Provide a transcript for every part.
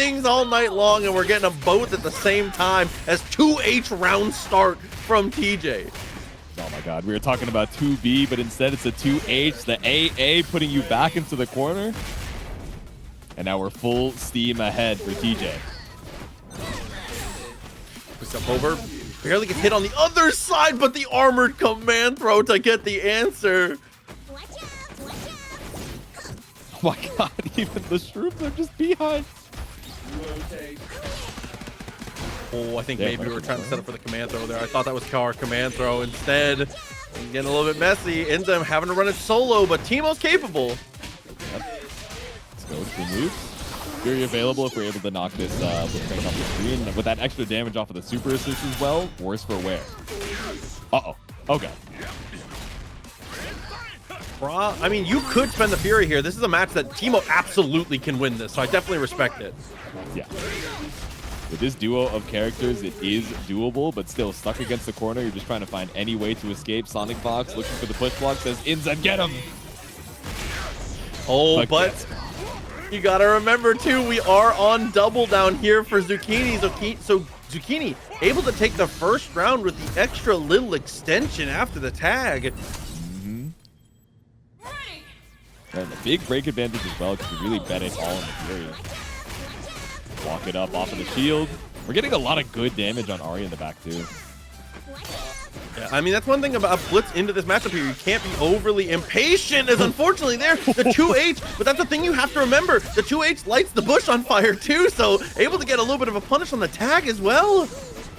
things all night long, and we're getting them both at the same time as 2H round start from TJ. Oh my god, we were talking about 2B, but instead it's a 2H, the AA putting you back into the corner. And now we're full steam ahead for TJ. Puts up over, barely gets hit on the other side, but the armored command throw to get the answer. Oh my god, even the shrooms are just behind. Oh, I think maybe we were trying to set up for the command throw there. I thought that was our command throw. Instead, getting a little bit messy. INZEM having to run it solo, but Teemo's capable. Yep. Let's go with the moves. Very available if we're able to knock this Blitzcrank off the screen. With that extra damage off of the super assist as well, worse for wear. Uh-oh. Okay. I mean, you could spend the Fury here. This is a match that Teemo absolutely can win this, so I definitely respect it. Yeah. With this duo of characters, it is doable, but still stuck against the corner. You're just trying to find any way to escape. SonicFox looking for the push block, says INZEM, get him! Oh, but you gotta remember too, we are on double down here for Zucchini. So Zucchini able to take the first round with the extra little extension after the tag. And a big break advantage as well, because you really bet it all on the Fury. Walk it up off of the shield. We're getting a lot of good damage on Ahri in the back too. Yeah, I mean, that's one thing about Blitz into this matchup here. You can't be overly impatient, as unfortunately there, the 2H, but that's the thing you have to remember. The 2H lights the bush on fire too, so able to get a little bit of a punish on the tag as well.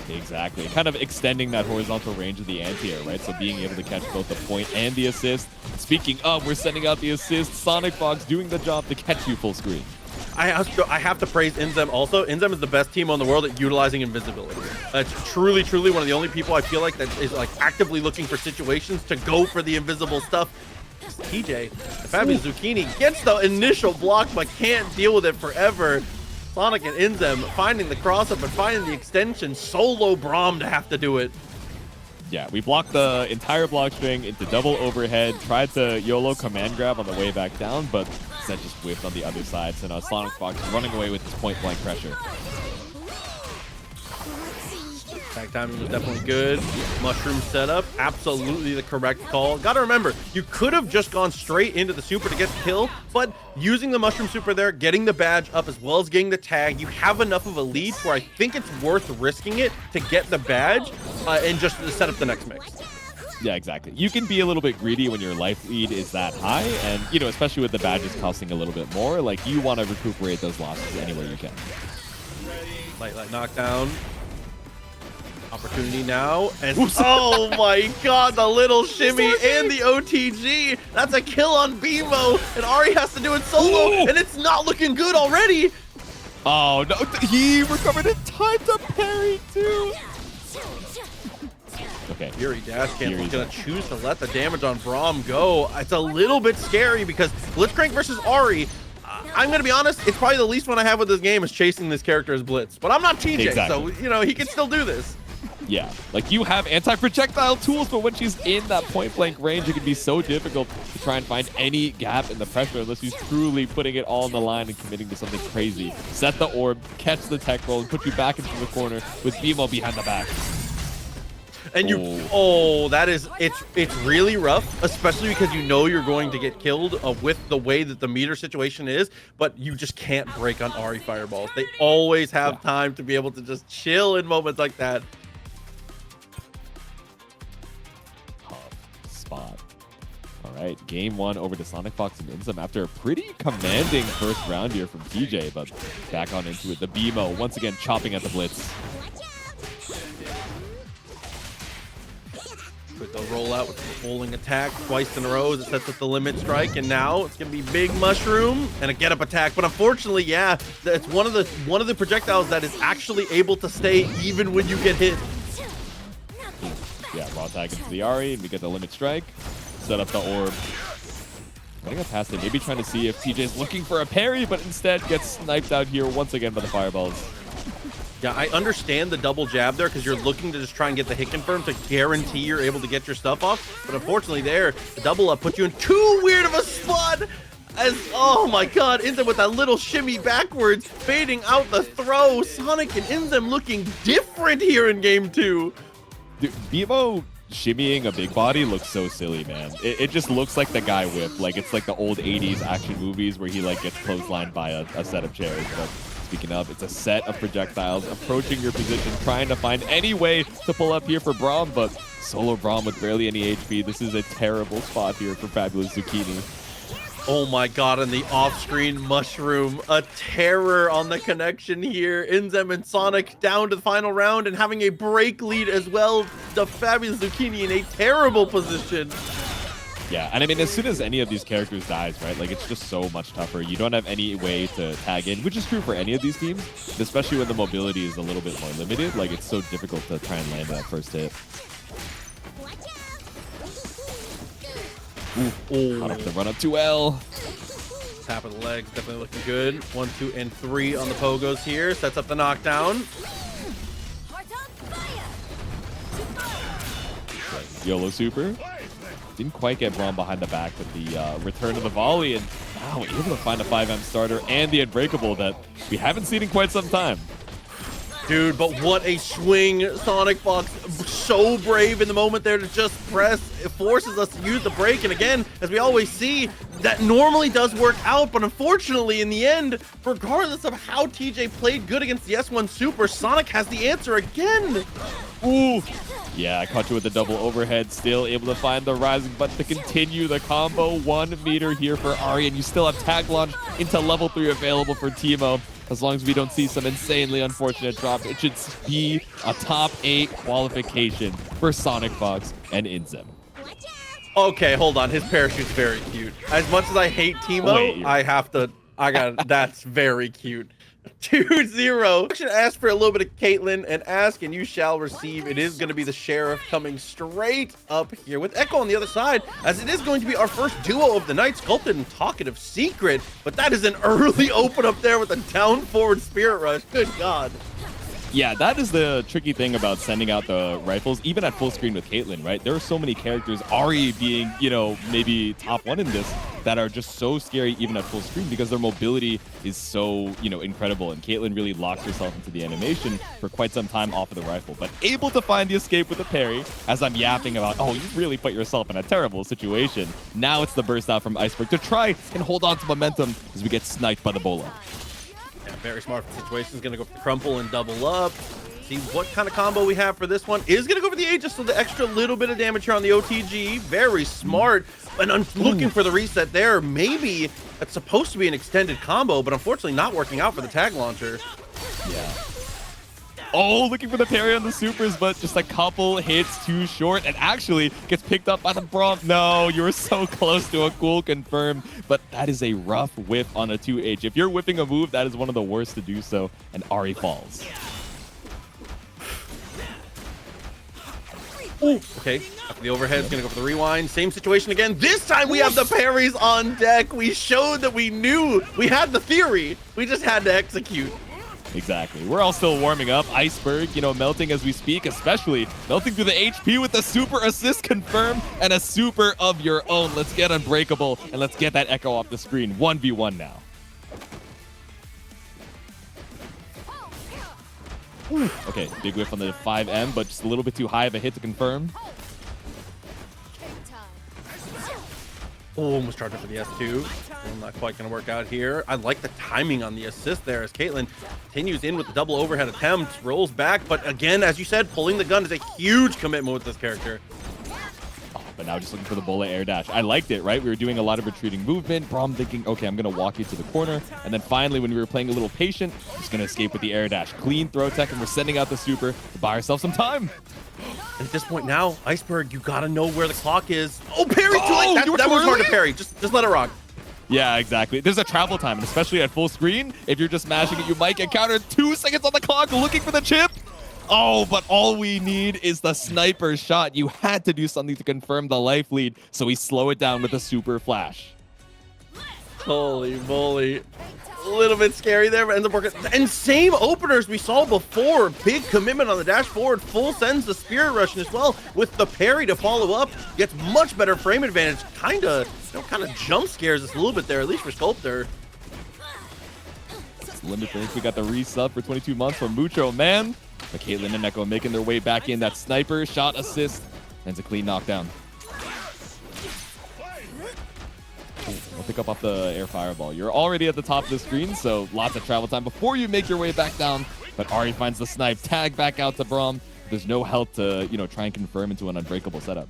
Exactly, kind of extending that horizontal range of the anti-air, right? So being able to catch both the point and the assist. Speaking of, we're sending out the assist. SonicFox doing the job to catch you full screen. I have to praise INZEM also. INZEM is the best team in the world at utilizing invisibility. It's truly one of the only people I feel like that is like actively looking for situations to go for the invisible stuff. TJ, the fabulous Zucchini, gets the initial block but can't deal with it forever. Sonic and INZEM finding the cross-up and finding the extension. Solo Braum to have to do it. Yeah, we blocked the entire block string into double overhead, tried to YOLO command grab on the way back down, but instead just whiffed on the other side. So now SonicFox running away with his point-blank pressure. Tag timing was definitely good. Mushroom setup, absolutely the correct call. Gotta remember, you could have just gone straight into the super to get the kill, but using the mushroom super there, getting the badge up as well as getting the tag, you have enough of a lead where I think it's worth risking it to get the badge and just set up the next mix. Yeah, exactly. You can be a little bit greedy when your life lead is that high, and you know, especially with the badges costing a little bit more, like you want to recuperate those losses any way you can. Light knockdown. Opportunity now, and oh my god, the little shimmy and the OTG. That's a kill on BMO, and Ahri has to do it solo. Ooh. And it's not looking good already. Oh no, he recovered in time to parry too. Okay, Fury dash cancel gonna choose to let the damage on Braum go. It's a little bit scary because Blitzcrank versus Ahri, I'm gonna be honest, it's probably the least one I have with this game is chasing this character as Blitz, but I'm not TJ, so you know he can still do this. Yeah, like you have anti-projectile tools, but when she's in that point-blank range, it can be so difficult to try and find any gap in the pressure unless she's truly putting it all on the line and committing to something crazy. Set the orb, catch the tech roll, and put you back into the corner with BMO behind the back. And it's really rough, especially because you know you're going to get killed with the way that the meter situation is, but you just can't break on Ahri fireballs. They always have time to be able to just chill in moments like that. Spot. All right, game one over to SonicFox and INZEM after a pretty commanding first round here from TJ, but back on into it. The BMO once again chopping at the Blitz. Quick rollout with the bowling attack twice in a row as it sets up the limit strike, and now it's gonna be big mushroom and a get up attack. But unfortunately, yeah, it's one of the projectiles that is actually able to stay even when you get hit. Yeah, raw tag into the Ahri, and we get the limit strike. Set up the orb. Getting up past it, maybe trying to see if TJ's looking for a parry, but instead gets sniped out here once again by the fireballs. Yeah, I understand the double jab there because you're looking to just try and get the hit confirm to guarantee you're able to get your stuff off. But unfortunately there, the double up puts you in too weird of a spot. Oh my god, INZEM with that little shimmy backwards, fading out the throw. Sonic and INZEM looking different here in game 2. Dude, Teemo shimmying a big body looks so silly, man. It just looks like the guy whip. Like it's like the old 80s action movies where he like gets clotheslined by a set of chairs. But speaking of, it's a set of projectiles approaching your position, trying to find any way to pull up here for Braum, but solo Braum with barely any HP. This is a terrible spot here for Fabulous Zucchini. Oh my god, and the off-screen mushroom, a terror on the connection here. INZEM and Sonic down to the final round and having a break lead as well. The Fabulous Zucchini in a terrible position. Yeah, and I mean, as soon as any of these characters dies, right, like it's just so much tougher. You don't have any way to tag in, which is true for any of these teams, especially when the mobility is a little bit more limited. Like it's so difficult to try and land that first hit. Ooh, caught up the run up to L. Tap of the legs, definitely looking good. 1, 2, and 3 on the pogos here. Sets up the knockdown. YOLO super. Didn't quite get Braum behind the back with the return of the volley, and now able to find a 5M starter and the Unbreakable that we haven't seen in quite some time. Dude, but what a swing. SonicFox so brave in the moment there to just press. It forces us to use the break. And again, as we always see, that normally does work out. But unfortunately, in the end, regardless of how TJ played good against the S1 Super, Sonic has the answer again. Ooh. Yeah, I caught you with the double overhead. Still able to find the rising button to continue the combo. 1 meter here for Ahri. And you still have tag launch into level 3 available for Teemo. As long as we don't see some insanely unfortunate drop, it should be a top 8 qualification for SonicFox and INZEM. Okay, hold on. His parachute's very cute. As much as I hate Teemo, that's very cute. 2-0. I should ask for a little bit of Caitlyn, and ask and you shall receive. It is going to be the Sheriff coming straight up here with Ekko on the other side, as it is going to be our first duo of the night, Sculpted and TalkativeSecret. But that is an early open up there with a down forward Spirit Rush. Good God. Yeah, that is the tricky thing about sending out the rifles, even at full screen with Caitlyn, right? There are so many characters, Ahri being, you know, maybe top 1 in this, that are just so scary even at full screen because their mobility is so, you know, incredible. And Caitlyn really locks herself into the animation for quite some time off of the rifle, but able to find the escape with the parry as I'm yapping about, oh, you really put yourself in a terrible situation. Now it's the burst out from Iceberg to try and hold on to momentum as we get sniped by the Bola. Yeah, very smart situation. Is going to go for the crumple and double up. See what kind of combo we have for this one. Is going to go for the Aegis, so the extra little bit of damage here on the OTG. Very smart. And I'm looking for the reset there. Maybe it's supposed to be an extended combo, but unfortunately not working out for the tag launcher. Yeah. Oh, looking for the parry on the supers, but just a couple hits too short, and actually gets picked up by the Braum. No, you were so close to a cool confirm, but that is a rough whip on a 2H. If you're whipping a move, that is one of the worst to do so, and Ahri falls. Ooh, okay, after the overhead, is going to go for the rewind. Same situation again. This time we have the parries on deck. We showed that we knew. We had the theory. We just had to execute. Exactly. We're all still warming up. Iceberg, you know, melting as we speak, especially melting through the HP with the super assist confirm and a super of your own. Let's get Unbreakable and let's get that Ekko off the screen. 1v1 now. Okay, big whiff on the 5M, but just a little bit too high of a hit to confirm. Oh, almost charging for the S2. Well, not quite going to work out here. I like the timing on the assist there as Caitlyn continues in with the double overhead attempt, rolls back. But again, as you said, pulling the gun is a huge commitment with this character. Oh, but now just looking for the Bola air dash. I liked it, right? We were doing a lot of retreating movement. Braum thinking, okay, I'm going to walk you to the corner. And then finally, when we were playing a little patient, just going to escape with the air dash. Clean throw tech, and we're sending out the super to buy ourselves some time. And at this point now, Iceberg, you gotta know where the clock is. Oh, parry too late. That was hard to parry. Just let it rock. Yeah, exactly. There's a travel time, and especially at full screen, if you're just mashing it, you might get countered. 2 seconds on the clock, looking for the chip. Oh, but all we need is the sniper shot. You had to do something to confirm the life lead, so we slow it down with a super flash. Holy moly. A little bit scary there, but ends up working. And same openers we saw before. Big commitment on the dash forward. Full sends the Spirit Russian as well with the parry to follow up. Gets much better frame advantage. Kind of jump scares us a little bit there, at least for Sculpted. Limit break. We got the resub for 22 months from Mucho, man. But Caitlyn and Ekko making their way back in. That sniper shot assist. Ends a clean knockdown. We'll pick up off the air fireball. You're already at the top of the screen, so lots of travel time before you make your way back down. But Ahri finds the snipe. Tag back out to Braum. There's no help to, try and confirm into an unbreakable setup.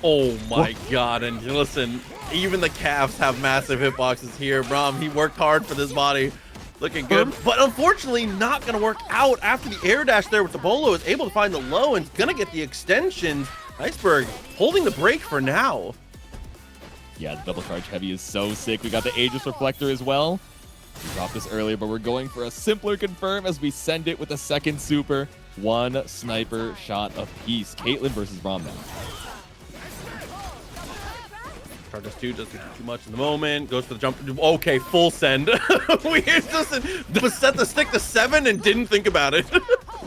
Oh my god, and listen, even the calves have massive hitboxes here. Braum, he worked hard for this body. Looking good, but unfortunately not going to work out after the air dash there with the bolo. Is able to find the low and is going to get the extensions. Iceberg holding the break for now. Yeah, the double charge heavy is so sick. We got the Aegis Reflector as well. We dropped this earlier, but we're going for a simpler confirm as we send it with a second super. One sniper shot apiece. Caitlyn versus Braum now. Charges 2 doesn't do too much in the moment. Goes for the jump. Okay, full send. We just set the stick to 7 and didn't think about it.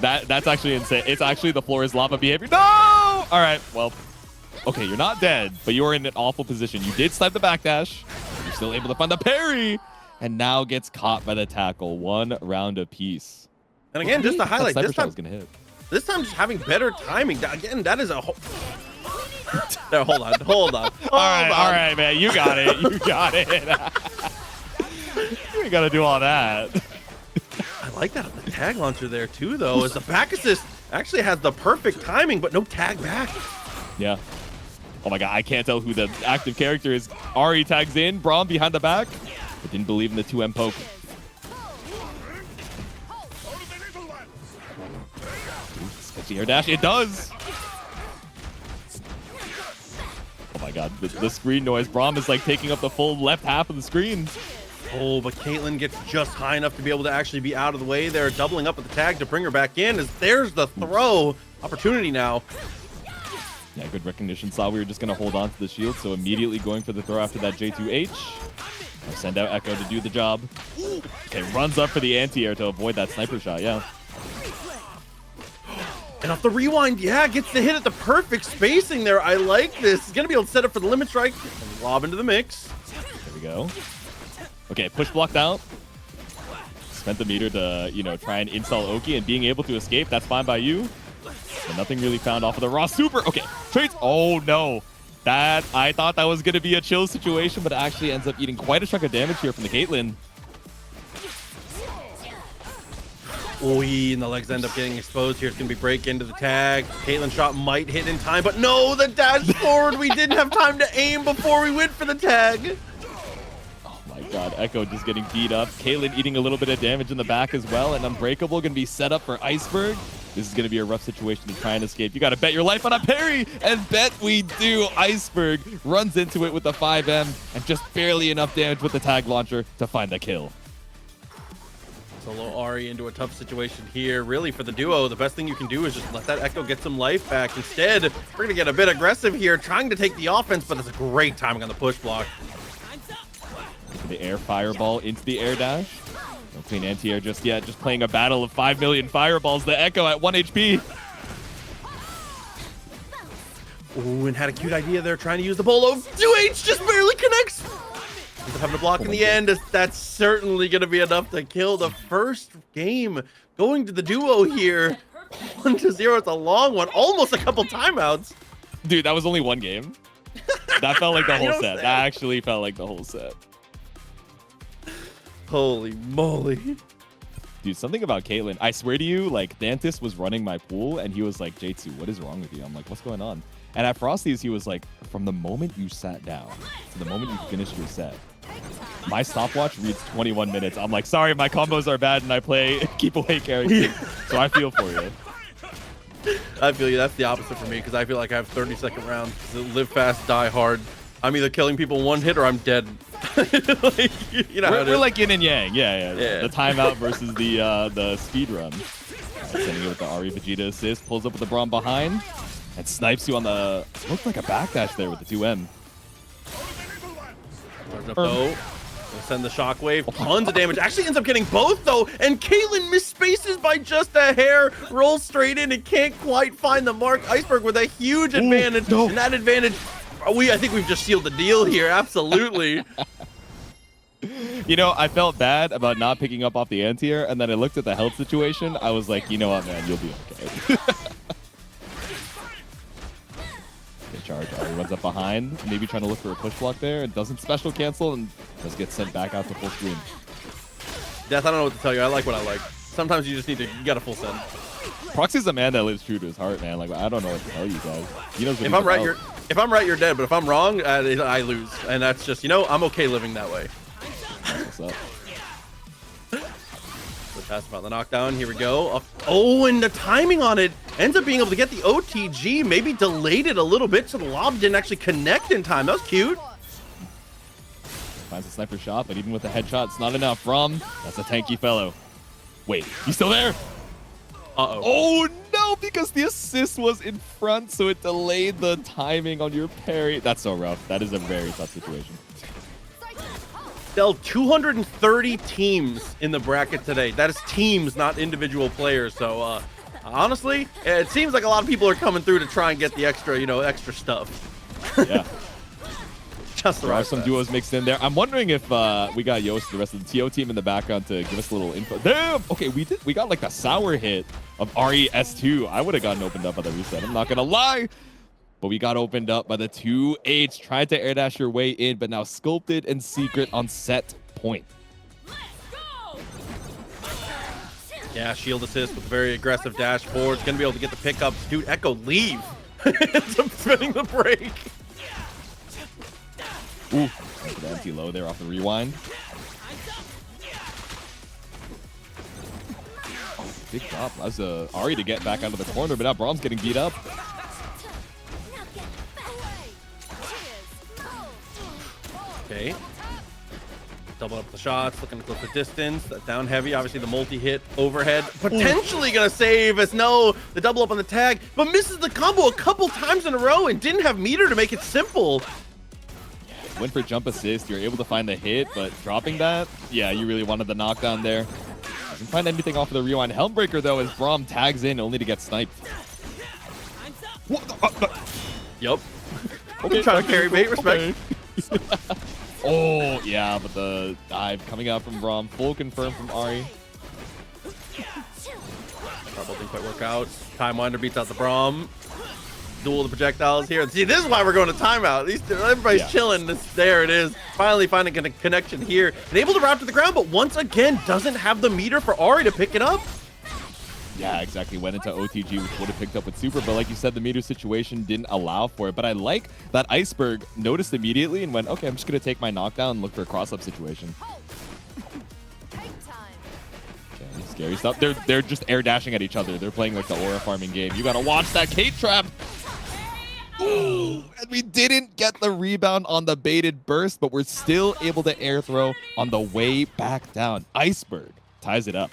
That's actually insane. It's actually the floor is lava behavior. No! All right, well. Okay, you're not dead, but you're in an awful position. You did snipe the backdash. You're still able to find the parry, and now gets caught by the tackle. One round apiece. And again, just to highlight, this time was gonna hit. This time just having better timing. Again, that is a whole. No, hold on. All right, man, you got it. You got it. You ain't gotta do all that. I like that on the tag launcher there too, though, as the back assist actually has the perfect timing, but no tag back. Yeah. Oh my god, I can't tell who the active character is. Ahri tags in, Braum behind the back, but didn't believe in the 2M poke. Sketchy air dash, it does! Oh my god, the screen noise. Braum is like taking up the full left half of the screen. Oh, but Caitlyn gets just high enough to be able to actually be out of the way there, doubling up with the tag to bring her back in, as there's the throw. Opportunity now. Yeah, good recognition. Saw we were just going to hold on to the shield, so immediately going for the throw after that J2H. I'll send out Ekko to do the job. Okay, runs up for the anti-air to avoid that sniper shot, yeah. And off the rewind, yeah, gets the hit at the perfect spacing there. I like this. He's going to be able to set up for the limit strike and lob into the mix. There we go. Okay, push blocked out. Spent the meter to, try and install Oki, and being able to escape, that's fine by you. But nothing really found off of the raw super. Okay, trades. Oh no, I thought that was gonna be a chill situation, but it actually ends up eating quite a chunk of damage here from the Caitlyn. Oh, and the legs end up getting exposed here. It's gonna be break into the tag. Caitlyn shot might hit in time, but no, the dash forward. We didn't have time to aim before we went for the tag. Oh my god, Ekko just getting beat up. Caitlyn eating a little bit of damage in the back as well, and Unbreakable gonna be set up for Iceberg. This is going to be a rough situation to try and escape. You got to bet your life on a parry, and bet we do. Iceberg runs into it with the 5M and just barely enough damage with the tag launcher to find the kill. Solo Ahri into a tough situation here. Really, for the duo, the best thing you can do is just let that Ekko get some life back. Instead, we're going to get a bit aggressive here, trying to take the offense, but it's a great timing on the push block. The air fireball into the air dash. No clean anti-air just yet. Just playing a battle of 5 million fireballs. The Ekko at 1 HP. Ooh, and had a cute idea there, trying to use the bolo. 2H just barely connects. Ends up having to block in the end. That's certainly going to be enough to kill the first game. Going to the duo here. 1-0. It's a long one. Almost a couple timeouts. Dude, that was only one game. That felt like the whole set. That actually felt like the whole set. Holy moly. Dude, something about Caitlyn. I swear to you, like, Dantis was running my pool, and he was like, J2, what is wrong with you? I'm like, what's going on? And at Frosty's, he was like, from the moment you sat down to the moment you finished your set, my stopwatch reads 21 minutes. I'm like, sorry, my combos are bad, and I play keep away characters. So I feel for you. I feel you. That's the opposite for me, because I feel like I have 30-second rounds. Live fast, die hard. I'm either killing people one hit or I'm dead. Like, you know, we're like yin and yang. Yeah. The timeout versus the speed run. Sending it with the Ahri Vegeta assist. Pulls up with the Braum behind and snipes you on the. Looked like a backdash there with the 2M. Charge up though. We'll send the shockwave. Tons of damage. Actually ends up getting both though. And Caitlyn misspaces by just a hair. Rolls straight in and can't quite find the mark. Iceberg with a huge advantage. No. And that advantage, I think we've just sealed the deal here. Absolutely. You know, I felt bad about not picking up off the anti-air, and then I looked at the health situation. I was like, you know what, man, you'll be okay. Good charge. Ahri runs up behind, maybe trying to look for a push block there. It doesn't special cancel and does get sent back out to full screen. Death, I don't know what to tell you. I like what I like. Sometimes you just need to get a full send. Proxy's a man that lives true to his heart, man. Like, I don't know what to tell you guys. He knows what If I'm right, you're dead. But if I'm wrong, I lose. And that's just, I'm okay living that way. What's up? So pass about the knockdown. Here we go. Oh, and the timing on it ends up being able to get the OTG. Maybe delayed it a little bit so the lob didn't actually connect in time. That was cute. Finds a sniper shot, but even with the headshot, it's not enough. Braum, that's a tanky fellow. Wait, he's still there? Uh-oh. Oh, no, because the assist was in front, so it delayed the timing on your parry. That's so rough. That is a very tough situation. Still 230 teams in the bracket today. That is teams, not individual players. So, honestly, it seems like a lot of people are coming through to try and get the extra, extra stuff. Yeah. Just the There right are some bet. duos mixed in there. I'm wondering if we got Yost, the rest of the TO team in the background to give us a little info. Damn! Okay, we got like a sour hit of Ahri S2. I would have gotten opened up by the reset. I'm not gonna lie. But we got opened up by the 2H. Tried to air dash your way in, but now Sculpted and Secret on set point. Yeah, shield assist with a very aggressive dash forward. Gonna be able to get the pickup. Dude, Ekko, leave. Ends up spinning the break. Ooh, the anti-low there off the rewind. Oh, big drop. That's Ahri to get back out of the corner, but now Braum's getting beat up. Okay. Double up the shots, looking to clip the distance. That down heavy, obviously the multi-hit overhead. Potentially gonna save as no, the double up on the tag, but misses the combo a couple times in a row and didn't have meter to make it simple. Went for jump assist. You're able to find the hit, but dropping that, yeah, you really wanted the knockdown there. Doesn't find anything off of the rewind. Helmbreaker, though, as Braum tags in only to get sniped. Yup. Okay, Trying to carry bait, respect. Okay. Oh, yeah, but the dive coming out from Braum. Full confirm from Ahri. Double didn't quite work out. Time Winder beats out the Braum. Duel the projectiles here. See, this is why we're going to timeout. Everybody's chilling. There it is. Finally finding a connection here. And able to route to the ground, but once again, doesn't have the meter for Ahri to pick it up. Yeah, exactly. Went into OTG, which would have picked up with Super, but like you said, the meter situation didn't allow for it. But I like that Iceberg noticed immediately and went, okay, I'm just going to take my knockdown and look for a cross-up situation. Okay, scary stuff. They're just air dashing at each other. They're playing like the aura farming game. You got to watch that Kate trap. Ooh, and we didn't get the rebound on the baited burst, but we're still able to air throw on the way back down. Iceberg ties it up.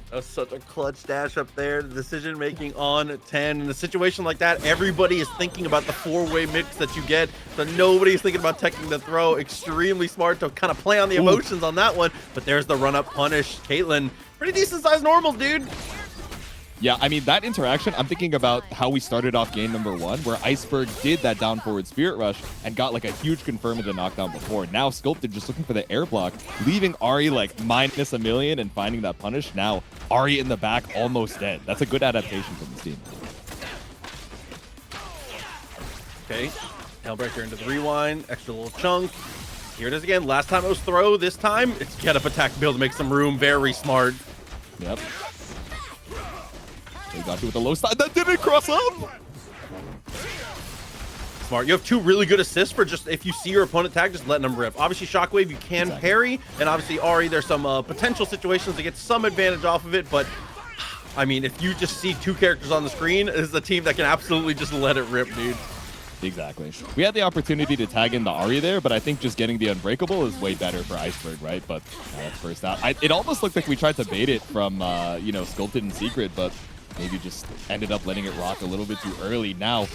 That was such a clutch dash up there. The decision making on 10. In a situation like that, everybody is thinking about the four-way mix that you get. So nobody's thinking about teching the throw. Extremely smart to kind of play on the emotions on that one. But there's the run-up punish. Caitlyn, pretty decent sized normals, dude. Yeah, I mean, that interaction, I'm thinking about how we started off game number 1, where Iceberg did that down forward Spirit Rush and got like a huge confirm of the knockdown before. Now Sculpted just looking for the air block, leaving Ahri like minus a million and finding that punish. Now Ahri in the back, almost dead. That's a good adaptation from this team. Okay, Hellbreaker into the rewind, extra little chunk. Here it is again. Last time it was throw. This time it's get up attack to be able to make some room. Very smart. Yep. They got you with the low side. That didn't cross up. Smart. You have two really good assists for just if you see your opponent tag, just letting them rip. Obviously, Shockwave, you can parry. And obviously, Ahri, there's some potential situations to get some advantage off of it. But, I mean, if you just see two characters on the screen, this is a team that can absolutely just let it rip, dude. Exactly. We had the opportunity to tag in the Ahri there, but I think just getting the Unbreakable is way better for Iceberg, right? But that's first out. It almost looked like we tried to bait it from, you know, Sculpted and Secret, but maybe just ended up letting it rock a little bit too early. Now,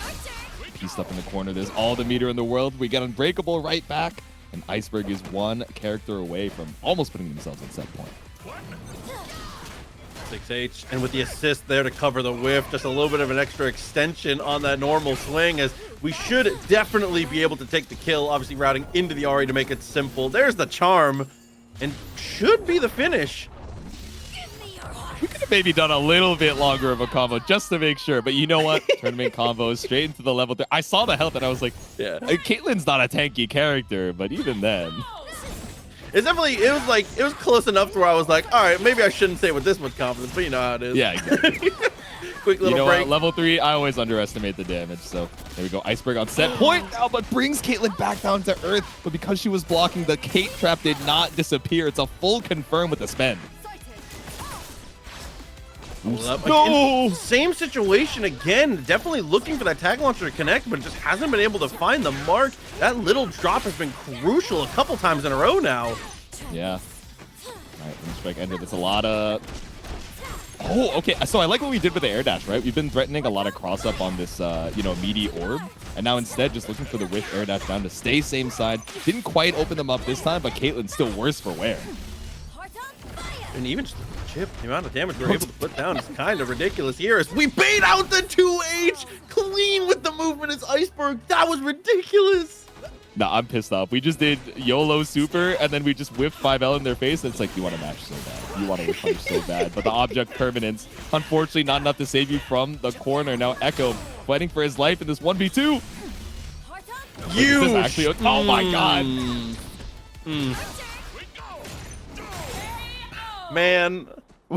pieced up in the corner. There's all the meter in the world. We get Unbreakable right back, and Iceberg is one character away from almost putting themselves at set point. 6H, and with the assist there to cover the whiff, just a little bit of an extra extension on that normal swing, as we should definitely be able to take the kill, obviously routing into the Ahri to make it simple. There's the charm, and should be the finish. We could have maybe done a little bit longer of a combo just to make sure, but you know what? Tournament combo straight into the level 3. I saw the health and I was like, yeah, Caitlyn's not a tanky character, but even then. It's definitely, it was close enough to where I was like, all right, maybe I shouldn't say it with this much confidence, but you know how it is. Yeah, exactly. Quick little break. What? Level 3, I always underestimate the damage. So there we go. Iceberg on set point now, but brings Caitlyn back down to earth. But because she was blocking, the Kate trap did not disappear. It's a full confirm with the spend. No! Same situation again. Definitely looking for that tag launcher to connect, but just hasn't been able to find the mark. That little drop has been crucial a couple times in a row now. Yeah. All right, Strike ended. It's a lot of... Oh, okay. So I like what we did with the air dash, right? We've been threatening a lot of cross up on this, meaty orb, and now instead just looking for the whiff air dash down to stay same side. Didn't quite open them up this time, but Caitlyn's still worse for wear. And even just chip, the amount of damage we're able to put down is kind of ridiculous here as we bait out the 2H clean with the movement as Iceberg. That was ridiculous. No, I'm pissed off. We just did YOLO super, and then we just whiffed 5L in their face, and it's like, you want to match so bad. You want to whiff punish so bad. But the object permanence, unfortunately, not enough to save you from the corner. Now Ekko fighting for his life in this 1v2. You! Actually, oh my god. Man,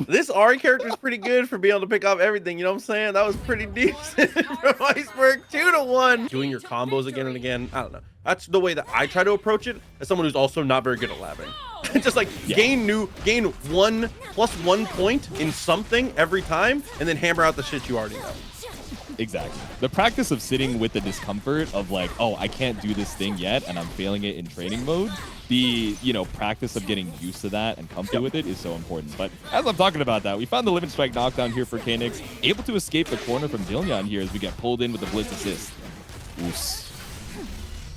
this Ahri character is pretty good for being able to pick off everything, you know what I'm saying? That was pretty decent from Iceberg. 2-1. Doing your combos again and again, I don't know. That's the way that I try to approach it as someone who's also not very good at labbing. Just like gain 1+1 point in something every time and then hammer out the shit you already know. Exactly. The practice of sitting with the discomfort of like, oh, I can't do this thing yet and I'm failing it in training mode. The, practice of getting used to that and comfy with it is so important. But as I'm talking about that, we found the Limit Strike knockdown here for CANIX. Able to escape the corner from Dylnyan here as we get pulled in with the Blitz assist. Oos.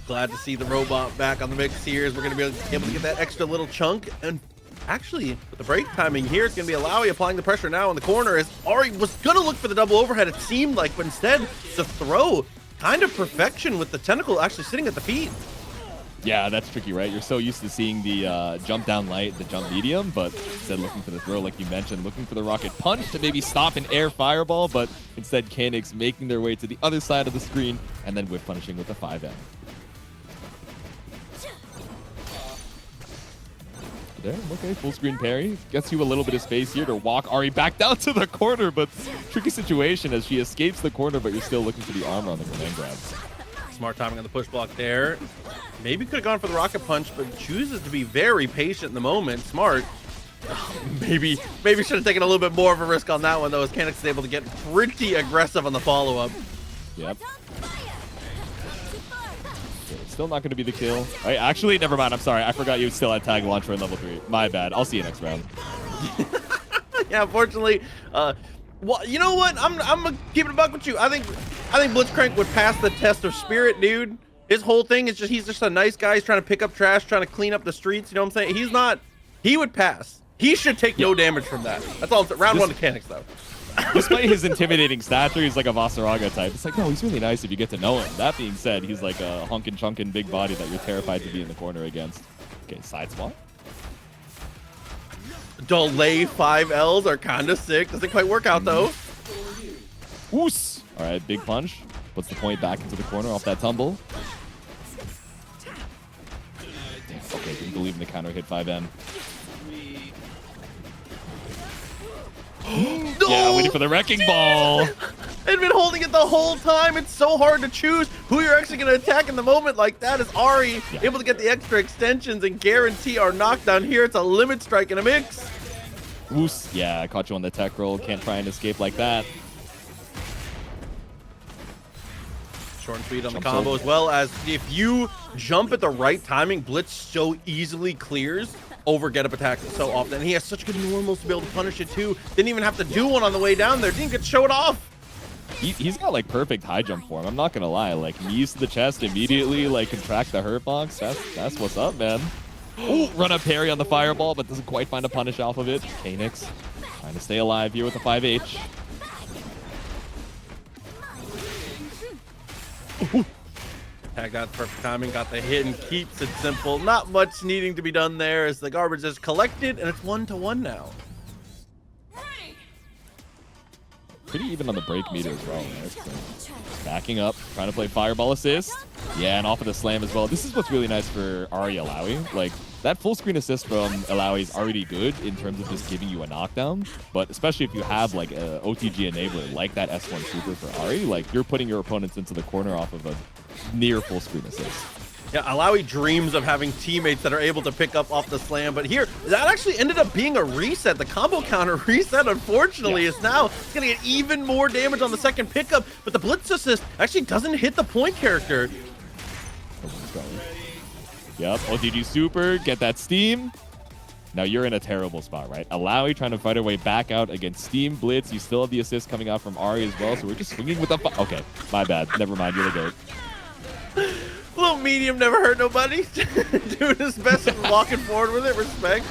Glad to see the robot back on the mix here as we're going to be able to get that extra little chunk. And actually, with the break timing here, it's going to be Illaoi applying the pressure now in the corner as Ahri was going to look for the double overhead, it seemed like, but instead, the throw, kind of perfection with the tentacle actually sitting at the feet. Yeah, that's tricky, right? You're so used to seeing the jump down light, the jump medium, but instead looking for the throw, like you mentioned, looking for the rocket punch to maybe stop an air fireball, but instead CANIX making their way to the other side of the screen and then whiff punishing with the 5M. There, okay, full screen parry. Gets you a little bit of space here to walk Ahri back down to the corner, but tricky situation as she escapes the corner, but you're still looking for the armor on the grenade grabs. Smart timing on the push block there. Maybe could have gone for the rocket punch, but chooses to be very patient in the moment. Smart. Maybe should have taken a little bit more of a risk on that one, though, as CANIX is able to get pretty aggressive on the follow-up. Yep. Still not going to be the kill. Right, actually, never mind. I'm sorry. I forgot you still had tag launcher in level 3. My bad. I'll see you next round. Yeah, unfortunately, well, you know what? I'm gonna keep it a buck with you. I think Blitzcrank would pass the test of spirit, dude. His whole thing is he's just a nice guy. He's trying to pick up trash, trying to clean up the streets. You know what I'm saying? He would pass. He should take no damage from that. That's all. Round 1 to CANIX, though. Despite his intimidating stature, he's like a Vasaraga type. It's like, no, he's really nice if you get to know him. That being said, he's like a hunkin' chunkin' big body that you're terrified to be in the corner against. Okay, side swap. Delay 5Ls are kind of sick. Doesn't quite work out, though. Oos! All right, big punch. Puts the point back into the corner off that tumble. Damn, okay, didn't believe in the counter hit 5M. No! Yeah, waiting for the wrecking ball. They've been holding it the whole time. It's so hard to choose who you're actually going to attack in the moment like that. Is Ahri able to get the extra extensions and guarantee our knockdown here? It's a limit strike in a mix. Oos. Yeah, I caught you on the tech roll. Can't try and escape like that. Short and sweet on the combo, as well as if you jump at the right timing, Blitz so easily clears over get up attack so often. And he has such good normals to be able to punish it too. Didn't even have to do one on the way down there. Didn't get showed off. He's got like perfect high jump form. I'm not gonna lie. Like knees to the chest immediately, like contract the hurt box. That's what's up, man. Ooh, run up parry on the fireball, but doesn't quite find a punish off of it. CANIX trying to stay alive here with the 5H. Tag got perfect timing, got the hit and keeps it simple. Not much needing to be done there as the garbage is collected, and it's 1-1 now. Pretty even on the break meter as well, right? So backing up, trying to play fireball assist. Yeah, and off of the slam as well. This is what's really nice for Ahri Illaoi. Like, that full screen assist from Illaoi is already good in terms of just giving you a knockdown. But especially if you have like a OTG enabler like that S1 super for Ahri, like you're putting your opponents into the corner off of a near full screen assist. Yeah, Illaoi dreams of having teammates that are able to pick up off the slam, but here, that actually ended up being a reset. The combo counter reset, unfortunately, is now going to get even more damage on the second pickup, but the blitz assist actually doesn't hit the point character. Yep, OTG super, get that steam. Now you're in a terrible spot, right? Illaoi trying to fight her way back out against Steam Blitz. You still have the assist coming out from Ahri as well, so we're just swinging with the... Okay, my bad. Never mind, you're the GOAT. Little medium never hurt nobody. Doing his best and walking forward with it. Respect.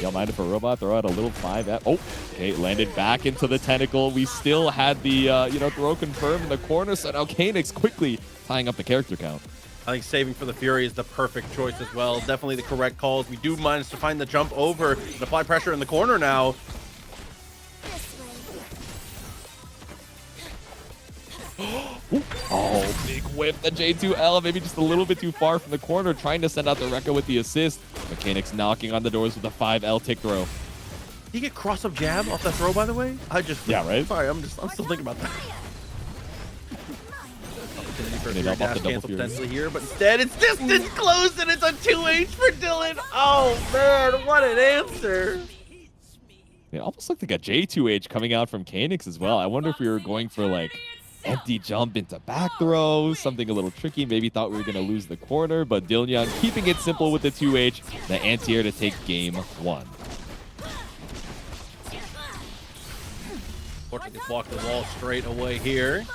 Y'all mind if a robot throw out a little 5F? Oh, okay, landed back into the tentacle. We still had the, throw confirmed in the corner, so now CANIX quickly tying up the character count. I think saving for the Fury is the perfect choice as well. Definitely the correct calls. We do manage to find the jump over and apply pressure in the corner now. Oh, big whip, the J2L, maybe just a little bit too far from the corner, trying to send out the Rekka with the assist. CANIX knocking on the doors with a 5L tick throw. Did he get cross-up jab off that throw, by the way? Yeah, right? Sorry, I'm still thinking about that. Opportunity for a dash cancel potentially here, but instead it's distance close and it's a 2H for Dylan. Oh man, what an answer. It almost looked like a J2H coming out from CANIX as well. I wonder if we were going for like empty jump into back throws, something a little tricky. Maybe thought we were going to lose the corner, but Dylnyan keeping it simple with the 2H, the anti-air to take game 1. Fortunately, just walk the wall straight away here.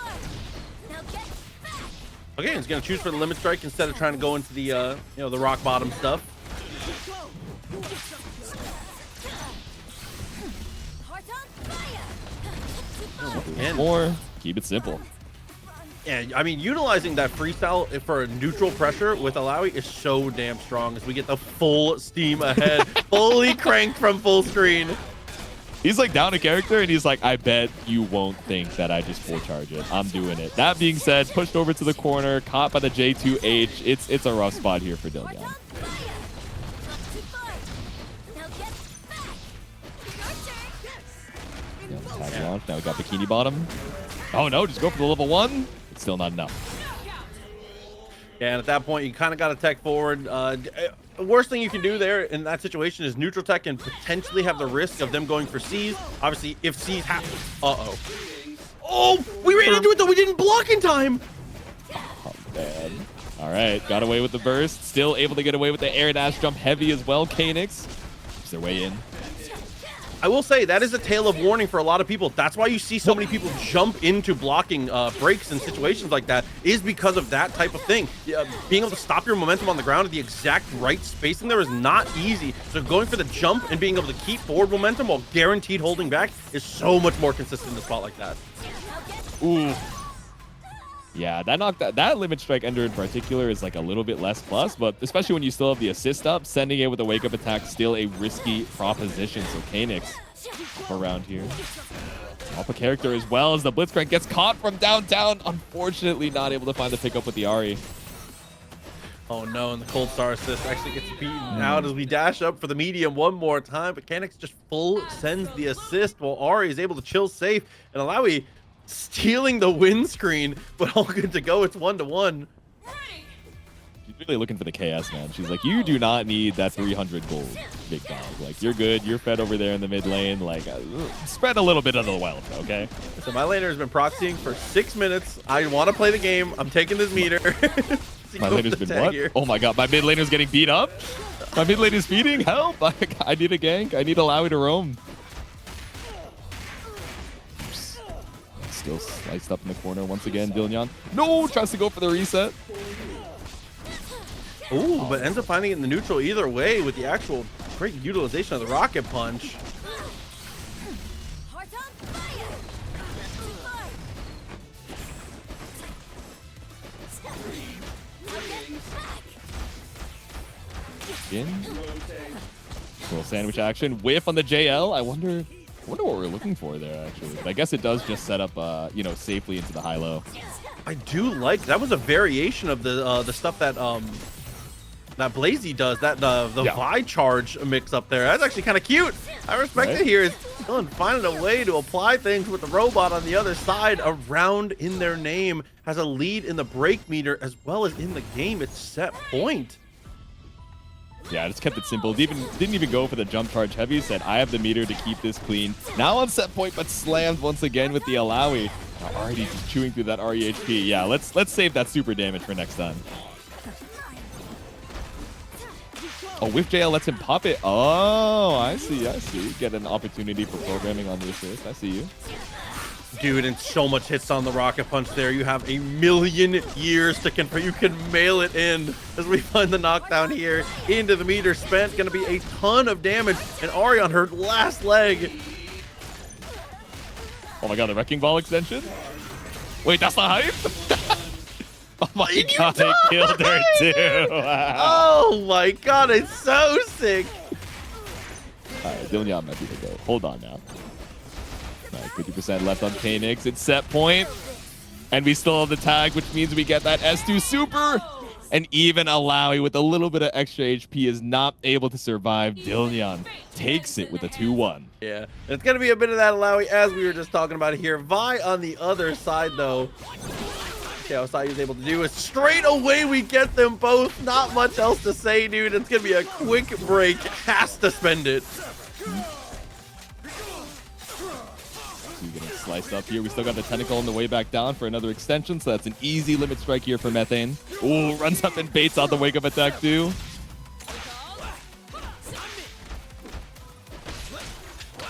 Okay, he's going to choose for the limit strike instead of trying to go into the, the rock bottom stuff. More. Keep it simple. Yeah, I mean, utilizing that freestyle for a neutral pressure with Illaoi is so damn strong as we get the full steam ahead, fully cranked from full screen. He's like down a character and he's like, I bet you won't think that I just full charge it. I'm doing it. That being said, pushed over to the corner, caught by the J2H. It's a rough spot here for Dylnyan. Tag launch. Now we got Bikini Bottom. Oh no, just go for the level 1. It's still not enough. Yeah, and at that point, you kind of got to tech forward. The worst thing you can do there in that situation is neutral tech and potentially have the risk of them going for C's. Obviously, if C's happen... Uh-oh. Oh, we ran into it, though. We didn't block in time. Oh, man. All right, got away with the burst. Still able to get away with the air dash jump heavy as well. CANIX keeps their way in. I will say that is a tale of warning for a lot of people. That's why you see so many people jump into blocking breaks in situations like that, is because of that type of thing. Being able to stop your momentum on the ground at the exact right spacing there is not easy. So going for the jump and being able to keep forward momentum while guaranteed holding back is so much more consistent in a spot like that. Ooh. Yeah, that limit strike ender in particular is like a little bit less plus, but especially when you still have the assist up, sending it with a wake up attack still a risky proposition. So CANIX around here. Up a character as well as the Blitzcrank gets caught from downtown. Unfortunately, not able to find the pickup with the Ahri. Oh no, and the cold star assist actually gets beaten out as we dash up for the medium one more time, but CANIX just full sends the assist while Ahri is able to chill safe, and Illaoi stealing the windscreen, but all good to go. It's 1-1. She's really looking for the KS, man. She's like, you do not need that 300 gold, big dog. Like, you're good. You're fed over there in the mid lane. Like, spread a little bit of the wealth, okay? So my laner has been proxying for 6 minutes. I want to play the game. I'm taking this meter. My laner's been what? Here. Oh my god, my mid laner's getting beat up? My mid lane is feeding? Help! I need a gank. I need Illaoi to roam. Still sliced up in the corner once again, Dylnyan. No, tries to go for the reset. Ooh, but ends up finding it in the neutral either way with the actual great utilization of the rocket punch. In. Little sandwich action. Whiff on the JL. I wonder what we're looking for there, actually. But I guess it does just set up, you know, safely into the high-low. I do like that. Was a variation of the stuff that that Blazy does. That the Vi charge mix up there. That's actually kind of cute. I respect it here. Is Dylan finding a way to apply things with the robot on the other side. A round in their name, has a lead in the break meter as well as in the game. It's set point. Yeah, I just kept it simple. Didn't even go for the jump charge heavy. Said, I have the meter to keep this clean. Now on set point, but slammed once again with the Illaoi. Already just chewing through that REHP. Yeah, let's save that super damage for next time. Oh, Whiff JL lets him pop it. Oh, I see. Get an opportunity for programming on the assist. I see you. Dude, and so much hits on the rocket punch there. You have a million years to confirm. You can mail it in as we find the knockdown here into the meter spent. Going to be a ton of damage. And Ahri on her last leg. Oh my god, the Wrecking Ball extension? Wait, that's not hype? Oh my god, it killed her too. Oh my god, it's so sick. Alright, Dylnyan might be the go. Hold on now. 50% left on CANIX. It's set point. And we still have the tag, which means we get that S2 super. And even Illaoi with a little bit of extra HP is not able to survive. Dylnyan takes it with a 2-1. Yeah, it's going to be a bit of that Illaoi as we were just talking about here. Vi on the other side, though. Okay, what Sai was able to do is straight away we get them both. Not much else to say, dude. It's going to be a quick break. Has to spend it. Getting sliced up here. We still got the tentacle on the way back down for another extension, so that's an easy limit strike here for Methane. Ooh, runs up and baits out the wake-up attack too.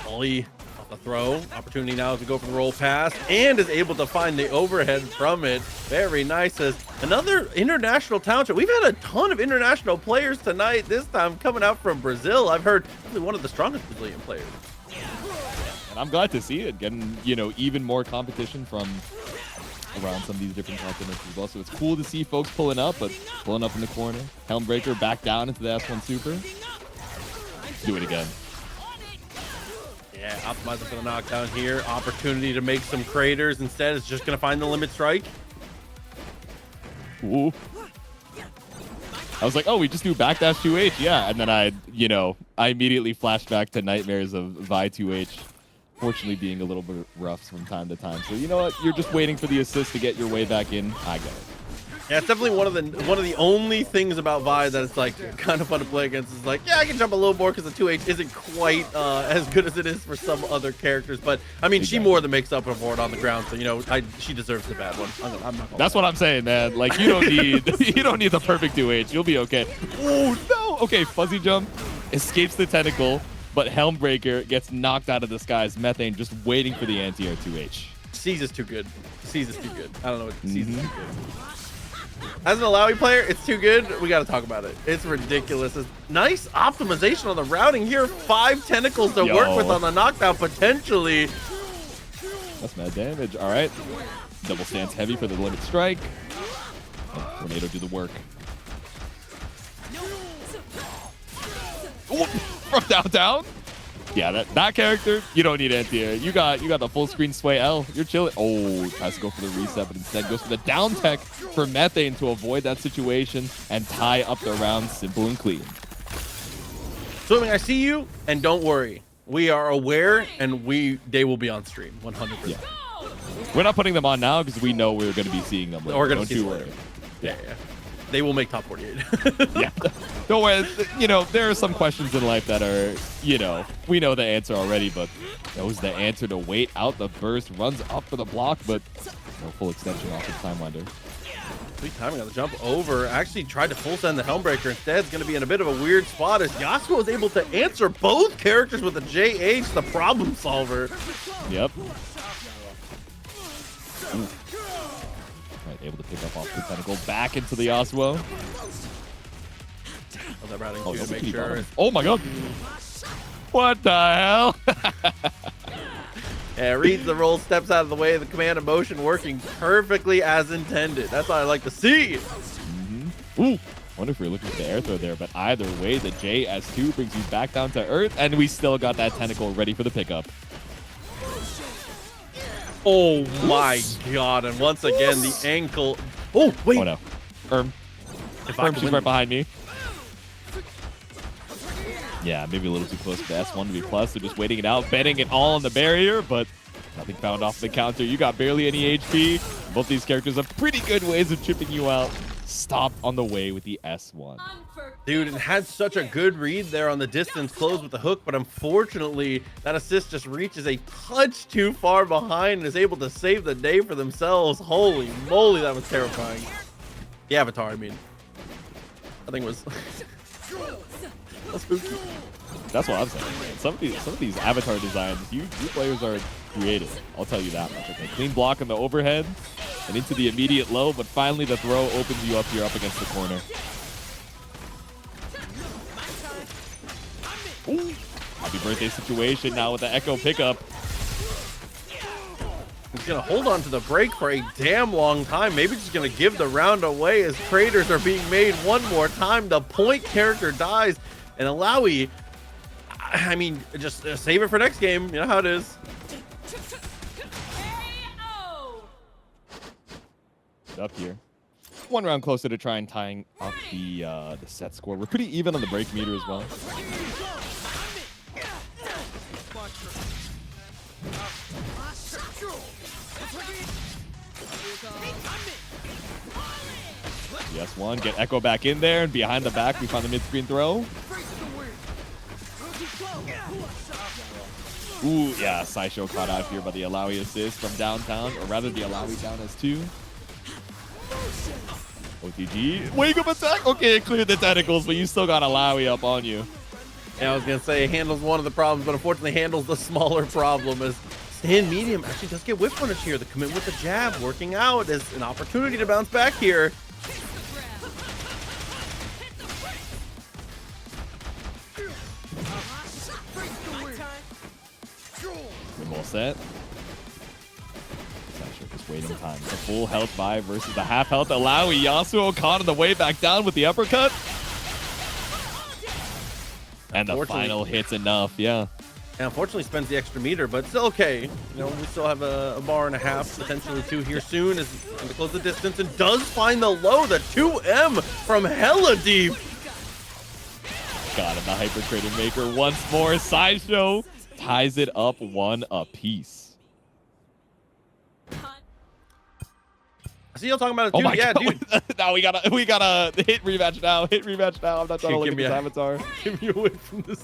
Ollie off the throw. Opportunity now to go for the roll pass and is able to find the overhead from it. Very nice. As another international talent. We've had a ton of international players tonight, this time coming out from Brazil. I've heard probably one of the strongest Brazilian players. And I'm glad to see it, getting, you know, even more competition from around some of these different continents as well. So it's cool to see folks pulling up, but pulling up in the corner. Helmbreaker back down into the S1 super. Do it again. Yeah, optimizing for the knockdown here. Opportunity to make some craters. Instead, it's just going to find the limit strike. Ooh. I was like, oh, we just do backdash 2H. Yeah. And then I immediately flashed back to nightmares of Vi 2H. Fortunately being a little bit rough from time to time. So you know what? You're just waiting for the assist to get your way back in. I get it. Yeah, it's definitely one of the only things about Vi that it's like kind of fun to play against. Is like, yeah, I can jump a little more because the 2H isn't quite as good as it is for some other characters. But I mean, she more than makes up for it on the ground. So you know, she deserves the bad one. I'm not That's what I'm saying, man. Like you don't need the perfect 2H. You'll be okay. Oh no. Okay, fuzzy jump escapes the tentacle. But Helmbreaker gets knocked out of the skies. Methane just waiting for the anti-air 2H. Seize is too good. Seize is too good. I don't know what Seize is too good. As an Illaoi player, it's too good. We got to talk about it. It's ridiculous. It's nice optimization on the routing here. 5 tentacles to work with on the knockdown potentially. That's mad damage. All right. Double stance heavy for the limit strike. Oh, Tornado do the work. Ooh. From downtown. Yeah, that character, you don't need anti-air. You got the full screen sway L. You're chilling. Oh, tries to go for the reset, but instead goes for the down tech for Methane to avoid that situation and tie up the round simple and clean. Swimming, I see you, and don't worry. We are aware, and they will be on stream, 100%. Yeah. We're not putting them on now because we know we're going to be seeing them later. We're going to see worry. Yeah. They will make top 48. Yeah. Don't worry. You know, there are some questions in life that are, you know, we know the answer already, but that was the answer to wait out the burst, runs up for the block, but no full extension off the Timewinder. Sweet timing on the jump over. Actually tried to full send the Helmbreaker. Instead, it's going to be in a bit of a weird spot as Yasuo was able to answer both characters with a JH, the problem solver. Yep. Right, able to pick up off the tentacle. Back into the Yasuo. That routing Oh, too to make sure. Oh my god. What the hell? Yeah, reads the roll, steps out of the way. The command of motion working perfectly as intended. That's what I like to see. Ooh. Wonder if we are looking for the air throw there, but either way, the JS2 brings you back down to earth, and we still got that tentacle ready for the pickup. Oh my god, and once again, the ankle. Oh, wait. Oh no. She's right behind me. Yeah, maybe a little too close to the S1 to be plus. They're just waiting it out, betting it all on the barrier, but nothing found off the counter. You got barely any HP. Both these characters have pretty good ways of chipping you out. Stopped on the way with the S1. Dude, and had such a good read there on the distance close with the hook, but unfortunately, that assist just reaches a touch too far behind and is able to save the day for themselves. Holy moly, that was terrifying. The Avatar, I mean. I think it was... That's spooky. That's what I'm saying, man. Some of these Avatar designs, you players are creative. I'll tell you that much. Okay, clean block on the overhead and into the immediate low, but finally the throw opens you up here up against the corner. Ooh. Happy birthday situation now with the Ekko pickup. He's going to hold on to the break for a damn long time. Maybe just going to give the round away as traders are being made one more time. The point character dies, and Illaoi, I mean, just save it for next game. You know how it is. Up here. One round closer to try and tying up the set score. We're pretty even on the break meter as well. Yes, one. Get Ekko back in there, and behind the back, we find the mid-screen throw. Ooh, yeah, Sideshow caught out here by the Illaoi assist from downtown, or rather the Illaoi down as 2. OTG, wake up attack. Okay, it cleared the tentacles, but you still got Illaoi up on you. Yeah, I was going to say, handles one of the problems, but unfortunately handles the smaller problem as stand medium actually does get whiff punish here. The commit with the jab working out as an opportunity to bounce back here. All set. Just waiting time. The full health buy versus the half health Illaoi. Yasuo caught on the way back down with the uppercut. And the final hit's enough, yeah. And unfortunately spends the extra meter, but still okay. You know, we still have a bar and a half, potentially 2 here soon as he's going to close the distance and does find the low, the 2M from hella deep. Got him, the Hyper Crater Maker once more. Sideshow ties it up 1 apiece. I see y'all talking about it too. Yeah, God. dude. Now we gotta hit rematch now. Hit rematch now. I'm not trying to look at this avatar. Give me away from this.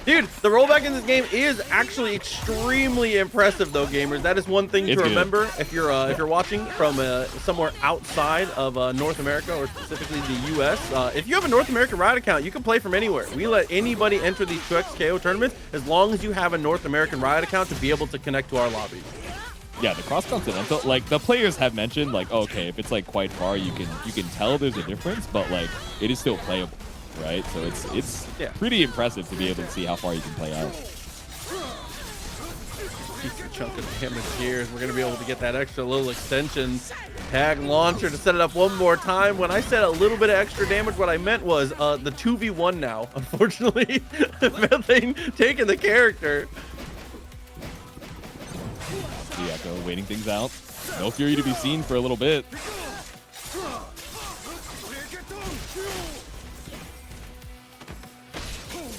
Dude, the rollback in this game is actually extremely impressive, though, gamers. That is one thing to remember if you're watching from somewhere outside of North America or specifically the U.S. If you have a North American Riot account, you can play from anywhere. We let anybody enter these 2x KO tournaments as long as you have a North American Riot account to be able to connect to our lobbies. Yeah, the cross-continental, like the players have mentioned, like, okay, if it's like quite far, you can tell there's a difference, but like it is still playable, right? So it's pretty impressive to be able to see how far you can play out. Decent chunk of damage here. We're gonna be able to get that extra little extension tag launcher to set it up one more time. When I said a little bit of extra damage, what I meant was the 2v1 now. Unfortunately, Methane taking the character. The Ekko waiting things out. No Fury to be seen for a little bit.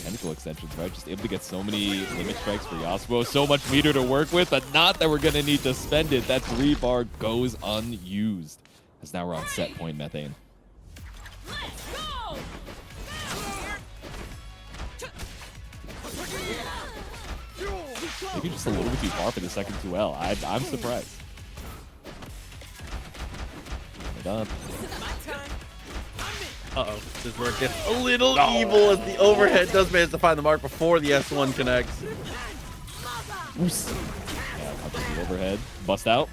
Tentacle extensions, right? Just able to get so many limit strikes for Yasuo. So much meter to work with, but not that we're going to need to spend it. That 3-bar goes unused. As now we're on set point, Methane. Maybe just a little bit too far for the second 2L. I'm surprised. Done. Uh-oh. This is where it gets a little evil as the overhead does manage to find the mark before the S1 connects. Yeah, the overhead. Bust out.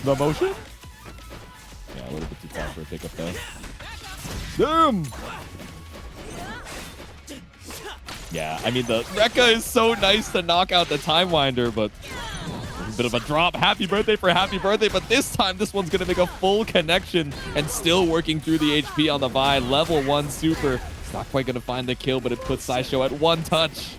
The motion? Yeah, a little bit too far for a pickup there. Damn! Yeah, I mean, the Rekka is so nice to knock out the Time Winder, but a bit of a drop. Happy birthday for happy birthday, but this time, this one's going to make a full connection and still working through the HP on the Vi. Level 1 super. It's not quite going to find the kill, but it puts Sideshow at 1 touch.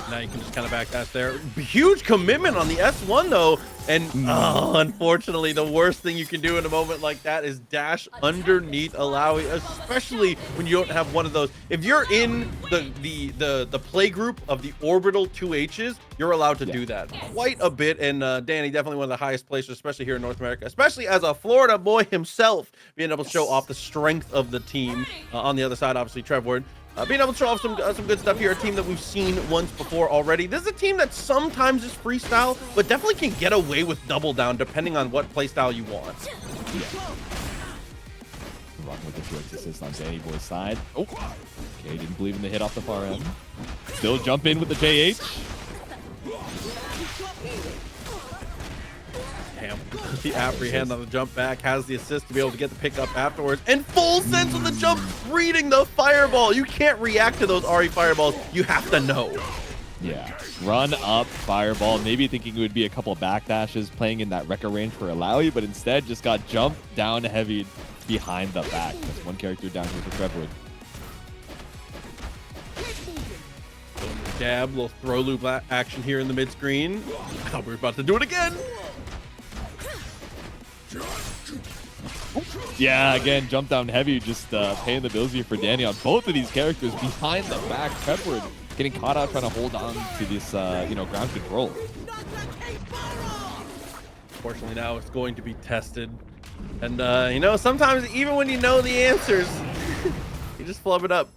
Now you can just kind of backdash there. Huge commitment on the S1 though, and unfortunately, the worst thing you can do in a moment like that is dash underneath Illaoi, especially when you don't have one of those. If you're in the play group of the orbital 2Hs, you're allowed to do that quite a bit. And Danny, definitely one of the highest placers, especially here in North America, especially as a Florida boy himself, being able to show off the strength of the team. On the other side, obviously, Trevwerd. Being able to show off some good stuff here. A team that we've seen once before already. This is a team that sometimes is freestyle, but definitely can get away with double down depending on what playstyle you want. Rocking with the 2x assist on Danny Boy's side. Oh, okay, didn't believe in the hit off the far end. Still jump in with the JH. The Ahri hand on the jump back, has the assist to be able to get the pick up afterwards, and full sense on the jump, reading the fireball. You can't react to those Ahri fireballs. You have to know. Yeah, run up fireball, maybe thinking it would be a couple backdashes playing in that Rekka range for Illaoi, but instead just got jumped down heavy behind the back. That's one character down here for Trevwerd. Jab, little throw loop action here in the mid screen. I thought we were about to do it again. Yeah, again, jump down heavy, just paying the bills here for Danny on both of these characters behind the back. Trevwerd getting caught out trying to hold on to this, ground control. Fortunately, now it's going to be tested. And, sometimes even when you know the answers, you just flub it up.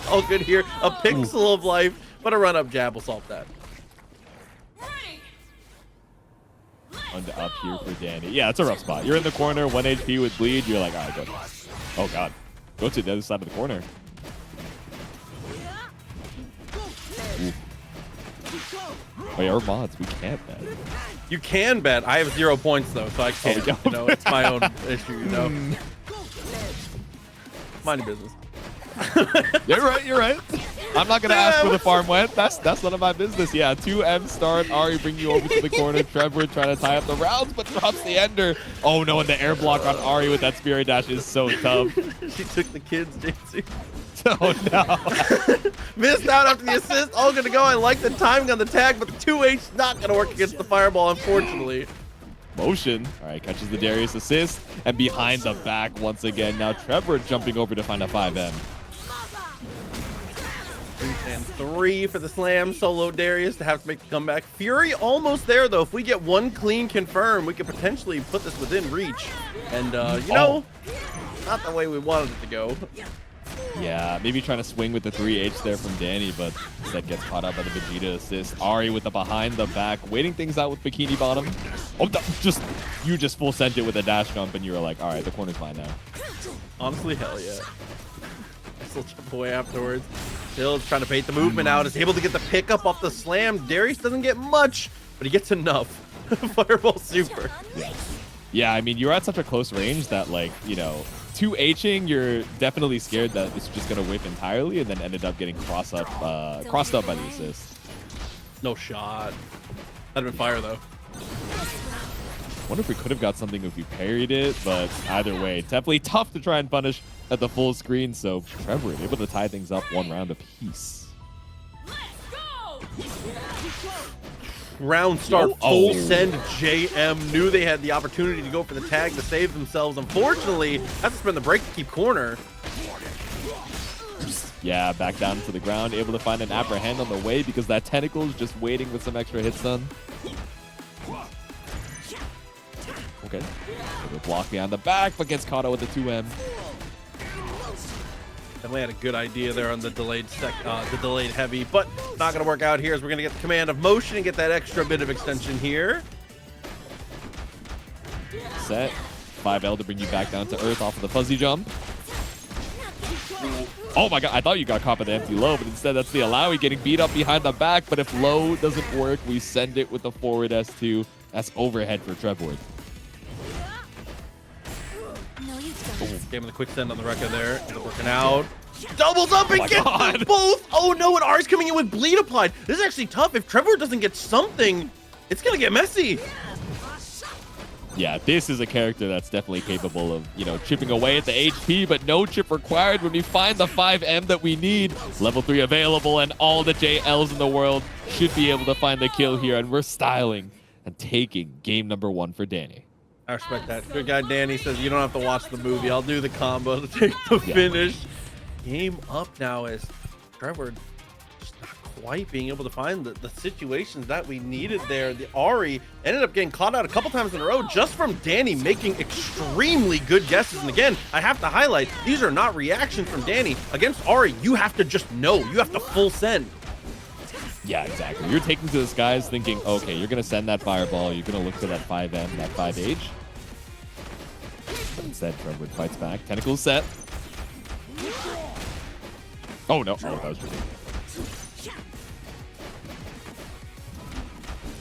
All good here. A pixel of life, but a run-up jab will solve that. On to up here for Danny. Yeah, it's a rough spot. You're in the corner, 1 HP with bleed. You're like, all right, go. Oh, God. Go to the other side of the corner. Ooh. Wait, our mods, we can't bet. You can bet. I have 0 points, though, so I can't. It's my own issue, Mind your business. You're right. I'm not gonna ask where the farm went. That's none of my business. Yeah, 2M start. Ahri bring you over to the corner. Trevwerd trying to tie up the rounds, but drops the ender. Oh no, and the air block on Ahri with that spirit dash is so tough. She took the kids, JC. Oh no. Missed out after the assist. All gonna go. I like the timing on the tag, but the 2H not gonna work against the fireball, unfortunately. Motion. All right, catches the Darius assist, and behind the back once again. Now Trevwerd jumping over to find a 5M. And 3 for the slam. Solo Darius to have to make the comeback. Fury almost there, though. If we get one clean confirm, we could potentially put this within reach. And, not the way we wanted it to go. Yeah, maybe trying to swing with the 3H there from Danny, but instead gets caught up by the Vegeta assist. Ahri with the behind the back, waiting things out with Bikini Bottom. Oh, you just full sent it with a dash jump, and you were like, all right, the corner's mine now. Honestly, hell yeah. Still jump away afterwards. Still trying to bait the movement out. Is able to get the pickup off the slam. Darius doesn't get much, but he gets enough. Fireball super. Yeah, I mean, you're at such a close range that, 2Hing, you're definitely scared that it's just going to whip entirely, and then ended up getting crossed up by the assist. No shot. That'd have been fire, though. Wonder if we could have got something if we parried it, but either way, definitely tough to try and punish at the full screen. So Trevwerd able to tie things up 1 round apiece. Round start, full send. JM knew they had the opportunity to go for the tag to save themselves. Unfortunately, has to spend the break to keep corner. Yeah, back down to the ground, able to find an apprehend on the way because that tentacle is just waiting with some extra hits done. Okay, block behind the back, but gets caught out with the 2M. Definitely had a good idea there on the delayed heavy, but not going to work out here as we're going to get the command of motion and get that extra bit of extension here. Set. 5L to bring you back down to earth off of the fuzzy jump. Oh my god, I thought you got caught by the empty low, but instead that's the Illaoi getting beat up behind the back. But if low doesn't work, we send it with the forward S2. That's overhead for Trevwerd. Game with a quick send on the Rekka there. Ends up working out. Doubles up and gets them both. Oh no, and Ahri's coming in with bleed applied. This is actually tough. If Trevwerd doesn't get something, it's gonna get messy. Yeah, this is a character that's definitely capable of, you know, chipping away at the HP, but no chip required when we find the 5M that we need. Level 3 available, and all the JLs in the world should be able to find the kill here, and we're styling and taking game number 1 for Danny. I respect that. Good guy Danny says you don't have to watch the movie. I'll do the combo to take the finish. Game up now as Trevwerd just not quite being able to find the situations that we needed there. The Ahri ended up getting caught out a couple times in a row just from Danny making extremely good guesses. And again, I have to highlight, these are not reactions from Danny. Against Ahri, you have to just know. You have to full send. Yeah, exactly. You're taking to the skies thinking, okay, you're going to send that fireball. You're going to look for that 5M, that 5H. Instead, Trevwerd fights back. Tentacles set. Oh, no. Oh, that was ridiculous.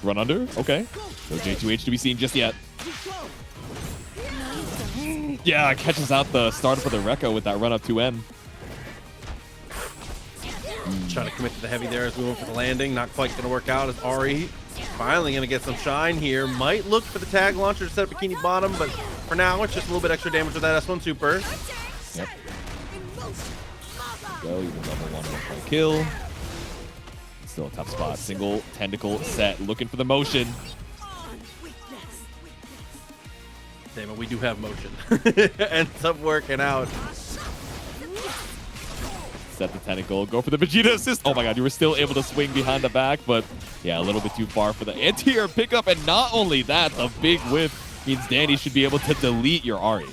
Run under. Okay. No J2H to be seen just yet. Yeah, catches out the starter for the Rekka with that run up 2M. Trying to commit to the heavy there as we went for the landing. Not quite going to work out as Ahri finally going to get some shine here. Might look for the tag launcher to set up Bikini Bottom, but for now, it's just a little bit extra damage with that S1 super. Yep. Go, even level 1 kill. Still a tough spot. Single tentacle set, looking for the motion. Damn it, we do have motion. Ends up working out. Set the tentacle, go for the Vegeta assist. Oh my god, you were still able to swing behind the back, but yeah, a little bit too far for the anti-air pickup. And not only that, the big whip means Danny should be able to delete your Ahri.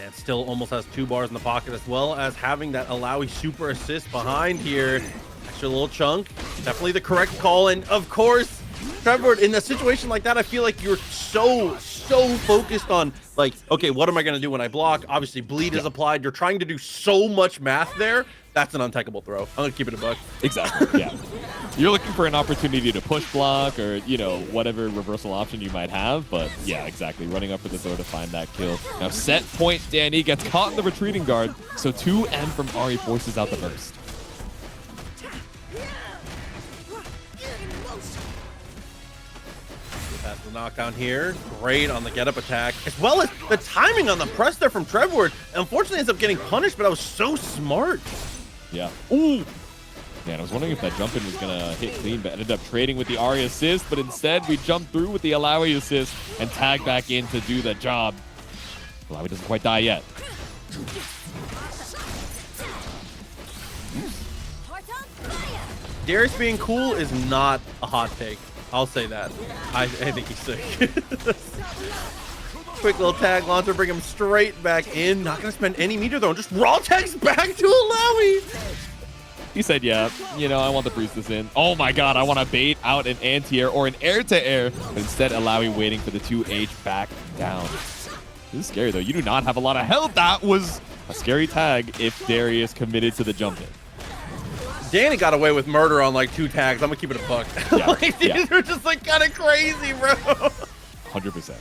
And still almost has 2 bars in the pocket, as well as having that Illaoi super assist behind here. Extra little chunk. Definitely the correct call. And of course, Trevwerd, in a situation like that, I feel like you're so focused on, like, okay, what am I going to do when I block? Obviously, bleed is applied. You're trying to do so much math there. That's an untechable throw. I'm going to keep it a buck. Exactly, yeah. You're looking for an opportunity to push block or, you know, whatever reversal option you might have. But, yeah, exactly. Running up for the throw to find that kill. Now, set point, Danny gets caught in the retreating guard. So 2M from Ahri forces out the burst. That's the knockdown here. Great on the get-up attack, as well as the timing on the press there from Trevwerd. Unfortunately, ends up getting punished, but I was so smart. Yeah. Ooh. Man, I was wondering if that jump in was going to hit clean, but ended up trading with the Ahri assist. But instead, we jumped through with the Illaoi assist and tag back in to do the job. Illaoi doesn't quite die yet. Darius being cool is not a hot take. I'll say that. I think he's sick. Quick little tag launcher, bring him straight back in. Not going to spend any meter though. Just raw tags back to Illaoi. He said, yeah, you know, I want the Priestess in. Oh my god, I want to bait out an anti-air or an air-to-air. But instead, Illaoi waiting for the 2H back down. This is scary though. You do not have a lot of health. That was a scary tag if Darius committed to the jump in. Danny got away with murder on like 2 tags. I'm gonna keep it a buck. Yeah, like, these are just like kind of crazy, bro. 100%.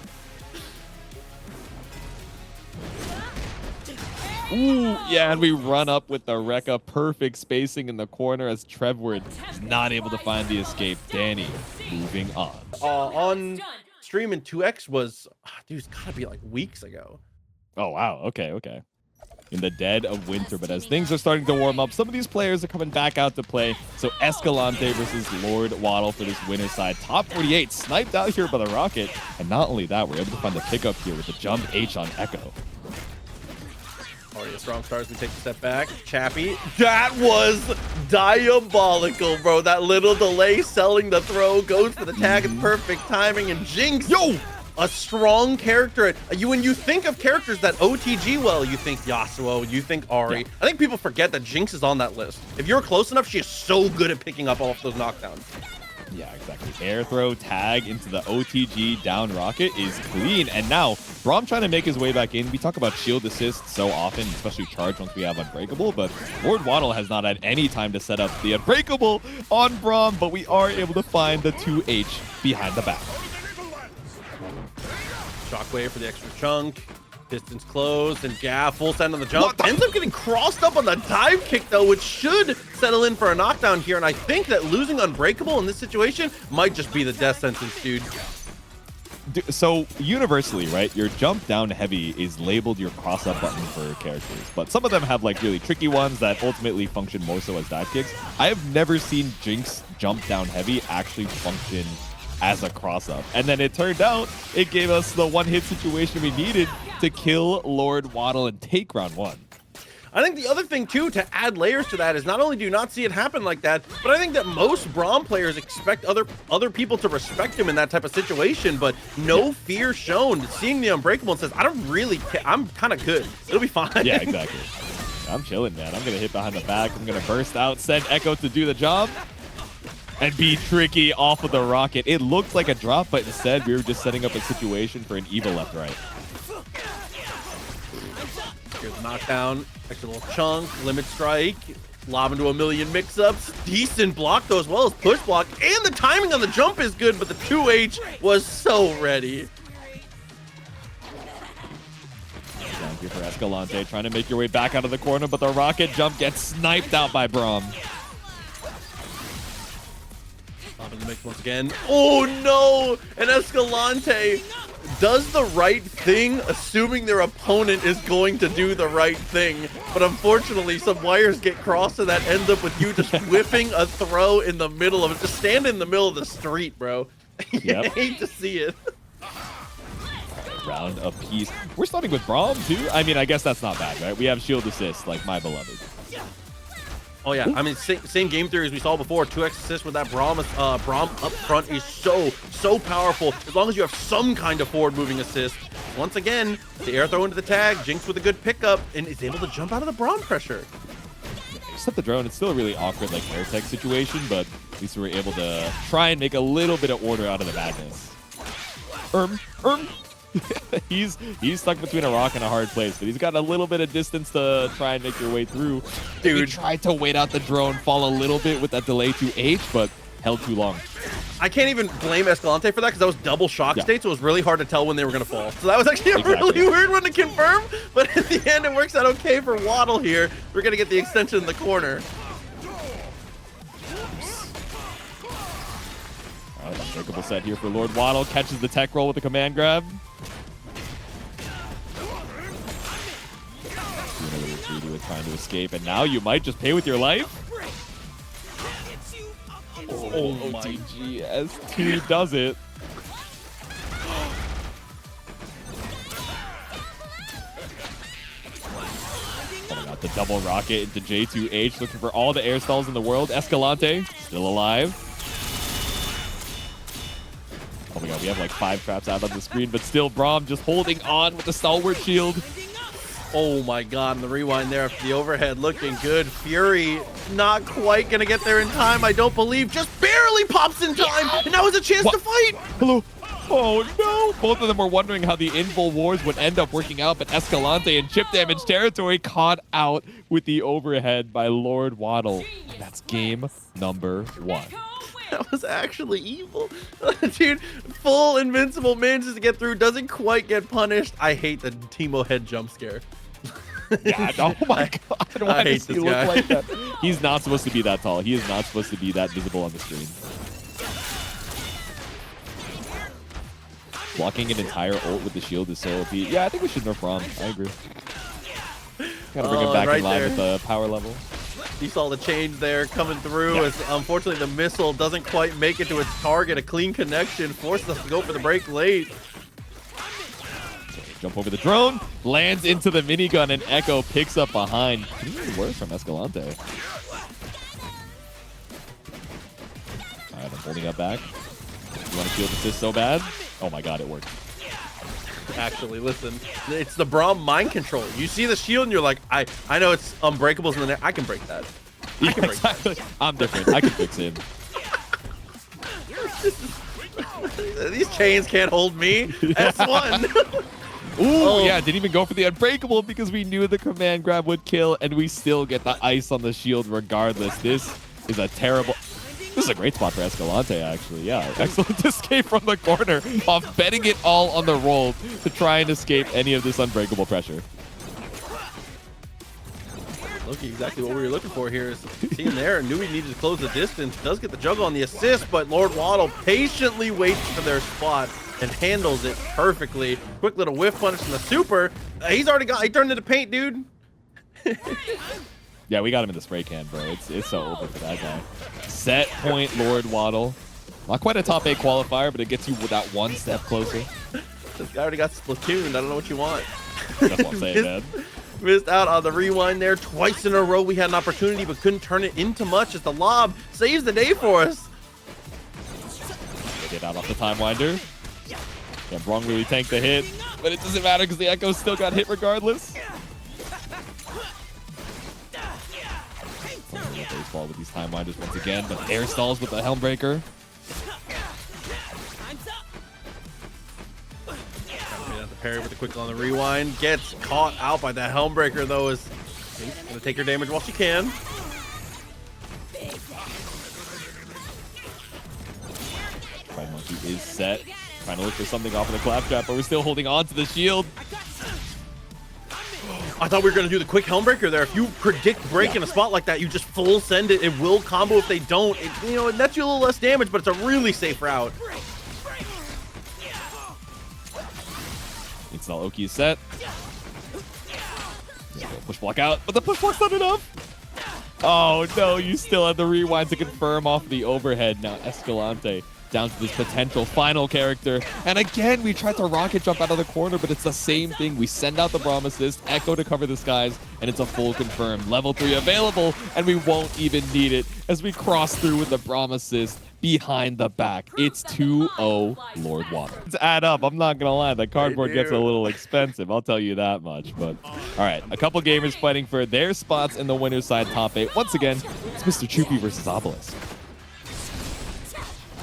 Ooh, yeah, and we run up with the Rekka. Perfect spacing in the corner as Trevwerd is not able to find the escape. Danny moving on. On stream in 2X was, dude, it's gotta be like weeks ago. Oh, wow. Okay, okay. In the dead of winter, but as things are starting to warm up, some of these players are coming back out to play. So Escalante versus Lord Waddle for this winner's side. Top 48 sniped out here by the Rocket. And not only that, we're able to find the pickup here with the jump H on Ekko. Already a strong start as we take a step back. Chappie. That was diabolical, bro. That little delay selling the throw, goes for the tag. It's perfect timing. And Jinx. Yo! A strong character. When you think of characters that OTG well, you think Yasuo, you think Ahri. Yeah. I think people forget that Jinx is on that list. If you're close enough, she is so good at picking up all of those knockdowns. Yeah, exactly. Air throw tag into the OTG down rocket is clean. And now, Braum trying to make his way back in. We talk about shield assist so often, especially charge once we have Unbreakable, but Lord Waddle has not had any time to set up the Unbreakable on Braum, but we are able to find the 2H behind the back. Shockwave for the extra chunk. Distance closed, and Gaff full send on the jump. Ends up getting crossed up on the dive kick, though, which should settle in for a knockdown here. And I think that losing Unbreakable in this situation might just be the death sentence, dude. So universally, right, your jump down heavy is labeled your cross-up button for characters, but some of them have like really tricky ones that ultimately function more so as dive kicks. I have never seen Jinx jump down heavy actually function as a cross-up, and then it turned out it gave us the one-hit situation we needed to kill Lord Waddle and take round 1. I think the other thing, too, to add layers to that is not only do you not see it happen like that, but I think that most Braum players expect other people to respect him in that type of situation, but no fear shown. Seeing the Unbreakable and says, I don't really care. I'm kind of good. It'll be fine. Yeah, exactly. I'm chilling, man. I'm going to hit behind the back. I'm going to burst out, send Ekko to do the job, and be tricky off of the rocket. It looked like a drop, but instead we were just setting up a situation for an evil left-right. Here's the knockdown, extra little chunk, limit strike, lob into a million mix-ups. Decent block though, as well as push block, and the timing on the jump is good, but the 2H was so ready. Down here for Escalante, trying to make your way back out of the corner, but the rocket jump gets sniped out by Braum. Lob in the mix once again. Oh no! And Escalante does the right thing, assuming their opponent is going to do the right thing. But unfortunately, some wires get crossed, and that ends up with you just whipping a throw in the middle of it. Just stand in the middle of the street, bro. Yep. Hate to see it. Round of peace. We're starting with Braum, too? I mean, I guess that's not bad, right? We have shield assist, like my beloved. Oh yeah, I mean, same game theory as we saw before. 2x assist with that Braum up front is so powerful. As long as you have some kind of forward moving assist. Once again, the air throw into the tag. Jinx with a good pickup and is able to jump out of the Braum pressure. Except the drone, it's still a really awkward like air tech situation, but at least we were able to try and make a little bit of order out of the madness. He's stuck between a rock and a hard place, but he's got a little bit of distance to try and make your way through. Dude, we tried to wait out the drone, fall a little bit with that delay to H, but held too long. I can't even blame Escalante for that because that was double shock state, so it was really hard to tell when they were going to fall. So that was actually a really weird one to confirm, but in the end, it works out okay for Waddle here. We're going to get the extension in the corner. All right, unbreakable set here for Lord Waddle. Catches the tech roll with the command grab. Trying to escape, and now you might just pay with your life. Oh my TGS2 does it. Pulling out the double rocket into J2H, looking for all the air stalls in the world. Escalante still alive. Oh my god, we have like 5 traps out on the screen, but still Braum just holding on with the stalwart shield. Oh my god, and the rewind there after the overhead looking good. Fury not quite gonna get there in time, I don't believe. Just barely pops in time, and now has a chance to fight. Hello. Oh no. Both of them were wondering how the invul wars would end up working out, but Escalante in chip damage territory caught out with the overhead by Lord Waddle. That's game number 1. That was actually evil. Dude, full invincible manages to get through, doesn't quite get punished. I hate the Teemo head jump scare. Yeah, oh my god. Why does he look guy. like that? He's not supposed to be that tall. He is not supposed to be that visible on the screen. Blocking an entire ult with the shield is so OP. Yeah, I think we should nerf Braum. I agree. Gotta bring him back in line with the power level. You saw the change there coming through as unfortunately the missile doesn't quite make it to its target. A clean connection forces us to go for the break late. Jump over the drone, lands into the minigun, and Ekko picks up behind. Even worse from Escalante. All right, I'm holding up back. You want to shield assist so bad? Oh my god, it worked. Actually, listen, it's the Braum mind control. You see the shield and you're like, I know it's unbreakables in the net. I can break that. I can break that. I'm different. I can fix him. These chains can't hold me. S1. Ooh, yeah, didn't even go for the unbreakable because we knew the command grab would kill, and we still get the ice on the shield regardless. This is a terrible... This is a great spot for Escalante, actually. Yeah, excellent escape from the corner off betting it all on the roll to try and escape any of this unbreakable pressure. Look, exactly what we were looking for here is seeing there. Knew he needed to close the distance. Does get the juggle on the assist, but Lord Waddle patiently waits for their spot and handles it perfectly. Quick little whiff punish from the super. He turned into paint, dude. Yeah, we got him in the spray can, bro. It's so over for that guy. Set point, Lord Waddle. Not quite a top 8 qualifier, but it gets you that one step closer. This guy already got Splatoon. I don't know what you want. That's what I'm saying, man. Missed out on the rewind there. Twice in a row we had an opportunity, but couldn't turn it into much as the lob saves the day for us. They get out off the time winder. Yeah, Braum really tanked the hit, but it doesn't matter because the Ekko still got hit regardless. Baseball with these time winders once again, but air stalls with the Helmbreaker. Parry with the quick on the rewind. Gets caught out by that Helmbreaker, though, is gonna take her damage while she can. Pride Monkey is set. Trying to look for something off of the claptrap, but we're still holding on to the shield. I thought we were gonna do the quick Helmbreaker there. If you predict break in a spot like that, you just full send it. It will combo if they don't. It nets you a little less damage, but it's a really safe route. Oki is set. Push block out, but the push block's not enough. Oh no, you still have the rewind to confirm off the overhead. Now Escalante down to this potential final character. And again, we tried to rocket jump out of the corner, but it's the same thing. We send out the Braum assist, Ekko to cover the skies, and it's a full confirm. Level 3 available, and we won't even need it as we cross through with the Braum assist behind the back. It's 2-0 Lord Waddle. Let's add up. I'm not going to lie. The cardboard gets a little expensive. I'll tell you that much. But all right, a couple gamers fighting for their spots in the winner's side top 8. Once again, it's Mr. Choopy versus Obelisk.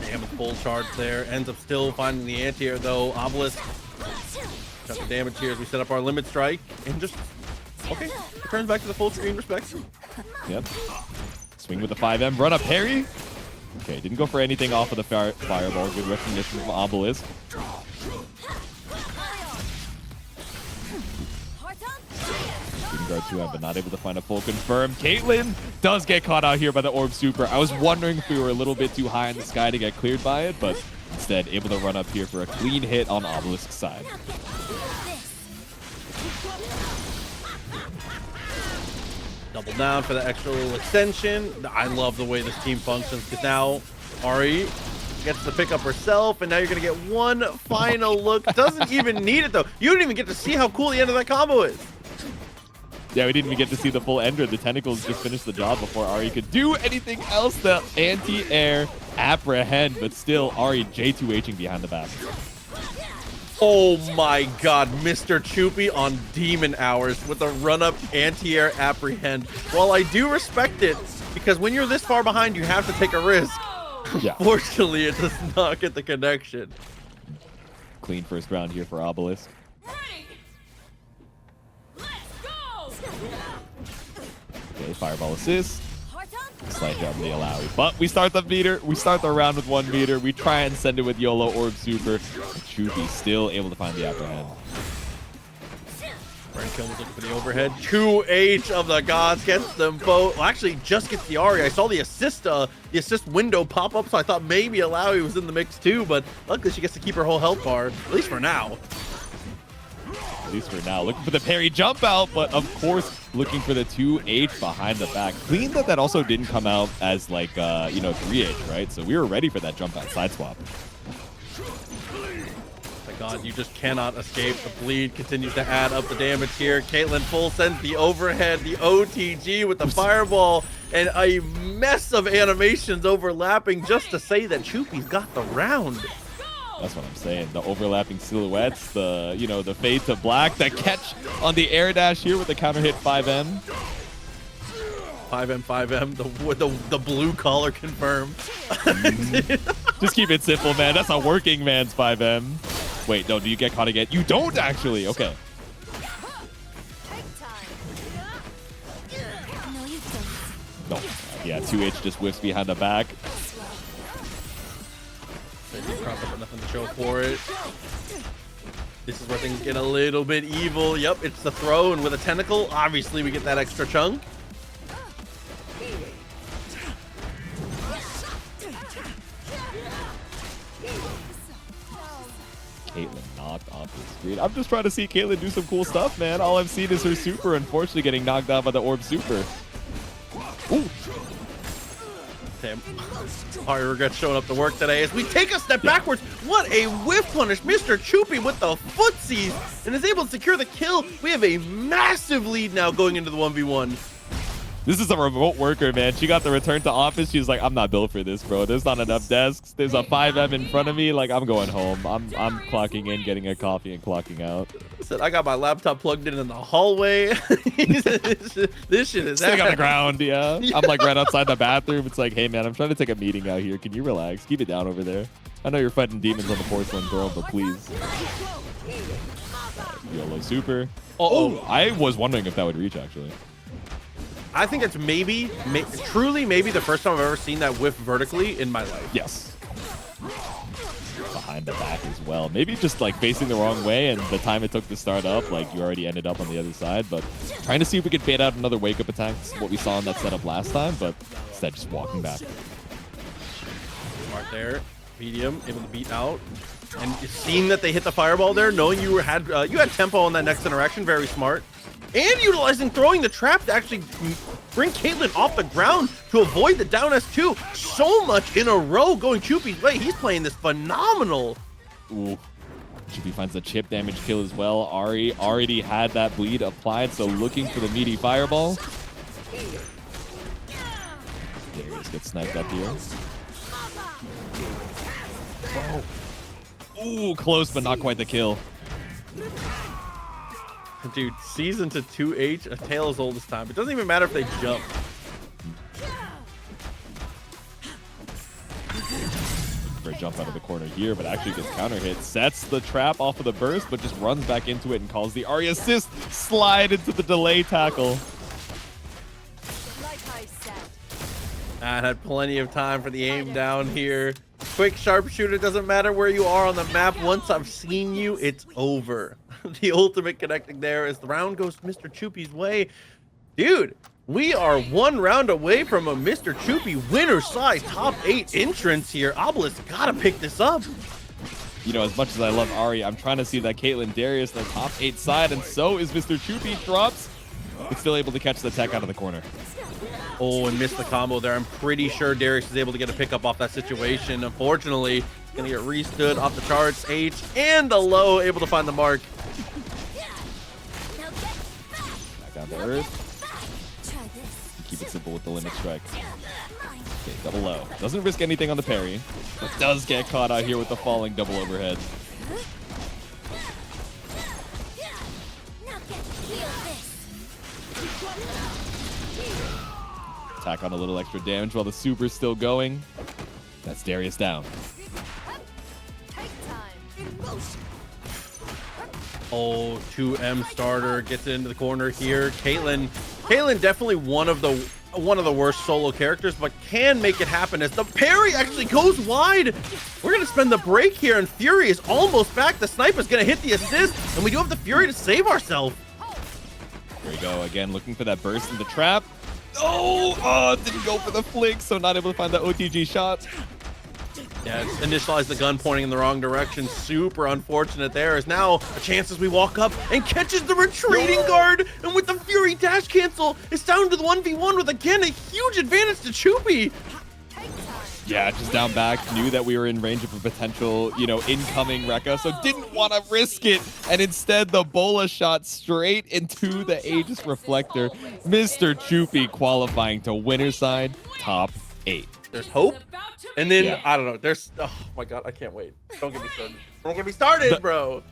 Damn, full charge there. Ends up still finding the anti-air, though. Obelisk got the damage here as we set up our limit strike. And just, okay, returns back to the full screen respect. Yep. Swing with the 5M. Run up parry. Okay, didn't go for anything off of the fireball. Good recognition from Obelisk. Guard 2M, but not able to find a full confirm. Caitlyn does get caught out here by the Orb Super. I was wondering if we were a little bit too high in the sky to get cleared by it, but instead able to run up here for a clean hit on Obelisk's side. Double down for the extra little extension. I love the way this team functions because now Ahri gets the pick up herself, and now you're going to get one final look. Doesn't even need it, though. You don't even get to see how cool the end of that combo is. Yeah, we didn't even get to see the full ender. The tentacles just finished the job before Ahri could do anything else. The anti-air apprehend, but still Ahri J2Hing behind the back. Oh my god, Mr. Choopy on demon hours with a run-up anti-air apprehend. While I do respect it, because when you're this far behind, you have to take a risk. Yeah. Fortunately, it does not get the connection. Clean first round here for Obelisk. Okay, fireball assist. Slight jump on the Illaoi. But we start the meter. We start the round with 1 meter. We try and send it with YOLO Orb Super. Choopy still able to find the apprehend. Kill was looking for the overhead. 2H of the gods gets them both. Well, actually, just gets the Ahri. I saw the assist window pop up, so I thought maybe Illaoi was in the mix too. But luckily, she gets to keep her whole health bar, at least for now. At least for now. Looking for the parry jump out, but of course, looking for the 2H behind the back. Clean that also didn't come out as like, 3H, right? So we were ready for that jump out side swap. My god, you just cannot escape. The bleed continues to add up the damage here. Caitlyn full sends the overhead, the OTG with the fireball, and a mess of animations overlapping just to say that Choopy's got the round. That's what I'm saying. The overlapping silhouettes, the fade to black, the catch on the air dash here with the counter hit 5M. 5M, the blue collar confirm. Just keep it simple, man. That's a working man's 5M. Wait, no, do you get caught again? You don't actually. Okay. No. Yeah, 2H just whiffs behind the back. On the show for it. This is where things get a little bit evil. Yep, it's the throw, and with a tentacle, obviously we get that extra chunk. Caitlyn knocked off the screen. I'm just trying to see Caitlyn do some cool stuff, man. All I've seen is her super, unfortunately, getting knocked out by the orb super. Ooh. Damn. Ahri regrets showing up to work today as we take a step backwards. What a whiff punish. Mr. Choopy with the footsies and is able to secure the kill. We have a massive lead now going into the 1v1. This is a remote worker, man. She got the return to office. She was like, I'm not built for this, bro. There's not enough desks. There's a 5M in front of me. Like, I'm going home. I'm clocking in, getting a coffee, and clocking out. Said I got my laptop plugged in the hallway. This shit is sitting on the ground. Yeah. I'm like right outside the bathroom. It's like, hey, man, I'm trying to take a meeting out here. Can you relax? Keep it down over there. I know you're fighting demons on the porcelain throne, but please. YOLO super. Oh, I was wondering if that would reach, actually. I think it's truly maybe the first time I've ever seen that whiff vertically in my life. Yes. Behind the back as well. Maybe just like facing the wrong way, and the time it took to start up, like you already ended up on the other side. But trying to see if we could bait out another wake up attack. That's what we saw in that setup last time, but instead just walking back. Smart there. Medium, able to beat out. And seeing that they hit the fireball there, knowing you had tempo on that next interaction, very smart. And utilizing throwing the trap to actually bring Caitlyn off the ground to avoid the down S2. So much in a row going Choopy's way. He's playing this phenomenal. Ooh. Choopy finds the chip damage kill as well. Ahri already had that bleed applied, so looking for the meaty fireball. Darius gets sniped up here. Oh. Ooh, close, but not quite the kill. Dude, season to 2H, a tale as old as time. It doesn't even matter if they jump. For a jump out of the corner here, but actually gets counter hit. Sets the trap off of the burst, but just runs back into it and calls the Ahri assist. Slide into the delay tackle. And had plenty of time for the aim down here. Quick sharpshooter, doesn't matter where you are on the map. Once I've seen you, it's over. The ultimate connecting there as the round goes Mr. Choopy's way. Dude, we are one round away from a Mr. Choopy winner side top 8 entrance here. Obelisk gotta pick this up. You know, as much as I love Ahri, I'm trying to see that Caitlyn Darius in the top 8 side, and so is Mr. Choopy. Drops, but still able to catch the tech out of the corner. Oh, and missed the combo there. I'm pretty sure Darius is able to get a pickup off that situation. Unfortunately, gonna get restood off the charts. H and the low, able to find the mark. Back down to earth. Keep it simple with the limit strike. Okay, double low. Doesn't risk anything on the parry, but does get caught out here with the falling double overhead. Attack on a little extra damage while the super's still going. That's Darius down. Oh, 2M starter gets into the corner here. Caitlyn definitely one of the worst solo characters, but can make it happen as the parry actually goes wide. We're gonna spend the break here, and Fury is almost back. The sniper's gonna hit the assist, and we do have the Fury to save ourselves. Here we go again, looking for that burst in the trap. Oh, didn't go for the flick, so not able to find the OTG shot. Yeah, it's initialized the gun pointing in the wrong direction. Super unfortunate there. Is now a chance as we walk up and catches the retreating guard. And with the Fury dash cancel, it's down to the 1v1 with, again, a huge advantage to Choopy. Yeah, just down back, knew that we were in range of a potential, incoming Rekka, so didn't want to risk it. And instead, the Bola shot straight into the Aegis Reflector. Mr. Choopy qualifying to winner's side, top 8. There's hope. And then, yeah. I don't know, oh my God, I can't wait. Don't get me started. Don't get me started, bro.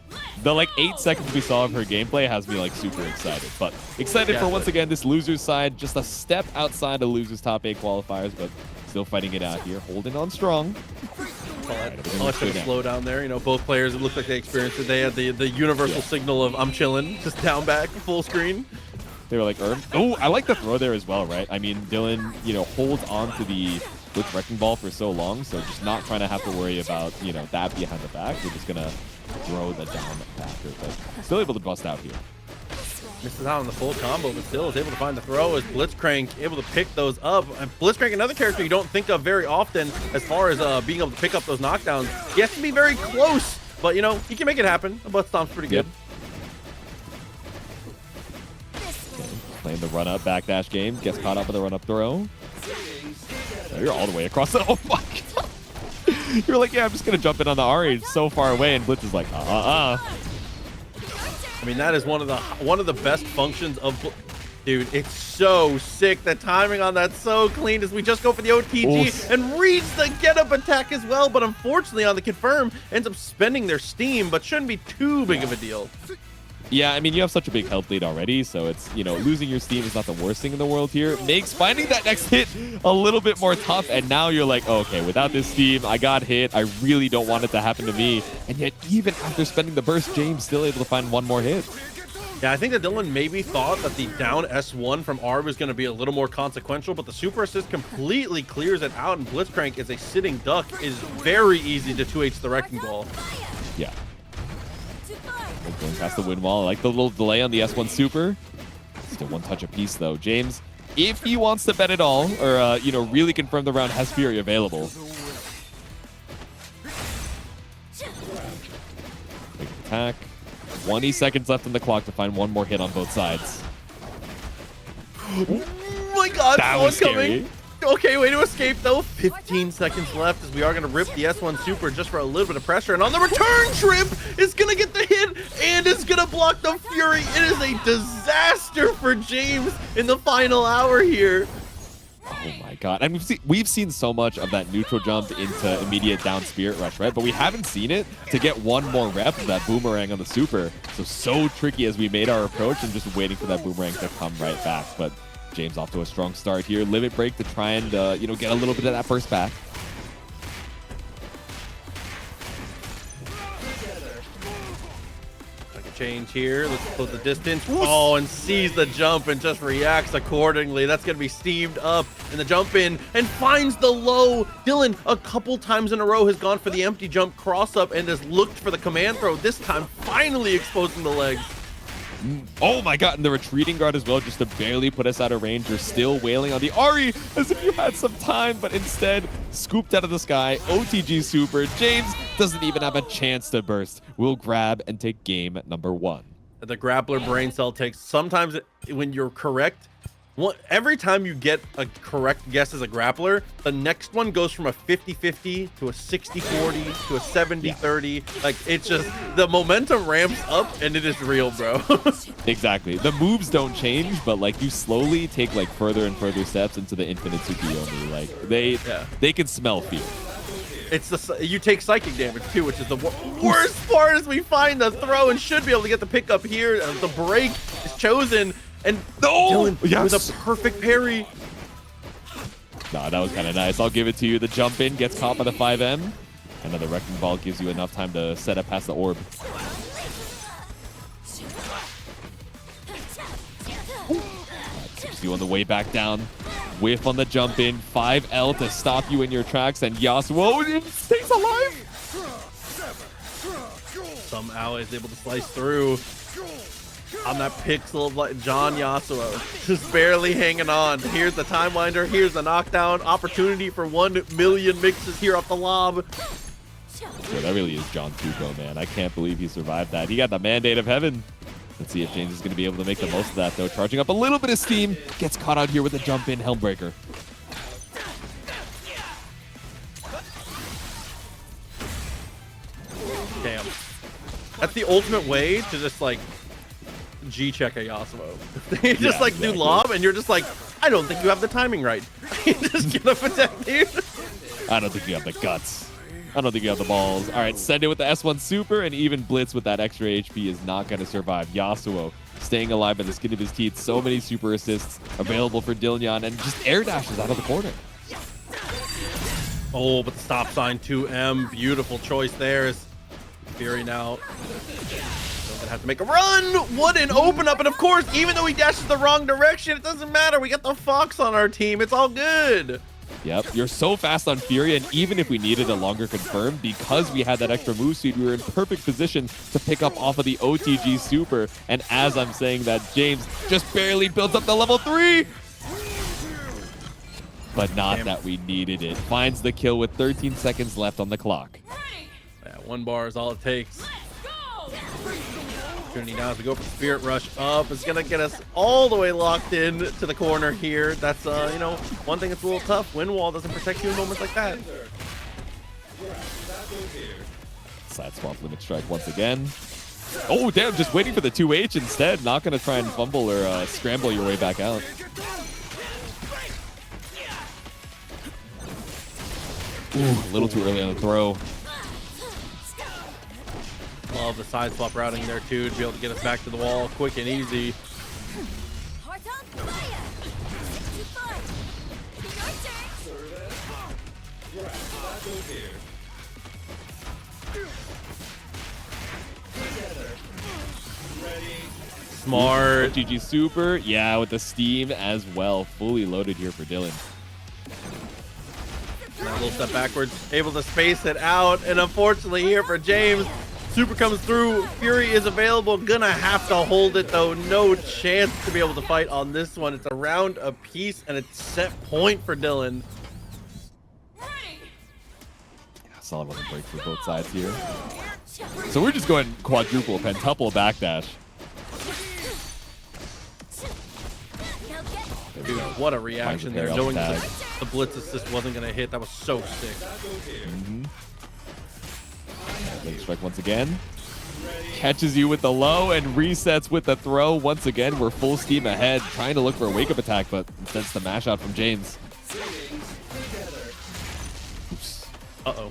The 8 seconds we saw of her gameplay has me super excited. But excited for once again this loser's side, just a step outside of losers top 8 qualifiers, but still fighting it out here, holding on strong. Much of a slow down there. Both players, it looked like they experienced it. They had the universal signal of I'm chilling, just down back, full screen. They were like, oh, I like the throw there as well, right? I mean, Dylan, holds on to the with Wrecking Ball for so long, so just not trying to have to worry about, you know, that behind the back. We're just gonna throw the down backer, but still able to bust out here. Misses out on the full combo, but still is able to find the throw as Blitzcrank able to pick those up. And Blitzcrank, another character you don't think of very often as far as being able to pick up those knockdowns. He has to be very close, but you know, he can make it happen. The butt stomp's pretty good. Playing the run-up backdash game, gets caught up with the run-up throw. Oh, you're all the way across the, oh my god. You're like, yeah, I'm just gonna jump in on the Ahri. It's so far away, and Blitz is like, I mean, that is one of the best functions of, dude. It's so sick. The timing on that so clean as we just go for the OTG. Oof. And reads the get up attack as well. But unfortunately, on the confirm, ends up spending their steam, but shouldn't be too big of a deal. Yeah, I mean, you have such a big health lead already, so it's, you know, losing your steam is not the worst thing in the world here. Makes finding that next hit a little bit more tough, and now you're like, oh, okay, without this steam, I got hit. I really don't want it to happen to me. And yet, even after spending the burst, James still able to find one more hit. Yeah, I think that Dylnyan maybe thought that the down S1 from Ahri was going to be a little more consequential, but the super assist completely clears it out, and Blitzcrank as a sitting duck is very easy to 2H the Wrecking Ball. Yeah. Going past the wind wall. I like the little delay on the S1 super. Still one touch apiece though. James, if he wants to bet it all, or you know, really confirm the round, has Fury available. Big attack. 20 seconds left on the clock to find one more hit on both sides. Oh my god, that was coming. Okay, way to escape though. 15 seconds left as we are going to rip the S1 super just for a little bit of pressure. And on the return trip is going to get the hit and is going to block the Fury. It is a disaster for James in the final hour here. Oh my god. And we've seen so much of that neutral jump into immediate down spirit rush, right? But we haven't seen it to get one more rep of that boomerang on the super. So tricky as we made our approach and just waiting for that boomerang to come right back. But James off to a strong start here. Limit break to try and, you know, get a little bit of that burst back. Like a change here. Let's close the distance. Oh, and sees the jump and just reacts accordingly. That's going to be steamed up in the jump in and finds the low. Dylnyan a couple times in a row has gone for the empty jump cross up and has looked for the command throw. This time finally exposing the legs. Oh my god, and the retreating guard as well, just to barely put us out of range. You're still wailing on the Ahri as if you had some time, but instead scooped out of the sky. OTG super. James doesn't even have a chance to burst. We'll grab and take game number 1. The grappler brain cell takes, sometimes when you're correct, every time you get a correct guess as a grappler, the next one goes from a 50-50 to a 60-40 to a 70-30. Like, it's just, the momentum ramps up and it is real, bro. Exactly. The moves don't change, but like you slowly take like further and further steps into the infinite Tsukiyomi. Like they can smell fear. It's you take psychic damage too, which is the worst part as we find the throw and should be able to get the pickup here. The break is chosen. And Dylnyan with a perfect parry. Nah, that was kind of nice. I'll give it to you. The jump in gets caught by the 5M. Another Wrecking Ball gives you enough time to set up past the orb. You on the way back down. Whiff on the jump in. 5L to stop you in your tracks. And Yasuo stays alive. Somehow is able to slice through. On that pixel of like John Yasuo, just barely hanging on. Here's the time winder, here's the knockdown. Opportunity for 1 million mixes here off the lob. Yeah, that really is John Tuco, man. I can't believe he survived that. He got the mandate of heaven. Let's see if James is going to be able to make the most of that, though. Charging up a little bit of steam. Gets caught out here with a jump in Helmbreaker. Damn. That's the ultimate way to just like G-check a Yasuo. They just like do lob and you're just like, I don't think you have the timing right. Just get up attack, dude. I don't think you have the guts. I don't think you have the balls. All right, send it with the S1 super, and even Blitz with that extra HP is not going to survive. Yasuo staying alive by the skin of his teeth. So many super assists available for Dylnyan, and just air dashes out of the corner. Oh, but the stop sign 2M. Beautiful choice there. Is Fury now gonna have to make a run. What an open up. And of course, even though he dashes the wrong direction, it doesn't matter. We got the Fox on our team. It's all good. Yep, you're so fast on Fury, and even if we needed a longer confirm, because we had that extra move speed, we were in perfect position to pick up off of the OTG super. And as I'm saying that, James just barely builds up the level 3! But not that we needed it. Finds the kill with 13 seconds left on the clock. Yeah, 1 bar is all it takes. Opportunity now to go for Spirit Rush up. It's gonna get us all the way locked in to the corner here. That's you know, one thing that's a little tough. Wind wall doesn't protect you in moments like that. Side swap limit strike once again. Oh damn, just waiting for the 2H instead. Not gonna try and fumble or scramble your way back out. Ooh, a little too early on the throw. Love the side swap routing there too, to be able to get us back to the wall quick and easy. Smart. GG super. Yeah, with the steam as well. Fully loaded here for Dyln. A little step backwards, able to space it out, and unfortunately here for James, super comes through. Fury is available. Gonna have to hold it though. No chance to be able to fight on this one. It's a round apiece and it's set point for Dyln. Solid with a break for both sides here. So we're just going quadruple, pentuple backdash. Dude, what a reaction there, knowing the the blitz assist wasn't gonna hit. That was so sick. Late strike once again. Catches you with the low and resets with the throw. Once again, we're full steam ahead, trying to look for a wake-up attack, but instead it's the mash out from James. Oops. Uh-oh.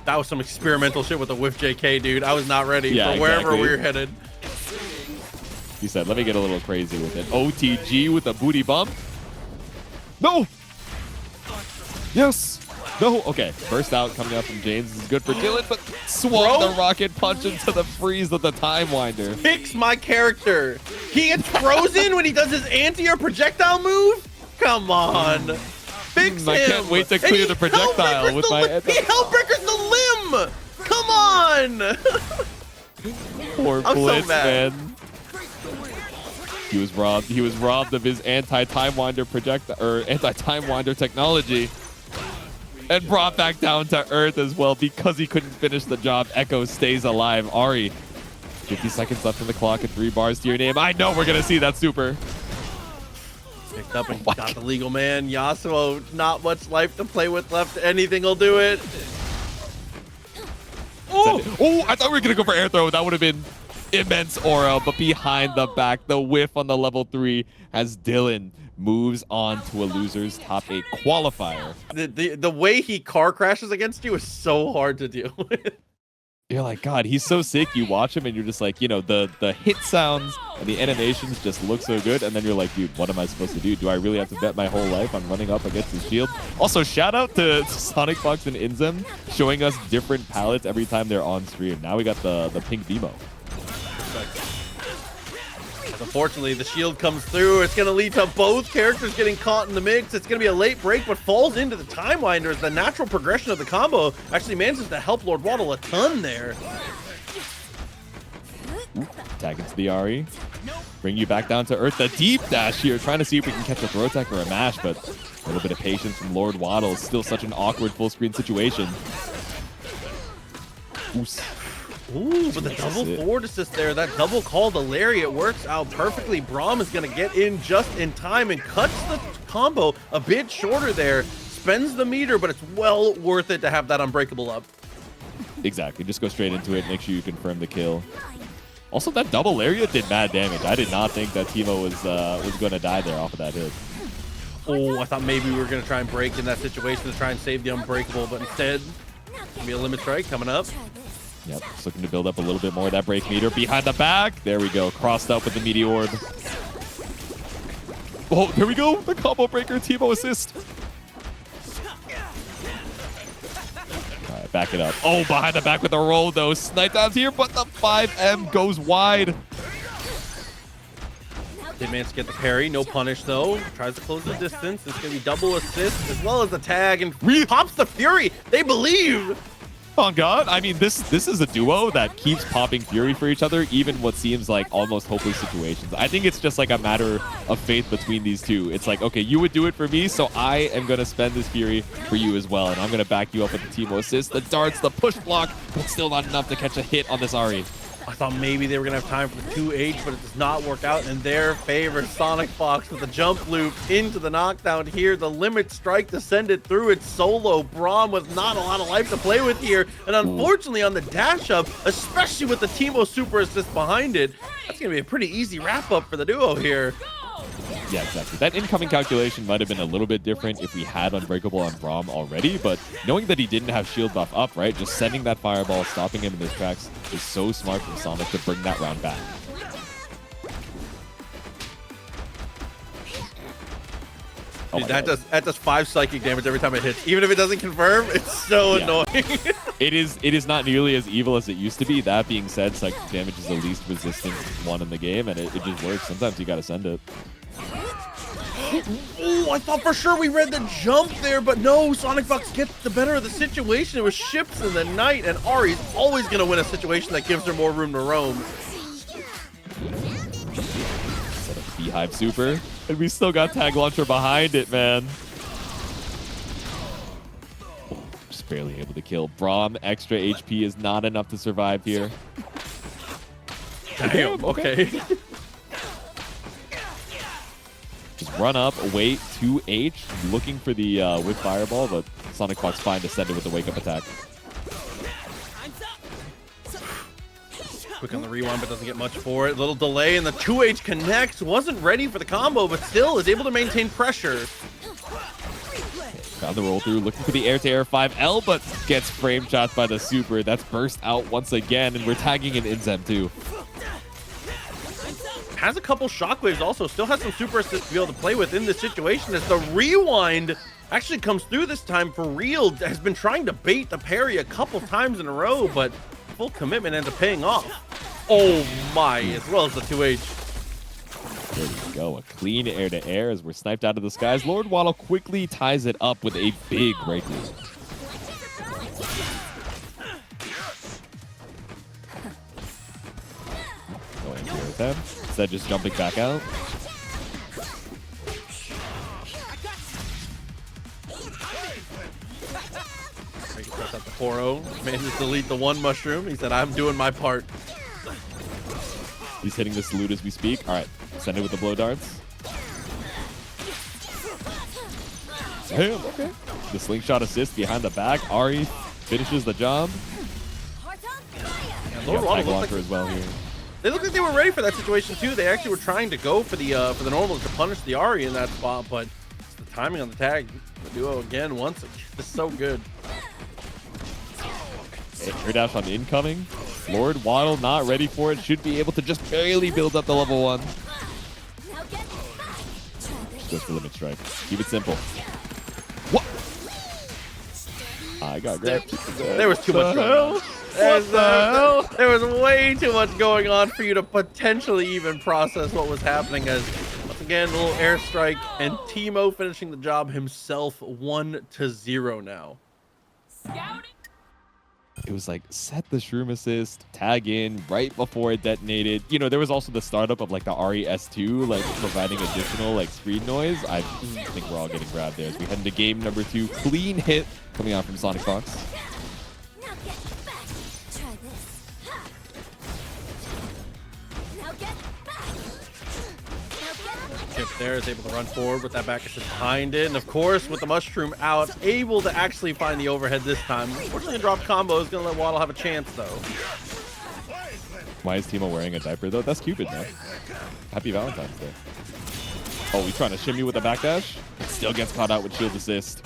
That was some experimental shit with the whiff JK, dude. I was not ready for wherever we were headed. He said, let me get a little crazy with it. OTG with a booty bump. No! Yes! No! Okay, first out coming up from James is good for Dyln, but swung the rocket punch into the freeze of the Time Winder. Fix my character. He gets frozen when he does his anti or projectile move? Come on. Fix him. I can't wait to clear the projectile with my... He Hellbreaker's the limb! Come on! Poor Blitz, man. He was robbed. He was robbed of his anti-time winder anti-time winder technology, and brought back down to earth as well because he couldn't finish the job. Ekko stays alive. Ahri, 50 seconds left on the clock and 3 bars to your name. I know we're gonna see that super. Picked up and got the legal man. Yasuo, not much life to play with left. Anything will do it. Oh, I thought we were gonna go for air throw. That would have been immense aura, but behind the back, the whiff on the level 3 as Dyln moves on to a loser's top 8 qualifier. The way he car crashes against you is so hard to deal with. You're like, God, he's so sick. You watch him and you're just like, you know, the hit sounds and the animations just look so good. And then you're like, dude, what am I supposed to do? Do I really have to bet my whole life on running up against his shield? Also, shout out to SonicFox and INZEM showing us different palettes every time they're on stream. Now we got the pink Teemo. Unfortunately, the shield comes through. It's going to lead to both characters getting caught in the mix. It's going to be a late break, but falls into the Time Winder as the natural progression of the combo actually manages to help Lord Waddle a ton there. Tag into the Ahri. Bring you back down to earth. The deep dash here, trying to see if we can catch a throw attack or a mash, but a little bit of patience from Lord Waddle. Still such an awkward full screen situation. Ooh, but the double forward assist there, that double call to Lariat works out perfectly. Braum is going to get in just in time and cuts the combo a bit shorter there. Spends the meter, but it's well worth it to have that unbreakable up. Exactly. Just go straight into it. Make sure you confirm the kill. Also, that double Lariat did mad damage. I did not think that Teemo was going to die there off of that hit. Oh, I thought maybe we were going to try and break in that situation to try and save the unbreakable, but instead, be a limit strike coming up. Yep, just looking to build up a little bit more of that break meter. Behind the back. There we go. Crossed up with the meteor orb. Oh, there we go. The combo breaker Teemo assist. All right, back it up. Oh, behind the back with the roll, though. Snipe downs here, but the 5M goes wide. They managed to get the parry. No punish, though. Tries to close the distance. It's going to be double assist as well as the tag. And pops the Fury. They believe. Oh God, I mean, this is a duo that keeps popping Fury for each other, even what seems like almost hopeless situations. I think it's just like a matter of faith between these two. It's like, okay, you would do it for me, so I am going to spend this Fury for you as well, and I'm going to back you up with the Teemo assist, the darts, the push block, but still not enough to catch a hit on this Ahri. I thought maybe they were going to have time for the 2H, but it does not work out in their favor. SonicFox with the jump loop into the knockdown here. The limit strike to send it through. It's solo. Braum with not a lot of life to play with here. And unfortunately on the dash up, especially with the Teemo super assist behind it, that's going to be a pretty easy wrap up for the duo here. Yeah, exactly. That incoming calculation might have been a little bit different if we had Unbreakable on Braum already, but knowing that he didn't have shield buff up, right, just sending that fireball, stopping him in his tracks is so smart from Sonic to bring that round back. Dude, that does 5 psychic damage every time it hits. Even if it doesn't confirm, it's so annoying. It is not nearly as evil as it used to be. That being said, psychic damage is the least resistant one in the game, and it just works. Sometimes you gotta send it. Oh, I thought for sure we read the jump there, but no, SonicFox gets the better of the situation. It was ships in the night, and Ahri's always going to win a situation that gives her more room to roam. Set up Beehive super, and we still got Tag Launcher behind it, man. Just barely able to kill. Braum, extra HP is not enough to survive here. Damn, okay. Just run up, wait, 2H, looking for the with Fireball, but SonicFox fine to send it with the wake-up attack. Quick on the rewind, but doesn't get much for it. Little delay, and the 2H connects. Wasn't ready for the combo, but still is able to maintain pressure. Found the roll through, looking for the air-to-air 5L, but gets frame shots by the super. That's burst out once again, and we're tagging in INZEM too. Has a couple shockwaves also, still has some super assist to be able to play with in this situation as the rewind actually comes through this time for real. Has been trying to bait the parry a couple times in a row, but full commitment ends up paying off. Oh my, as well as the 2H. There we go, a clean air-to-air as we're sniped out of the skies. Lord Waddle quickly ties it up with a big breakthrough. Going here with them. Instead just jumping back out. Press out the 4-0. Manages to delete the 1 mushroom. He said, I'm doing my part. He's hitting the salute as we speak. All right, send it with the blow darts. Damn, okay. The slingshot assist behind the back. Ahri finishes the job. Yeah, You got Tag Launcher as well here. They look like they were ready for that situation too. They actually were trying to go for the normal to punish the Ahri in that spot, but it's the timing on the tag. The duo again once. This is so good. Air dash on the incoming. Lord Waddle not ready for it. Should be able to just barely build up the level 1. Just the limit strike. Keep it simple. What? I got grabbed. There was too much going on. What the hell? There was way too much going on for you to potentially even process what was happening. As once again, a little airstrike, and Teemo finishing the job himself, 1-0 now. It was like set the shroom assist, tag in right before it detonated. You know, there was also the startup of like the Ahri S2, like providing additional like screen noise. I think we're all getting grabbed there as we head into game number 2. Clean hit coming out from SonicFox. Chip there is able to run forward with that back assist behind it, and of course with the mushroom out, able to actually find the overhead this time. Unfortunately, a drop combo is going to let Waddle have a chance though. Why is Teemo wearing a diaper though? That's Cupid, man. Happy Valentine's Day. Oh, he's trying to shimmy with a backdash. Still gets caught out with shield assist.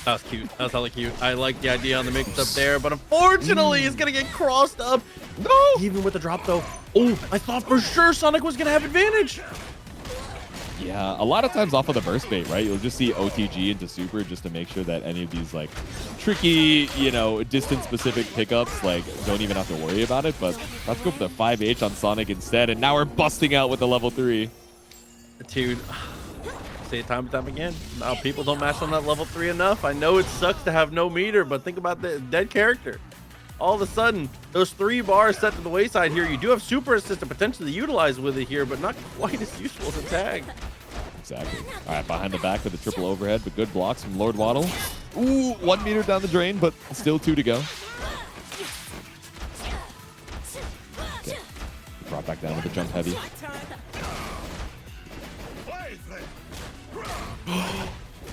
That was cute. That was hella cute. I like the idea on the mix-up there, but unfortunately, it's going to get crossed up. No! Even with the drop, though. Oh, I thought for sure Sonic was going to have advantage. Yeah, a lot of times off of the burst bait, right? You'll just see OTG into super just to make sure that any of these like tricky, you know, distance specific pickups like don't even have to worry about it. But let's go for the 5H on Sonic instead. And now we're busting out with the level 3. Dude, say it time and time again. Now people don't match on that level 3 enough. I know it sucks to have no meter, but think about the dead character. All of a sudden, those 3 bars set to the wayside here. You do have super assist to potentially utilize with it here, but not quite as useful as a tag. Exactly. All right, behind the back with the triple overhead, but good blocks from Lord Waddle. Ooh, 1 meter down the drain, but still 2 to go. Okay. Brought back down with the jump heavy.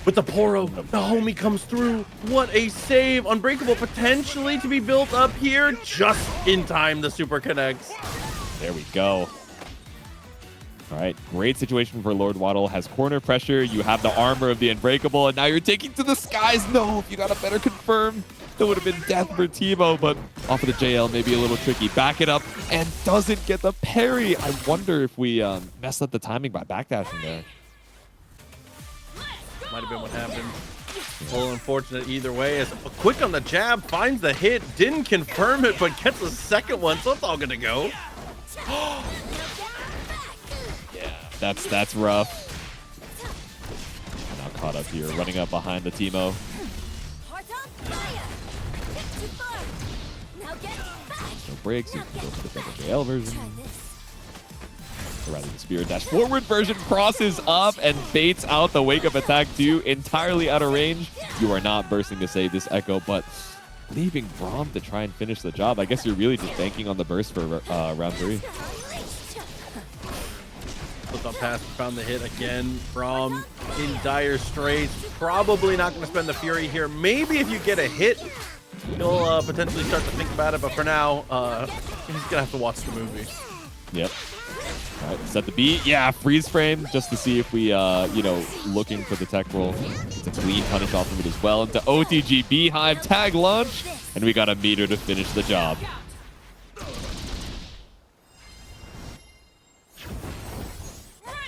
With the Poro, the homie comes through. What a save. Unbreakable potentially to be built up here. Just in time, the super connects. There we go. All right, great situation for Lord Waddle. Has corner pressure. You have the armor of the Unbreakable, and now you're taking to the skies. No, if you got a better confirm, that would have been death for Teemo, but off of the JL, maybe a little tricky. Back it up, and doesn't get the parry. I wonder if we messed up the timing by backdashing there. Might have been what happened. A little unfortunate either way. As quick on the jab, finds the hit, didn't confirm it, but gets a second one, so it's all gonna go. Yeah, that's rough. Now caught up here, running up behind the Teemo. No breaks, you can go for the double JL version. Or rather, the Spirit Dash forward version crosses up and baits out the Wake Up attack too, entirely out of range. You are not bursting to save this Ekko, but leaving Braum to try and finish the job. I guess you're really just banking on the burst for round 3. Flipped on pass, found the hit again. Braum in dire straits. Probably not going to spend the Fury here. Maybe if you get a hit, you'll potentially start to think about it, but for now, he's going to have to watch the movie. Yep. All right, set the beat. Yeah, freeze frame just to see if we, you know, looking for the tech roll. It's a clean punish off of it as well. Into OTG Beehive tag launch, and we got a meter to finish the job.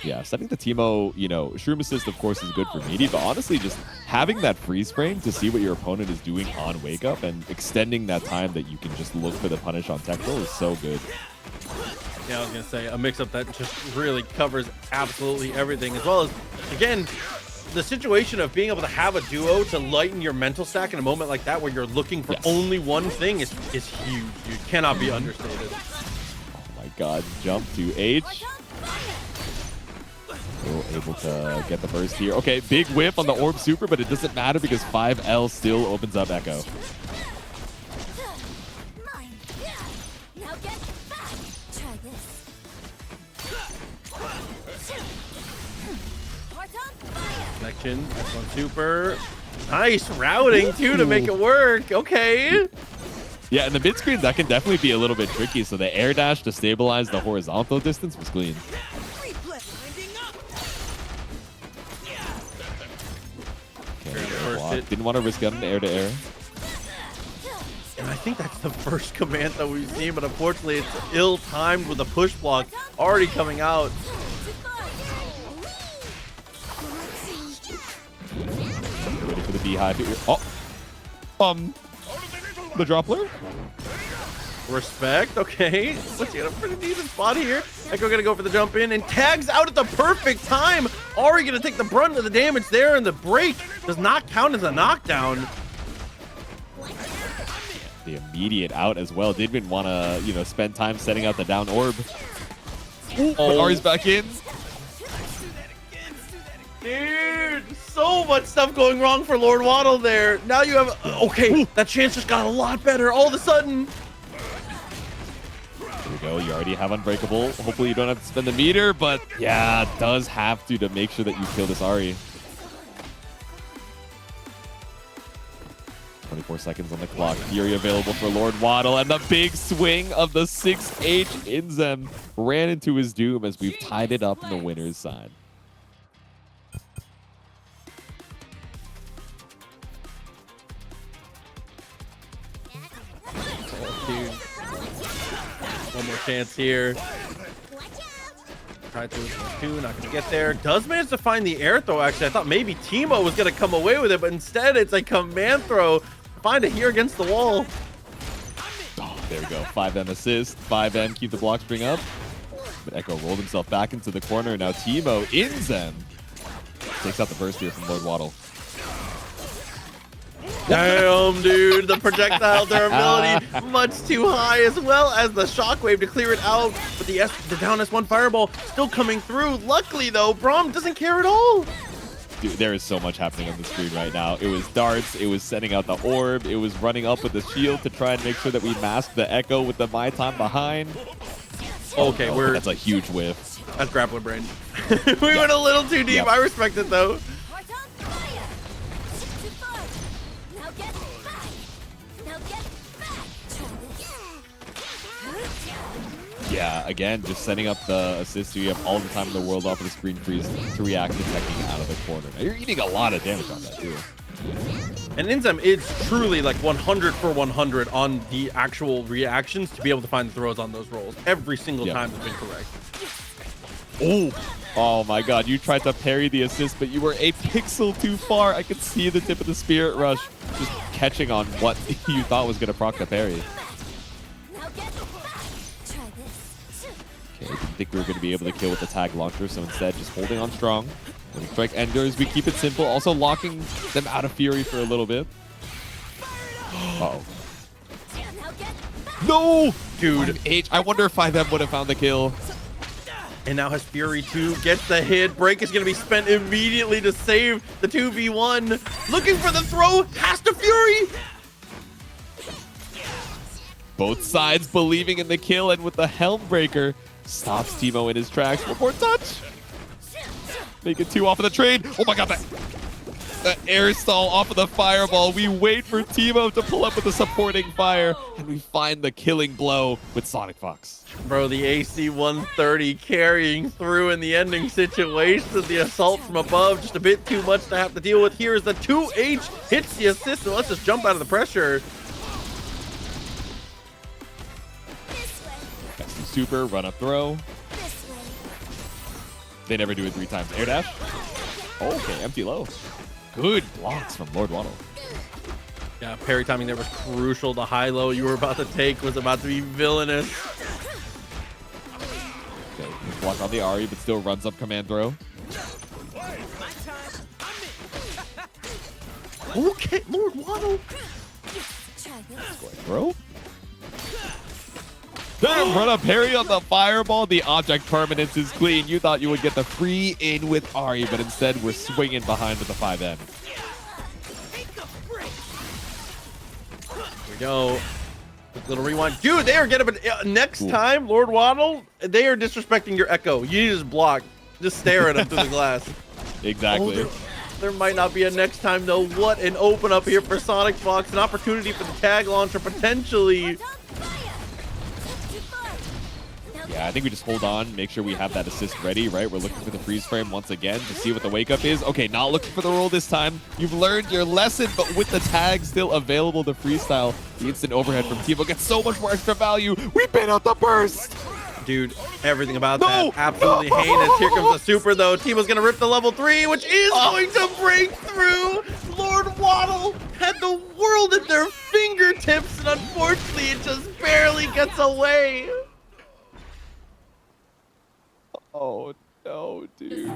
Yeah, setting the Teemo, you know, Shroom Assist, of course, is good for meaty, but honestly, just having that freeze frame to see what your opponent is doing on Wake Up and extending that time that you can just look for the punish on tech roll is so good. Yeah, I was going to say, a mix-up that just really covers absolutely everything, as well as, again, the situation of being able to have a duo to lighten your mental stack in a moment like that where you're looking for only one thing is huge. You cannot be understated. Oh my god, jump to H. Still able to get the burst here. Okay, big whip on the Orb Super, but it doesn't matter because 5L still opens up Ekko. Connection, F1 super. Nice routing too to make it work. Okay. Yeah, and the mid screen, that can definitely be a little bit tricky. So the air dash to stabilize the horizontal distance was clean. Okay, didn't want to risk getting air to air. And I think that's the first command that we've seen, but unfortunately it's ill-timed with a push block already coming out. Ready for the Beehive here. Oh, the Droppler. Respect, okay. Let's get a pretty decent spot here. Ekko gonna go for the jump in and tags out at the perfect time. Ahri gonna take the brunt of the damage there, and the break does not count as a knockdown. The immediate out as well. Didn't want to, you know, spend time setting out the down orb. But Ahri's back in. Dude, so much stuff going wrong for Lord Waddle there. Now you have, okay, that chance just got a lot better all of a sudden. There we go. You already have Unbreakable. Hopefully you don't have to spend the meter, but yeah, does have to make sure that you kill this Ahri. 24 seconds on the clock. Fury available for Lord Waddle, and the big swing of the 6H INZEM ran into his doom as we've tied it up on the winner's side. Oh, dude. One more chance here. Try to two, not gonna get there. Does manage to find the air throw. Actually, I thought maybe Teemo was gonna come away with it, but instead it's a command throw. Find it here against the wall. Oh, there we go. 5M assist. 5M keep the block string up. But Ekko rolled himself back into the corner. Now Teemo INZEM takes out the burst here from Lord Waddle. Damn, dude, the projectile durability much too high, as well as the shockwave to clear it out. But the down S1 fireball still coming through. Luckily, though, Braum doesn't care at all. Dude, there is so much happening on the screen right now. It was darts, it was setting out the orb, it was running up with the shield to try and make sure that we mask the Ekko with the My Time behind. Okay, that's a huge whiff. That's grappler brain. We went a little too deep. Yep. I respect it, though. Yeah, again, just setting up the assist so you have all the time in the world off of the screen freeze to react to teching out of the corner. Now, you're eating a lot of damage on that, too. And INZEM is truly like 100 for 100 on the actual reactions to be able to find the throws on those rolls. Every single time has been correct. Oh my god, you tried to parry the assist, but you were a pixel too far. I could see the tip of the Spirit Rush just catching on what you thought was going to proc the parry. I didn't think we were going to be able to kill with the tag launcher, so instead just holding on strong. Strike enders, we keep it simple, also locking them out of fury for a little bit. Uh-oh. No! Dude, I wonder if 5M would have found the kill. And now has Fury 2, gets the hit. Break is going to be spent immediately to save the 2v1. Looking for the throw, has to Fury! Both sides believing in the kill, and with the Helm Breaker, stops Teemo in his tracks. One more touch. Make it 2 off of the trade. Oh my god, that air stall off of the fireball. We wait for Teemo to pull up with the supporting fire, and we find the killing blow with SonicFox. Bro, the AC 130 carrying through in the ending situation. The assault from above, just a bit too much to have to deal with. Here is the 2H, hits the assist, and let's just jump out of the pressure. That's the super, run up throw. They never do it 3 times. Air dash. Okay, empty low. Good blocks from Lord Waddle. Yeah, parry timing there was crucial. The high-low you were about to take was about to be villainous. Okay, block on the Ahri, but still runs up command throw. Okay, Lord Waddle. Throw. Then run up parry on the fireball. The object permanence is clean. You thought you would get the free in with Ahri, but instead we're swinging behind with the 5M. Here we go. Quick little rewind. Dude, they are getting next time, Lord Waddle, they are disrespecting your Ekko. You need to just block. Just stare at him through the glass. Exactly. There might not be a next time, though. What an open up here for SonicFox. An opportunity for the tag launcher, potentially. Yeah, I think we just hold on, make sure we have that assist ready, right? We're looking for the freeze frame once again to see what the wake up is. Okay, not looking for the roll this time. You've learned your lesson, but with the tag still available to freestyle, the instant overhead from Teemo gets so much more extra value. We bait out the burst! Dude, everything about that absolutely heinous. Here comes the super, though. Teemo's going to rip the level 3, which is going to break through. Lord Waddle had the world at their fingertips, and unfortunately, it just barely gets away. Oh no, dude.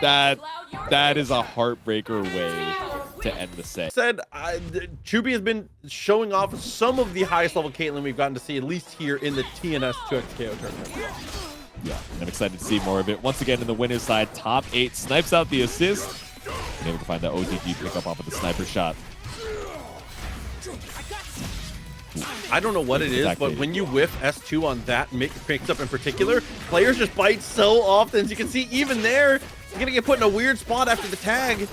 That is a heartbreaker way to end the set. Said Chubi has been showing off some of the highest level Caitlyn we've gotten to see, at least here in the TNS 2xKO tournament. Yeah, I'm excited to see more of it. Once again, in the winner's side, top 8 snipes out the assist. And able to find the OTG pick up off of the sniper shot. I don't know what it is, but when you whiff S2 on that mix up in particular, players just bite so often. As you can see, even there, you're gonna get put in a weird spot after the tag.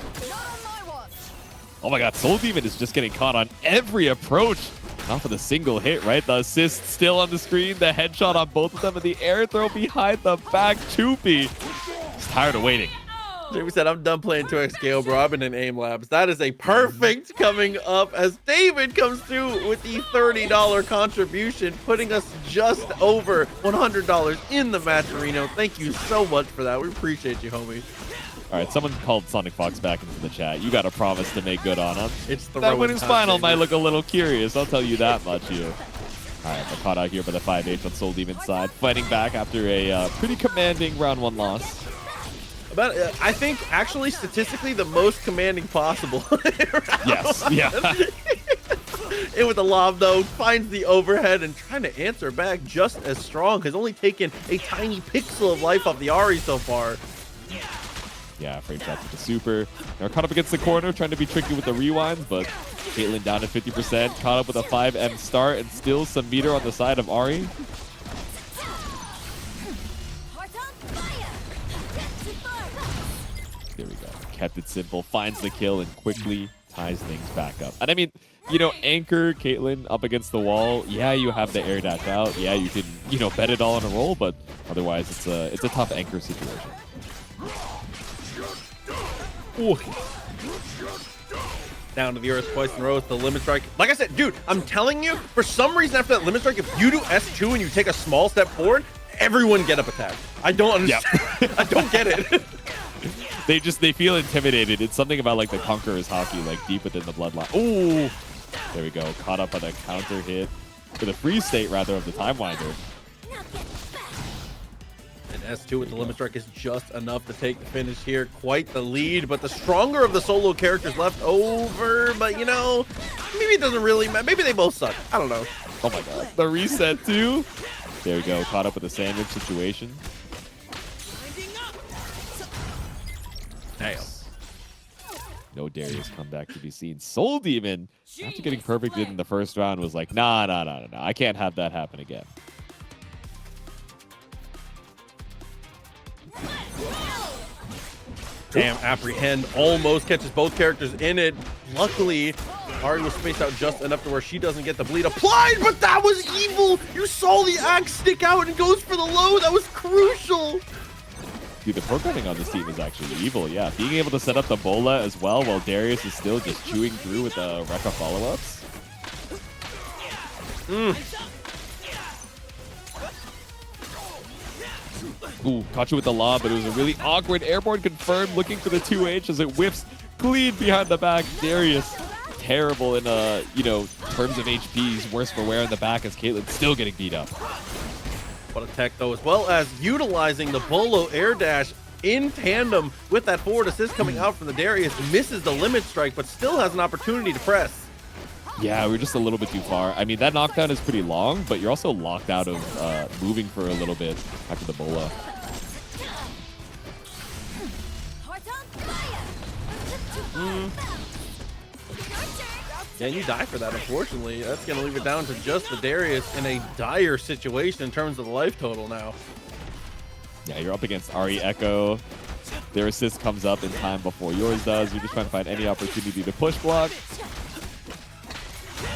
Oh my god, SoulDemon is just getting caught on every approach. Not for the single hit, right? The assist still on the screen, the headshot on both of them, and the air throw behind the back. Chupi is tired of waiting. Jamie said, I'm done playing 2x scale, bro. I've been in aim labs. That is a perfect coming up as David comes through with the $30 contribution, putting us just over $100 in the match, Reno. Thank you so much for that. We appreciate you, homie. All right, someone called SonicFox back into the chat. You got a promise to make good on him. It's the that winnings final might look a little curious. I'll tell you that much, you. All right, we're caught out here by the 5H on SoulDemon's side, fighting back after a pretty commanding round 1 loss. I think actually statistically the most commanding possible. Yes, yeah. In with the lob though, finds the overhead and trying to answer back just as strong. Has only taken a tiny pixel of life off the Ahri so far. Yeah, frame shot with the super. They're caught up against the corner, trying to be tricky with the rewinds, but Caitlyn down to 50%, caught up with a 5M start, and still some meter on the side of Ahri. There we go. Kept it simple, finds the kill, and quickly ties things back up. And I mean, you know, anchor Caitlyn up against the wall. Yeah, you have the air dash out. Yeah, you can, you know, bet it all on a roll, but otherwise it's a tough anchor situation. Ooh. Down to the earth twice in a row with the limit strike. Like I said, dude, I'm telling you, for some reason after that limit strike, if you do S2 and you take a small step forward, everyone get up attack. I don't understand. Yep. I don't get it. They feel intimidated. It's something about like the Conqueror's hockey, like deep within the bloodline. Ooh, there we go. Caught up on a counter hit for the free state rather of the time winder. And S2 with the limit strike is just enough to take the finish here. Quite the lead, but the stronger of the solo characters left over. But you know, maybe it doesn't really matter. Maybe they both suck. I don't know. Oh my god. The reset too. There we go. Caught up with a sandwich situation. Damn. No Darius comeback to be seen. SoulDemon, after getting perfected in the first round, was like, nah. I can't have that happen again. Damn, apprehend almost catches both characters in it. Luckily, Ahri was spaced out just enough to where she doesn't get the bleed applied, but that was evil. You saw the axe stick out and goes for the low. That was crucial. Dude, the programming on this team is actually evil, yeah. Being able to set up the bola as well while Darius is still just chewing through with the Rekka follow-ups. Ooh, caught you with the lob, but it was a really awkward airborne confirmed, looking for the 2H as it whiffs clean behind the back. Darius, terrible in, you know, terms of HPs, worse for wear in the back as Caitlyn still getting beat up. What a tech, though, as well as utilizing the Bolo air dash in tandem with that forward assist coming out from the Darius. Misses the limit strike, but still has an opportunity to press. Yeah, we're just a little bit too far. I mean, that knockdown is pretty long, but you're also locked out of moving for a little bit after the Bola. Yeah, and you die for that, unfortunately. That's going to leave it down to just the Darius in a dire situation in terms of the life total now. Yeah, you're up against Ahri, Ekko. Their assist comes up in time before yours does. You're just trying to find any opportunity to push block.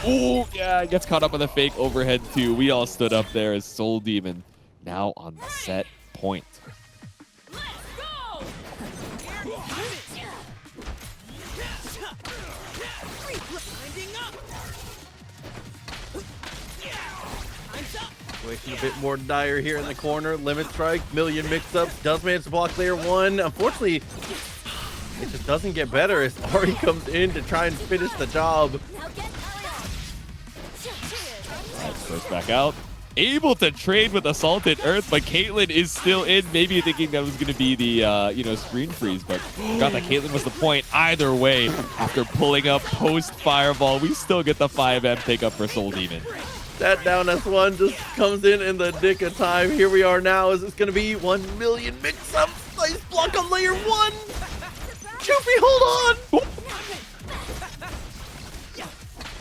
Ooh, yeah, gets caught up with a fake overhead too. We all stood up there as SoulDemon now on set point. Situation a bit more dire here in the corner. Limit strike, million mix-ups. Does manage to block layer one. Unfortunately, it just doesn't get better as Ahri comes in to try and finish the job. First back out. Able to trade with Assaulted Earth, but Caitlyn is still in. Maybe thinking that was going to be the, you know, screen freeze, but got that Caitlyn was the point. Either way, after pulling up post-fireball, we still get the 5M pickup for SoulDemon. That down S1 just comes in the nick of time. Here we are now. Is this going to be 1 million mix-ups? Nice block on layer one. Choopy, hold on.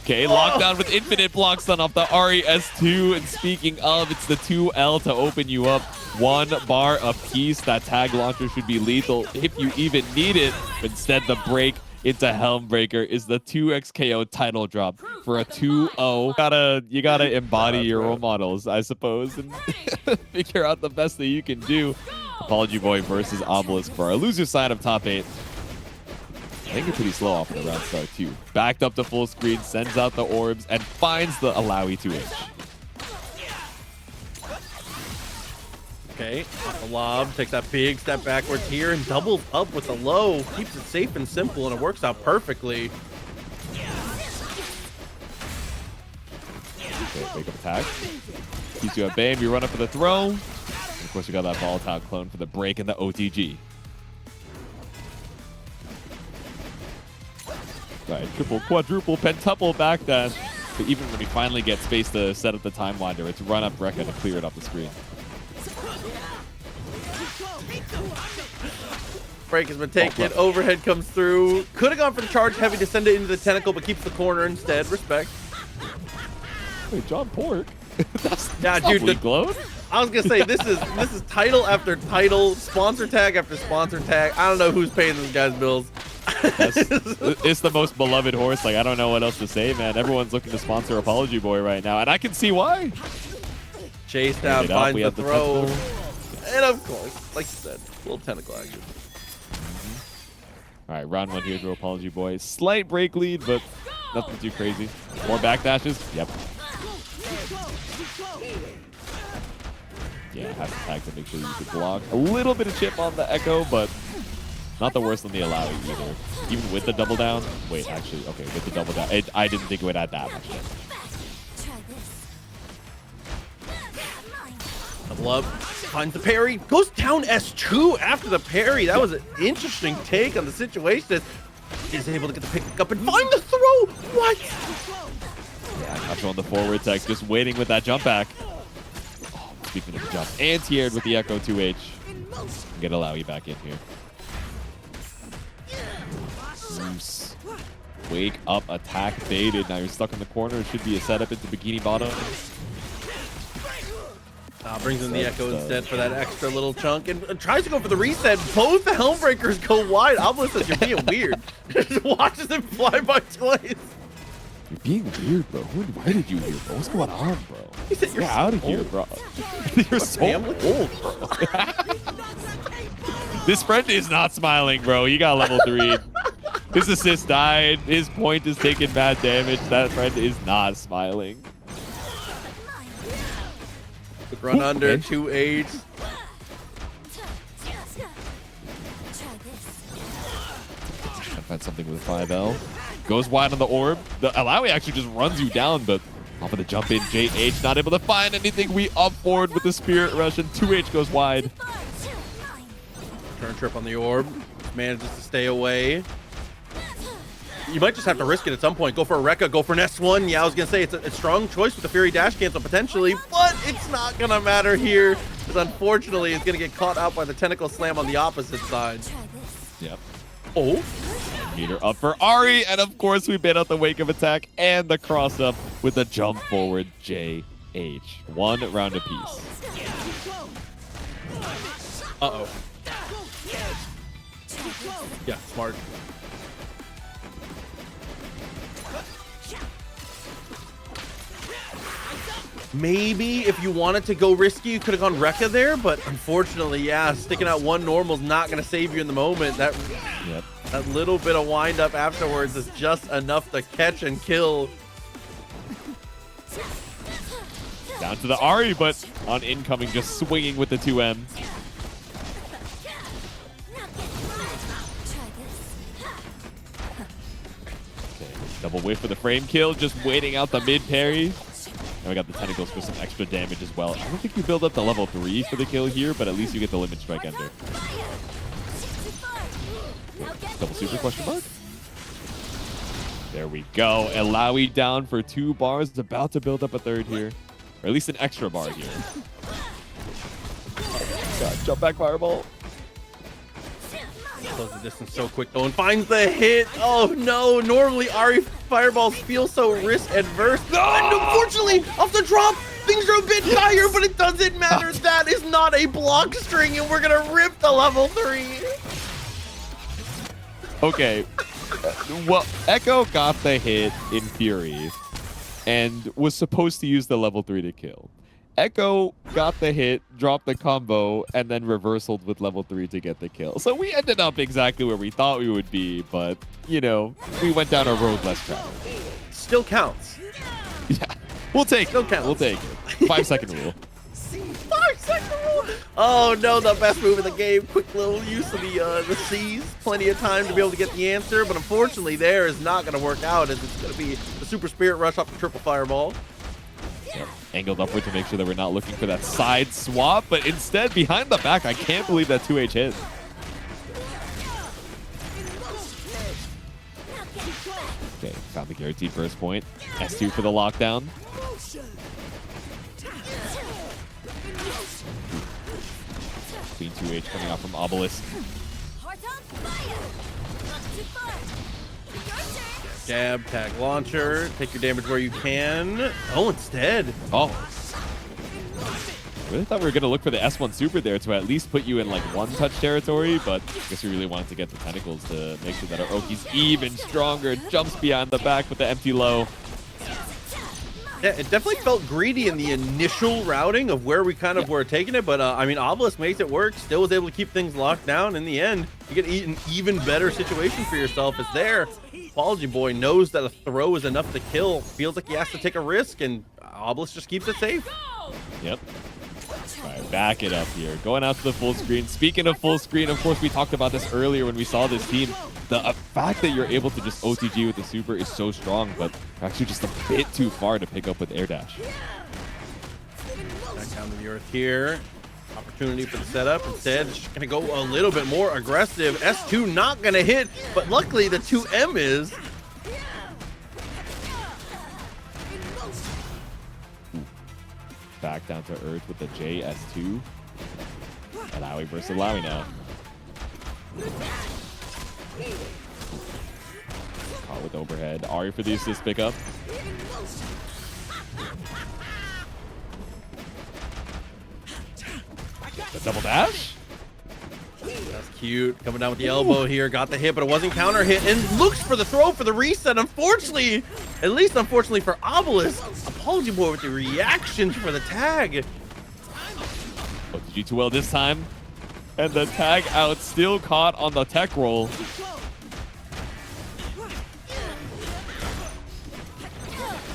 Okay, lockdown with infinite blocks done off the Ahri S2. And speaking of, it's the 2L to open you up. 1 bar apiece. That tag launcher should be lethal if you even need it. But instead, the break into Helmbreaker is the 2xKO title drop for a 2-0. You gotta embody your role models, I suppose, and figure out the best that you can do. Apology Boy versus Obelisk for our loser side of top 8. I think it's pretty slow off of the round start too. Backed up to full screen, sends out the orbs, and finds the Illaoi 2H. Okay, off the lob, takes that big step backwards here and doubles up with the low. Keeps it safe and simple, and it works out perfectly. Okay, wake up attack. Keeps you at bay, and we run up for the throw. And of course, we got that volatile clone for the break and the OTG. Right, triple, quadruple, pentuple back dash. But even when we finally get space to set up the time winder, it's run up Rekka to clear it off the screen. Break has been taken. Overhead comes through. Could have gone for the charge heavy to send it into the tentacle, but keeps the corner instead. Respect. Wait, John Pork? Yeah, dude. Glowed? I was gonna say this is title after title, sponsor tag after sponsor tag. I don't know who's paying these guys' bills. It's the most beloved horse. Like, I don't know what else to say, man. Everyone's looking to sponsor Apology Boy right now, and I can see why. Chase down, finds the throw. And of course, like you said, little tentacle action. All right, round 1 here to Apology Boy. Slight break lead, but nothing too crazy. More backdashes? Yep. Yeah, have to tag to make sure you can block. A little bit of chip on the Ekko, but not the worst on the Illaoi either. Even with the double down. Wait, actually, okay, with the double down. I didn't think it would add that much. Double up, finds the parry, goes down S2 after the parry. That was an interesting take on the situation. Is able to get the pick up and find the throw. What? Yeah, not showing the forward tech, just waiting with that jump back. Oh, speaking of the jump, anti-aired with the Ekko 2H. Get Illaoi back in here. Zeus. Wake up, attack baited. Now you're stuck in the corner. It should be a setup into bikini bottom. Brings in the Ekko instead for that extra little chunk and tries to go for the reset. Both the Helmbreakers go wide. Obelisk says you're being weird. Just watches them fly by twice. You're being weird, bro. Who invited you here, bro? What's going on, bro? He said Get out of here, bro. You're so old, bro. This friend is not smiling, bro. You got level 3. His assist died. His point is taking bad damage. That friend is not smiling. Run under, 2-8. Trying to find something with 5L. Goes wide on the orb. The Illaoi actually just runs you down, but off of the jump in, JH not able to find anything. We up forward with the Spirit Rush, and 2H goes wide. Turn trip on the orb. Manages to stay away. You might just have to risk it at some point. Go for a Rekka, go for an S1. Yeah, I was going to say it's a strong choice with the Fury Dash cancel potentially, but it's not going to matter here because unfortunately it's going to get caught out by the Tentacle Slam on the opposite side. Yep. Oh. Meter up for Ahri, and of course we bait out the wake of attack and the cross up with the jump forward JH. 1 round apiece. Uh-oh. Yeah, smart. Maybe if you wanted to go risky, you could have gone Rekka there, but unfortunately, yeah, sticking out one normal is not going to save you in the moment. That little bit of wind up afterwards is just enough to catch and kill. Down to the Ahri, but on incoming, just swinging with the 2M. Okay, double whiff for the frame kill, just waiting out the mid parry. And we got the tentacles for some extra damage as well. I don't think you build up to level 3 for the kill here, but at least you get the limit strike ender. Double super question mark? There we go. Illaoi down for 2 bars. About to build up a 3rd here. Or at least an extra bar here. Oh God, jump back fireball. Close the distance so quick though and finds the hit. Oh no, normally Ahri fireballs feel so risk adverse. No! And unfortunately, off the drop, things are a bit dire, but it doesn't matter. That is not a block string and we're gonna rip the level 3. Okay. Well, Ekko got the hit in Fury and was supposed to use the level 3 to kill. Ekko got the hit, dropped the combo, and then reversaled with level 3 to get the kill. So we ended up exactly where we thought we would be, but, you know, we went down a road less traveled. Still counts. Yeah, we'll take Still it. counts. We'll take it. 5-second rule. 5-second rule. Oh no, the best move in the game. Quick little use of the C's. Plenty of time to be able to get the answer, but unfortunately there is not going to work out as it's going to be the Super Spirit Rush off the triple fireball. Yep. Angled upward to make sure that we're not looking for that side swap, but instead behind the back. I can't believe that 2H hit. Okay, found the guaranteed first point. S2 for the lockdown. Clean 2H coming out from Obelisk. Jab, tag, launcher. Take your damage where you can. Oh, instead. Oh. Really thought we were going to look for the S1 super there to at least put you in like one-touch territory, but I guess we really wanted to get the tentacles to make sure that our Oki's even stronger. Jumps behind the back with the empty low. Yeah, it definitely felt greedy in the initial routing of where we kind of were taking it, but I mean, Obelisk makes it work. Still was able to keep things locked down. In the end, you get an even better situation for yourself. As there, Apology Boy knows that a throw is enough to kill. Feels like he has to take a risk, and Obelisk just keeps it safe. Yep. All right, back it up here. Going out to the full screen. Speaking of full screen, of course, we talked about this earlier when we saw this team. The fact that you're able to just OTG with the super is so strong, but actually just a bit too far to pick up with air dash. Back down to the earth here. Opportunity for the setup. Instead, just going to go a little bit more aggressive. S2 not going to hit, but luckily the 2M is. Back down to earth with the JS2. Illaoi versus Illaoi now. Caught with overhead. Ahri for the assist pickup. The double dash. That's cute. Coming down with the elbow here. Got the hit, but it wasn't counter hit. And looks for the throw for the reset. Unfortunately, at least unfortunately for Obelisk, Apology Boy with the reactions for the tag. OTG too well this time. And the tag out still caught on the tech roll.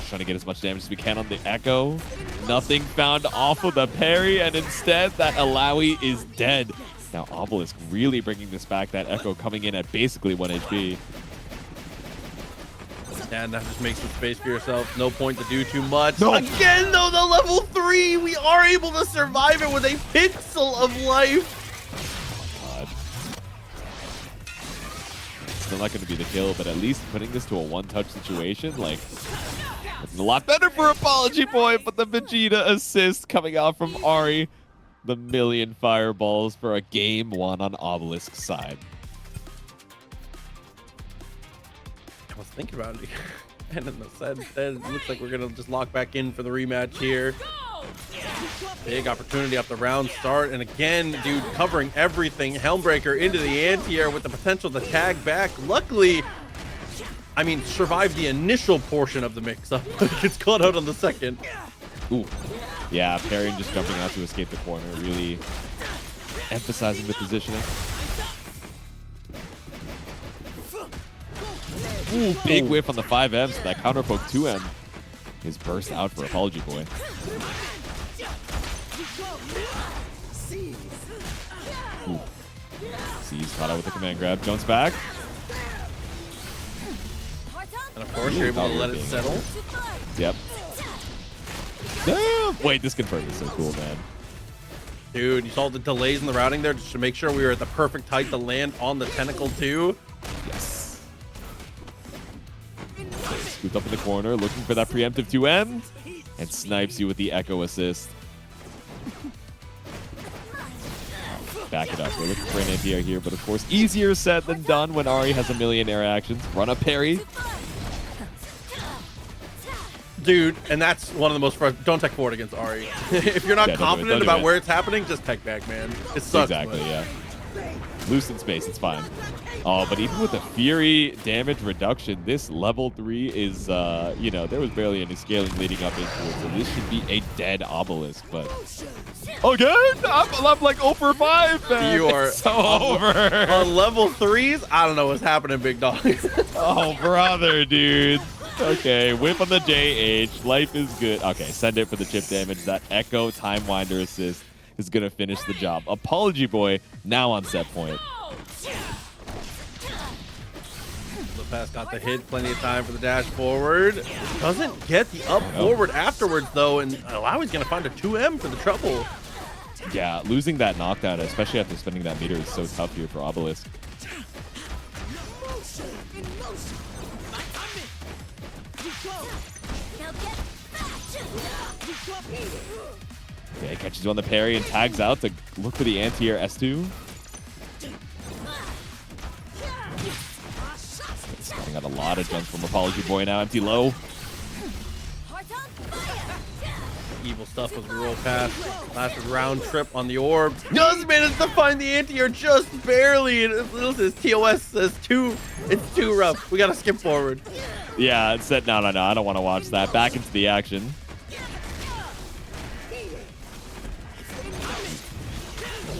Trying to get as much damage as we can on the Ekko. Nothing found off of the parry, and instead that Illaoi is dead. Now Obelisk really bringing this back. That Ekko coming in at basically 1 HP. And that just makes some space for yourself. No point to do too much. No. Again, though, the level 3, we are able to survive it with a pixel of life. God. Still not going to be the kill, but at least putting this to a one-touch situation, like, it's a lot better for Apology Boy, but the Vegeta assist coming out from Ahri. The million fireballs for a game 1 on Obelisk's side. I was thinking about it. And then it looks like we're going to just lock back in for the rematch here. Big opportunity off the round start. And again, dude, covering everything. Helmbreaker into the anti-air with the potential to tag back. Luckily, I mean, survived the initial portion of the mix-up. Gets caught out on the second. Ooh. Yeah, parrying just jumping out to escape the corner. Really emphasizing the positioning. Ooh, big whiff on the 5M, so that counter poke 2M is burst out for Apology Boy. Ooh. C's caught out with the command grab. Jones back. And of course, you're able to let it settle. Yep. No! Wait, this confirmed is so cool, man. Dude, you saw the delays in the routing there just to make sure we were at the perfect height to land on the tentacle too. Yes. Scooped up in the corner, looking for that preemptive 2M, and snipes you with the Ekko assist. Back it up. We're looking for an anti-air here, but of course, easier said than done when Ahri has a million air actions. Run up parry. Dude, and that's one of the most frustrating. Don't tech forward against Ahri. If you're not confident about where it's happening, just tech back, man. It sucks. Exactly, but. yeah. Loose in space, it's fine. Oh, but even with the Fury damage reduction, this level 3 is, you know, there was barely any scaling leading up into it, so this should be a dead Obelisk, but... Again? I'm like 0 for 5, man. You are so over. On level 3s, I don't know what's happening, big dog. Oh, brother, dude. Okay, whip on the JH. Life is good. Okay, send it for the chip damage. That Ekko Time Winder assist is going to finish the job. Apology Boy now on set point. Pass got the hit, plenty of time for the dash forward. Doesn't get the up forward afterwards though, and Illaoi's gonna find a 2M for the trouble. Yeah, losing that knockdown, especially after spending that meter, is so tough here for Obelisk. Okay, catches you on the parry and tags out to look for the anti-air S2. Getting out a lot of jumps from Apology Boy now. Empty low. Evil stuff as we roll past. Last round trip on the orb. Just managed to find the anti-air just barely. And it says TOS says it's too rough. We gotta skip forward. Yeah, it said no. I don't want to watch that. Back into the action.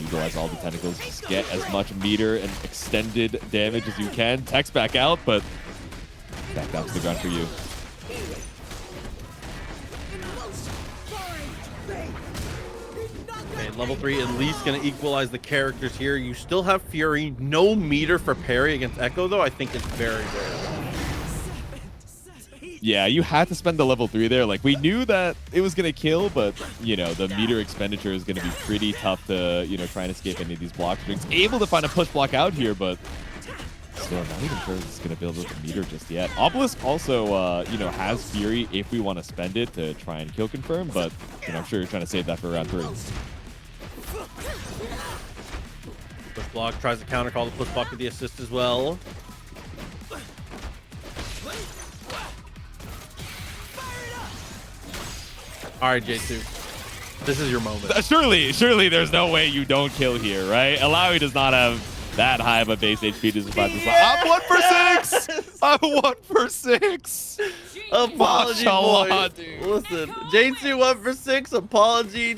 Utilize all the tentacles. Just get as much meter and extended damage as you can. Tech's back out, but back down to the ground for you. Okay, level 3 at least gonna equalize the characters here. You still have Fury. No meter for parry against Ekko though. I think it's very rare. Yeah, you had to spend the level 3 there. Like, we knew that it was going to kill, but, you know, the meter expenditure is going to be pretty tough to, you know, try and escape any of these block strings. Able to find a push block out here, but still not even sure it's going to build up the meter just yet. Obelisk also, you know, has Fury if we want to spend it to try and kill confirm, but, you know, I'm sure you're trying to save that for round 3. Push block tries to counter call the push block with the assist as well. All right, J2, this is your moment. Surely there's no way you don't kill here, right? Illaoi does not have that high of a base HP to survive this. I'm 1 for 6. I'm 1 for 6. Apology boy. Dude. Listen, J2 1 for 6. Apology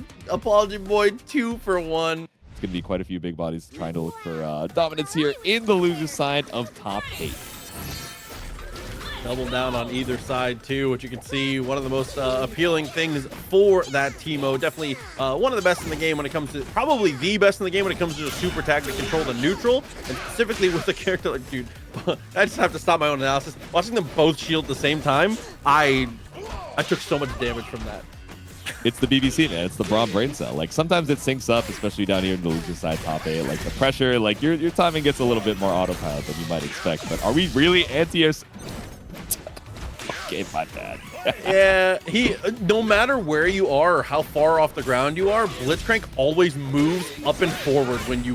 boy 2 for 1. It's gonna be quite a few big bodies trying to look for dominance here in the loser side of top 8. Double down on either side too, which you can see one of the most appealing things for that Teemo. Definitely one of the best in the game when it comes to, probably the best in the game when it comes to a super tag to control the neutral, and specifically with a character like, dude, I just have to stop my own analysis. Watching them both shield at the same time, I took so much damage from that. It's the BBC, man. It's the Braum brain cell. Like, sometimes it syncs up, especially down here in the loser side top 8. Like, the pressure, like, your timing gets a little bit more autopilot than you might expect. But are we really anti-air? Okay, my bad. Yeah, no matter where you are or how far off the ground you are, Blitzcrank always moves up and forward when you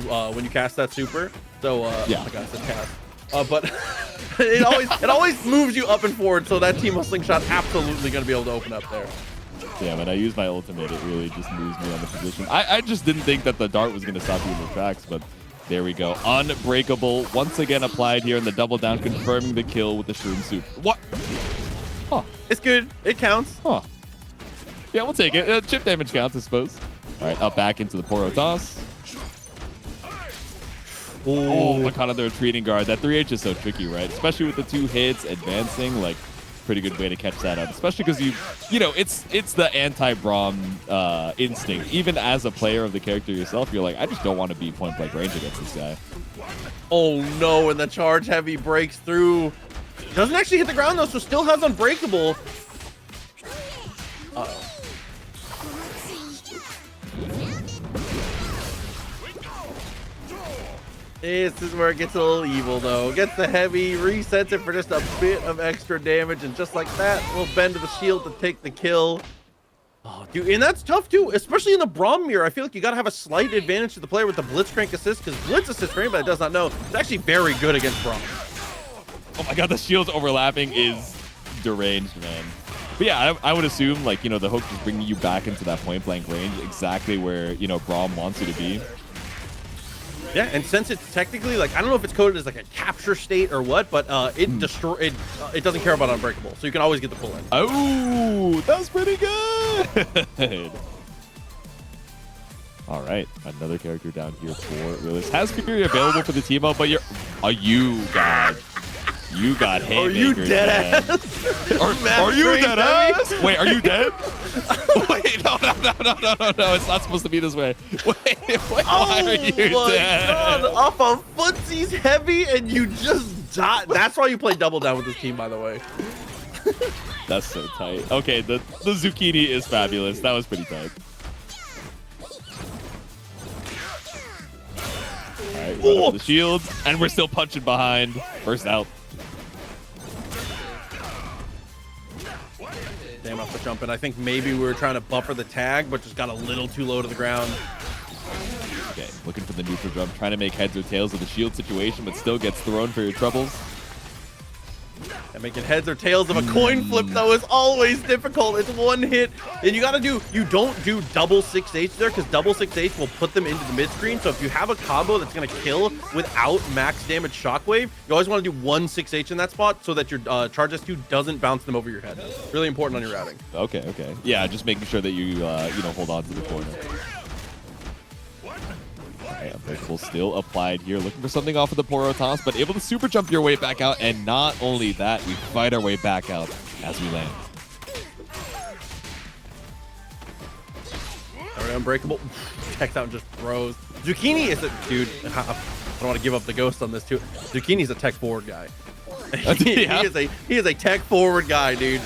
cast that super. So yeah. Oh my god, it's a cast. But it always moves you up and forward, so that Teemo slingshot absolutely gonna be able to open up there. Yeah, when I use my ultimate, it really just moves me on the position. I just didn't think that the dart was gonna stop you in the tracks, but there we go. Unbreakable once again applied here in the double down, confirming the kill with the Shroom Soup. What? Huh. It's good. It counts. Huh. Yeah, we'll take it. Chip damage counts, I suppose. All right, up back into the Poro toss. Oh, Makana the retreating guard. That 3H is so tricky, right? Especially with the 2 hits, advancing, like, pretty good way to catch that up. Especially because you know, it's the anti-Braum instinct. Even as a player of the character yourself, you're like, I just don't want to be point-blank range against this guy. Oh no, and the charge heavy breaks through. Doesn't actually hit the ground though, so still has unbreakable. Uh-oh. This is where it gets a little evil though. Gets the heavy, resets it for just a bit of extra damage, and just like that, we'll bend to the shield to take the kill. Oh, dude, and that's tough too, especially in the Braum mirror. I feel like you gotta have a slight advantage to the player with the Blitzcrank assist, because Blitz assist, for anybody that does not know, is actually very good against Braum. Oh my god, the shields overlapping is deranged, man. But yeah, I would assume, like, you know, the hook is bringing you back into that point blank range, exactly where, you know, Braum wants you to be. Yeah, and since it's technically like, I don't know if it's coded as like a capture state or what, but it doesn't care about unbreakable, so you can always get the pull in. Oh, that was pretty good. All right, another character down here for Rhyllis. Has Fury available for the Teemo, but you got haymakers. Are you dead ass? Are you dead ass? Wait, are you dead? Wait, no, it's not supposed to be this way. Wait, why are you dead? God, off of footsie's heavy and you just died. That's why you play double down with this team, by the way. That's so tight. Okay, the zucchini is fabulous. That was pretty tight. All right, run up the shields, and we're still punching behind. First out. Damn off the jump, and I think maybe we were trying to buffer the tag, but just got a little too low to the ground. Okay, looking for the neutral jump, trying to make heads or tails of the shield situation, but still gets thrown for your troubles. And making heads or tails of a coin flip, though, is always difficult. It's one hit, and you don't do double 6H there, because double 6H will put them into the mid screen. So if you have a combo that's going to kill without max damage shockwave, you always want to do one 6H in that spot so that your charge S2 doesn't bounce them over your head. Really important on your routing. Okay. Yeah, just making sure that you hold on to the corner. Unbreakable still applied here, looking for something off of the Poro toss, but able to super jump your way back out, and not only that, we fight our way back out as we land. All right, unbreakable. Checks out and just throws. Zucchini is a dude. I don't want to give up the ghost on this too. Zucchini's a tech forward guy. he is a tech forward guy, dude.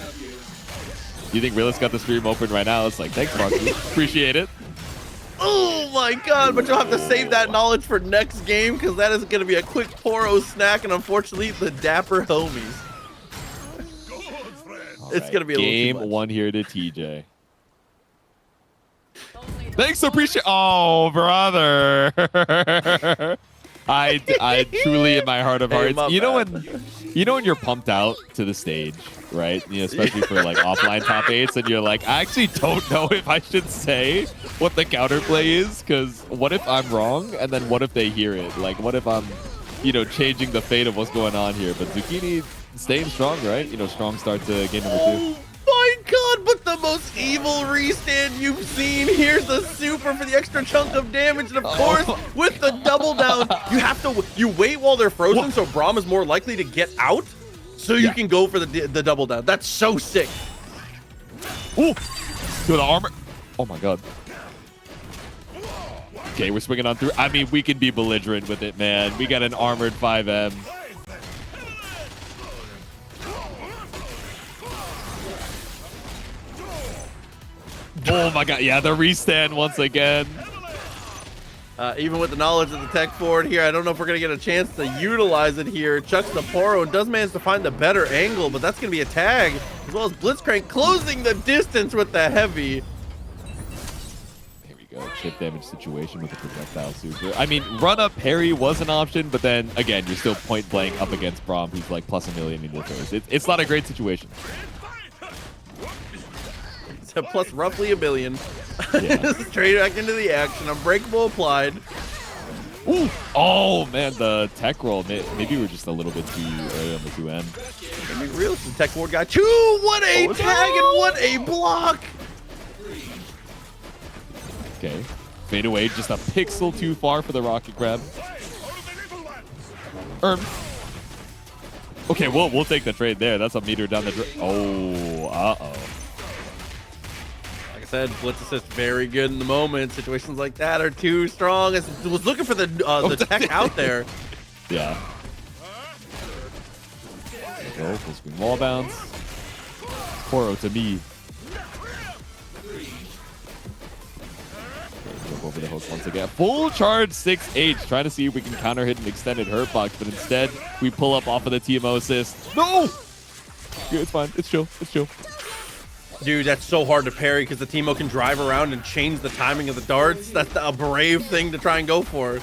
You think Rhyllis got the stream open right now? It's like, thanks, Marky. Appreciate it. Oh my god, but you'll have to save that knowledge for next game, because that is going to be a quick Poro snack, and unfortunately the dapper homies. It's going to be a game little too much. one here to TJ. Thanks, appreciate. Oh, brother. I truly, in my heart of hearts, you know when you're pumped out to the stage, right? Especially for like offline top 8s, and you're like, I actually don't know if I should say what the counterplay is, because what if I'm wrong, and then what if they hear it? Like, what if I'm, changing the fate of what's going on here? But Zucchini staying strong, right? Strong start to game number 2. My god, but the most evil restand you've seen. Here's the super for the extra chunk of damage, and of course, with the double down, you wait while they're frozen, so Braum is more likely to get out, so you can go for the double down. That's so sick. Ooh, to the armor. Oh my god. Okay, we're swinging on through. I mean, we can be belligerent with it, man. We got an armored 5M. Oh my god, yeah, the restand once again. Even with the knowledge of the tech forward here, I don't know if we're going to get a chance to utilize it here. Chucks the Poro and does manage to find the better angle, but that's going to be a tag, as well as Blitzcrank closing the distance with the heavy. Here we go, chip damage situation with the projectile super. I mean, run-up parry was an option, but then, again, you're still point-blank up against Braum, who's like plus +1 million in your face. It's not a great situation. Plus roughly $1 billion. Yeah. Straight back into the action. Unbreakable applied. Ooh. Oh man, the tech roll. Maybe we're just a little bit too early on the 2M. I mean, Rhyllis is the tech forward guy too. What a tag and what a block. Okay, fade away. Just a pixel too far for the rocket grab. Okay, we'll take the trade there. That's a meter down the. Oh. Said blitz assist very good in the moment. Situations like that are too strong. I was looking for the tech out there. Yeah. Go full screen wall bounce. Poro to me. Jump over the hook once again. Full charge 6H. Trying to see if we can counter hit an extended hurt box, but instead we pull up off of the Teemo assist. No! Yeah, it's fine. It's chill. It's chill. Dude, that's so hard to parry because the Teemo can drive around and change the timing of the darts. That's a brave thing to try and go for.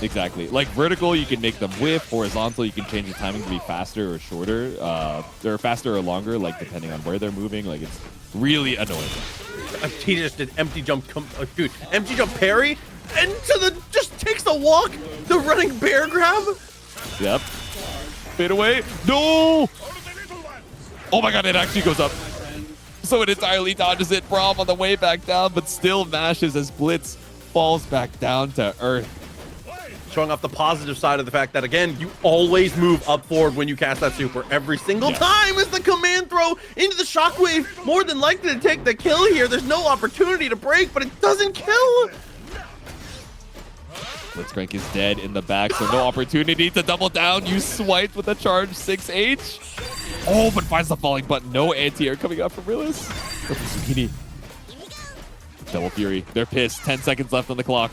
Exactly. Like vertical, you can make them whiff. Horizontal, you can change the timing to be faster or shorter. Or faster or longer, like depending on where they're moving. Like it's really annoying. He just did empty jump. Dude, empty jump parry into the, just takes a walk, the running bear grab. Yep. Fade away. No! Oh my god, it actually goes up. So it entirely dodges it. Braum on the way back down, but still mashes as Blitz falls back down to earth. Showing off the positive side of the fact that, again, you always move up forward when you cast that super. Every single time is the command throw into the shockwave. More than likely to take the kill here. There's no opportunity to break, but it doesn't kill. Blitzcrank is dead in the back, so no opportunity to double down. You swiped with a charge 6H. Oh, but finds the falling button. No anti-air coming out from Rhyllis. Zucchini. Double Fury. They're pissed. 10 seconds left on the clock.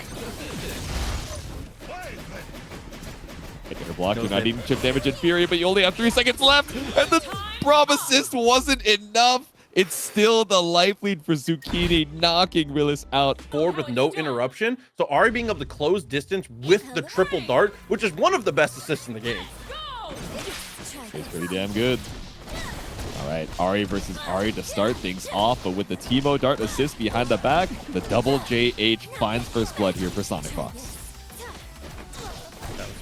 Taking a block. You're not even chip damage in Fury, but you only have 3 seconds left. And the Braum assist wasn't enough. It's still the life lead for Zucchini, knocking Rhyllis out. Forward with no interruption. So Ahri being able to close distance with the triple dart, which is one of the best assists in the game. It's pretty damn good. All right, Ahri versus Ahri to start things off, but with the Teemo dart assist behind the back, the double JH finds first blood here for SonicFox.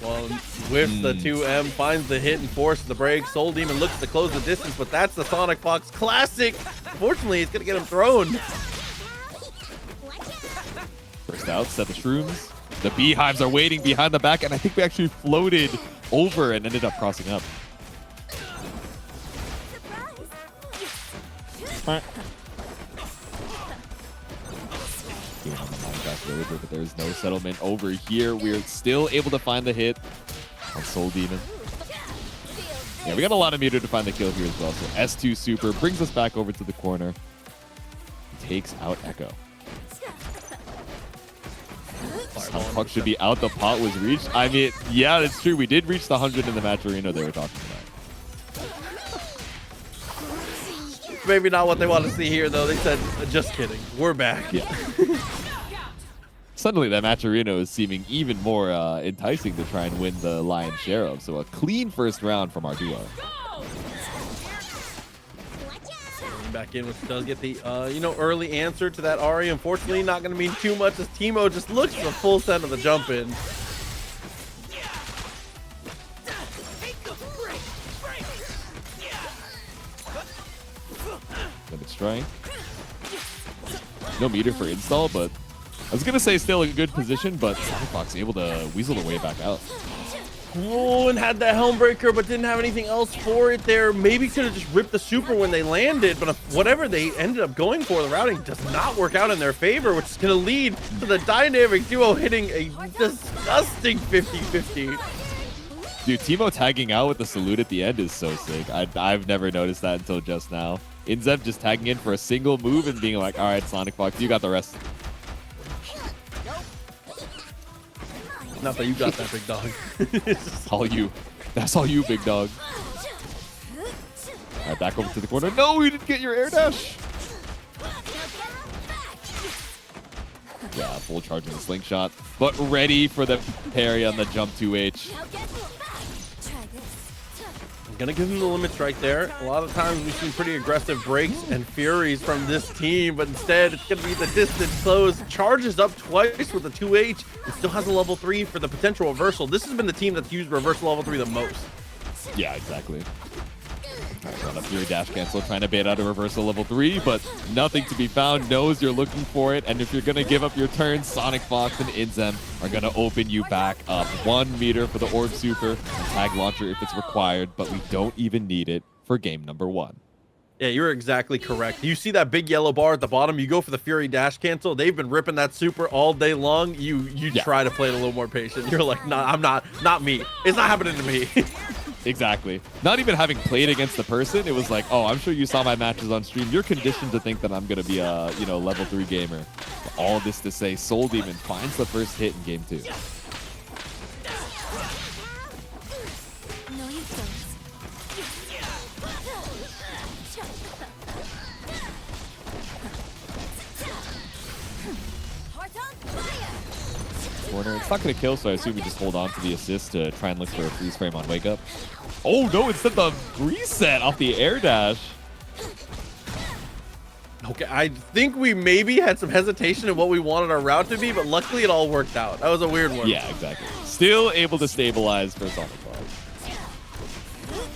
Well, whiffs the 2M, finds the hit and forces the break. Soul Demon looks to close the distance, but that's the SonicFox classic. Unfortunately, it's gonna get him thrown. First out, set the shrooms. The beehives are waiting behind the back, and I think we actually floated over and ended up crossing up. Even on the Minecraft villager, but there's no settlement over here. We're still able to find the hit on Soul Demon. Yeah, we got a lot of meter to find the kill here as well. So S2 super brings us back over to the corner. Takes out Ekko. Puck should be out. The pot was reached. I mean, yeah, it's true. We did reach the 100 in the match arena they were talking about. Maybe not what they want to see here, though. They said, just kidding. We're back. Yeah. Suddenly, that match arena is seeming even more enticing to try and win the lion's share of. So a clean first round from our duo. Back in, which does get the, early answer to that Ahri. Unfortunately, not going to mean too much as Teemo just looks for the full set of the jump in. Strike. No meter for install, but I was gonna say still a good position, but SonicFox able to weasel the way back out. Oh, and had that helm breaker, but didn't have anything else for it there. Maybe could have just ripped the super when they landed, but whatever they ended up going for, the routing does not work out in their favor, which is going to lead to the dynamic duo hitting a disgusting 50-50. Dude, Teemo tagging out with the salute at the end is so sick. I've never noticed that until just now. INZEM just tagging in for a single move and being like, all right, SonicFox, you got the rest. Not that you got that, big dog. It's all you. That's all you, big dog. All right, back over to the corner. No, you didn't get your air dash. Yeah, full charge in the slingshot, but ready for the parry on the jump 2H. I'm gonna give him the limits right there. A lot of times we've seen pretty aggressive breaks and furies from this team, but instead it's gonna be the distance close. Charges up twice with the 2H. It still has a level 3 for the potential reversal. This has been the team that's used reversal level 3 the most. Yeah, exactly. On a Fury dash cancel, trying to bait out a reversal level 3, but nothing to be found. Knows you're looking for it, and if you're going to give up your turn, SonicFox and INZEM are going to open you back up. 1 meter for the Orb Super, and Tag Launcher if it's required, but we don't even need it for game number 1. Yeah, you're exactly correct. You see that big yellow bar at the bottom, you go for the Fury dash cancel. They've been ripping that super all day long. You try to play it a little more patient. You're like, nah, I'm not me. It's not happening to me. Exactly. Not even having played against the person, it was like, oh, I'm sure you saw my matches on stream. You're conditioned to think that I'm going to be a, level 3 gamer. But all this to say, Soul Demon finds the first hit in game 2. Corner. It's not going to kill, so I assume we just hold on to the assist to try and look for a freeze frame on Wake Up. Oh, no, instead the reset off the air dash. Okay, I think we maybe had some hesitation in what we wanted our route to be, but luckily it all worked out. That was a weird one. Yeah, exactly. Still able to stabilize for SonicFox.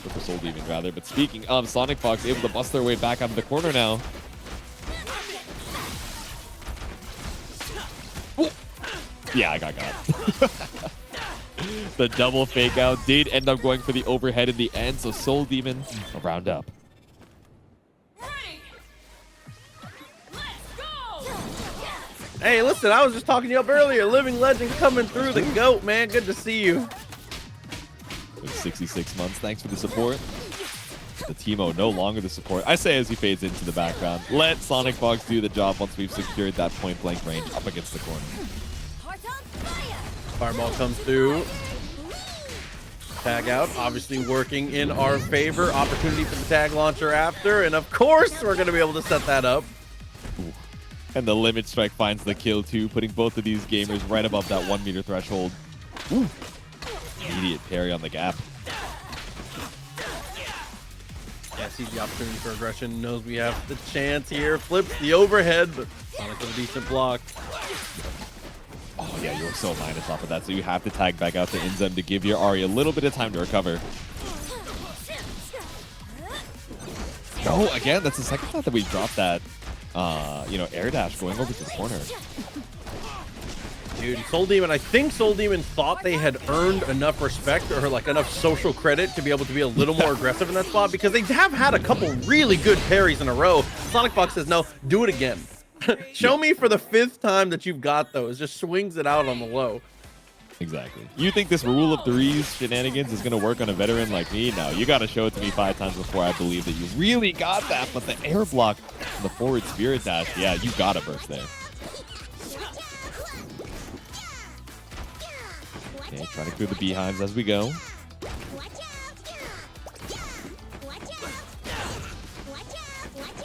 For SoulDemon, rather. But speaking of, SonicFox able to bust their way back out of the corner now. Ooh. Yeah, I got. The double fake out did end up going for the overhead in the end, so SoulDemon a round up. Hey, listen, I was just talking to you up earlier. Living legend coming through the GOAT, man. Good to see you. With 66 months, thanks for the support. The Teemo no longer the support. I say as he fades into the background. Let SonicFox do the job once we've secured that point blank range up against the corner. Fireball comes through. Tag out, obviously working in our favor. Opportunity for the tag launcher after, and of course we're going to be able to set that up. Ooh. And the limit strike finds the kill too, putting both of these gamers right above that 1 meter threshold. Ooh. Immediate parry on the gap. Yeah, sees the opportunity for aggression, knows we have the chance here. Flips the overhead, but Sonic with a decent block. Oh yeah, you're so minus off of that, so you have to tag back out to INZEM to give your Ahri a little bit of time to recover. No, again, that's the second time that we dropped that, air dash going over to the corner. Dude, SoulDemon, I think SoulDemon thought they had earned enough respect or like enough social credit to be able to be a little more aggressive in that spot because they have had a couple really good parries in a row. SonicFox says, no, do it again. Show me for the 5th time that you've got those. Just swings it out on the low. Exactly. You think this rule of threes shenanigans is going to work on a veteran like me? No, you got to show it to me 5 times before I believe that you really got that. But the air block, the forward spirit dash, yeah, you got to burst there. Okay, trying to clear the beehives as we go.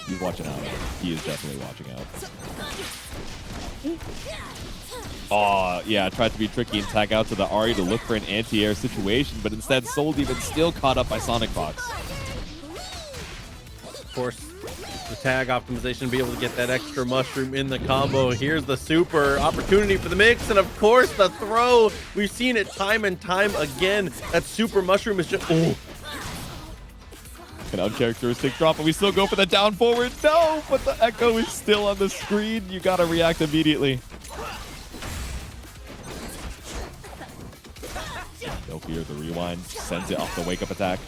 He's watching out. He is definitely watching out. Oh, yeah, tried to be tricky and tag out to the Ahri to look for an anti-air situation, but instead SoulDemon still caught up by SonicFox. Of course, the tag optimization, be able to get that extra mushroom in the combo. Here's the super opportunity for the mix, and of course the throw. We've seen it time and time again. That super mushroom is just, oh. An uncharacteristic drop, but we still go for the down forward. No, but the Ekko is still on the screen. You gotta react immediately. No fear of the rewind. Sends it off the wake up attack.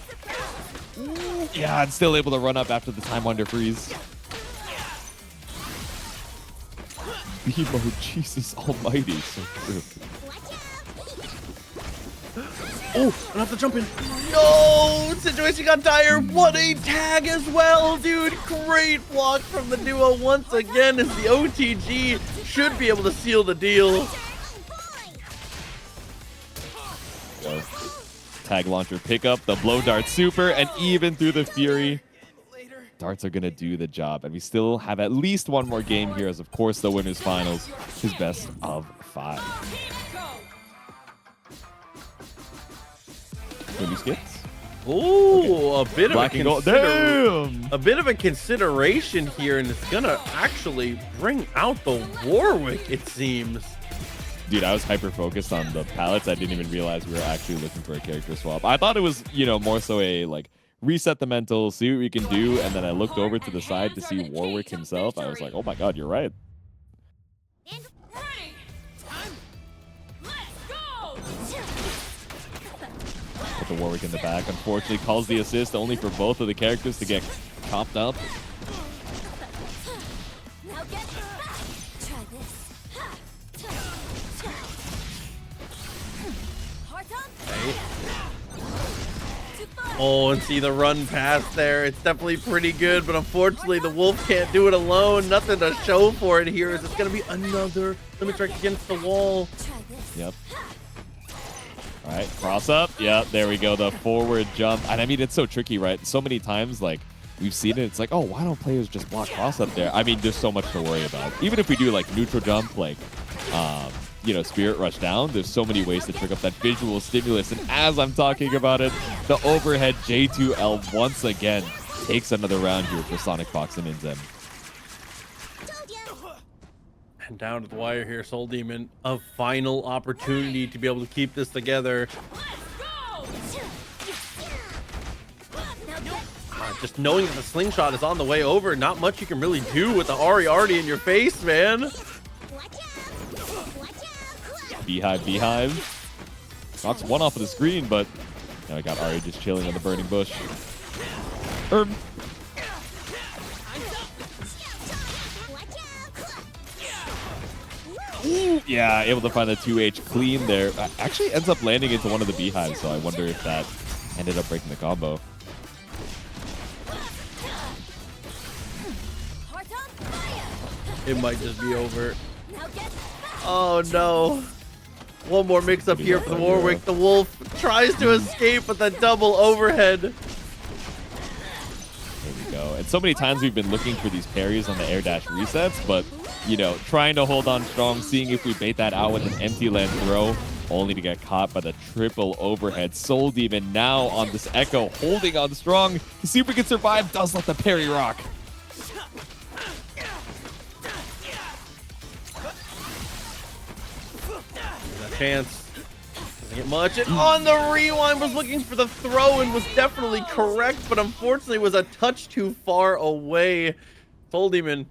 Ooh, yeah, and still able to run up after the time under freeze. Teemo, Jesus almighty. So true. Oh, I have to jump in. No, situation got dire. What a tag as well, dude. Great block from the duo once again as the OTG should be able to seal the deal. So, tag launcher pickup, the blow dart super, and even through the fury, darts are going to do the job. And we still have at least one more game here as, of course, the winners finals is best of 5. Maybe skits? Ooh, a bit Black and gold. of a bit of a consideration here, and it's gonna actually bring out the Warwick, it seems. Dude, I was hyper focused on the palettes. I didn't even realize we were actually looking for a character swap. I thought it was, more so a like reset the mental, see what we can do, and then I looked over to the side to see Warwick himself. I was like, oh my god, you're right. Put the Warwick in the back. Unfortunately, calls the assist only for both of the characters to get chopped up. Okay. Oh, and see the run past there. It's definitely pretty good, but unfortunately the Wolf can't do it alone. Nothing to show for it here. Is it's going to be another limit strike against the wall. Yep. All right, cross up. Yeah, there we go. The forward jump. And I mean, it's so tricky, right? So many times, like, we've seen it. It's like, oh, why don't players just block cross up there? I mean, there's so much to worry about. Even if we do, like, neutral jump, like, Spirit Rush down, there's so many ways to trick up that visual stimulus. And as I'm talking about it, the overhead J2L once again takes another round here for SonicFox and INZEM. And down to the wire here, Soul Demon. A final opportunity to be able to keep this together. Just knowing that the slingshot is on the way over, not much you can really do with the Ahri already in your face, man. Beehive, beehive. Knocks one off of the screen, but now I got Ahri just chilling on the burning bush. Yeah, able to find the 2H clean there. Actually ends up landing into one of the beehives, so I wonder if that ended up breaking the combo. It might just be over. Oh no. One more mix up here for the Warwick. The Wolf tries to escape, but the double overhead. There we go. And so many times we've been looking for these parries on the air dash resets, but, you know, trying to hold on strong, seeing if we bait that out with an empty land throw, only to get caught by the triple overhead. Soul Demon now on this Ekko, holding on strong. The super can survive, does let the parry rock. Chance. Doesn't get much. And on the rewind, was looking for the throw and was definitely correct, but unfortunately was a touch too far away. Soul Demon,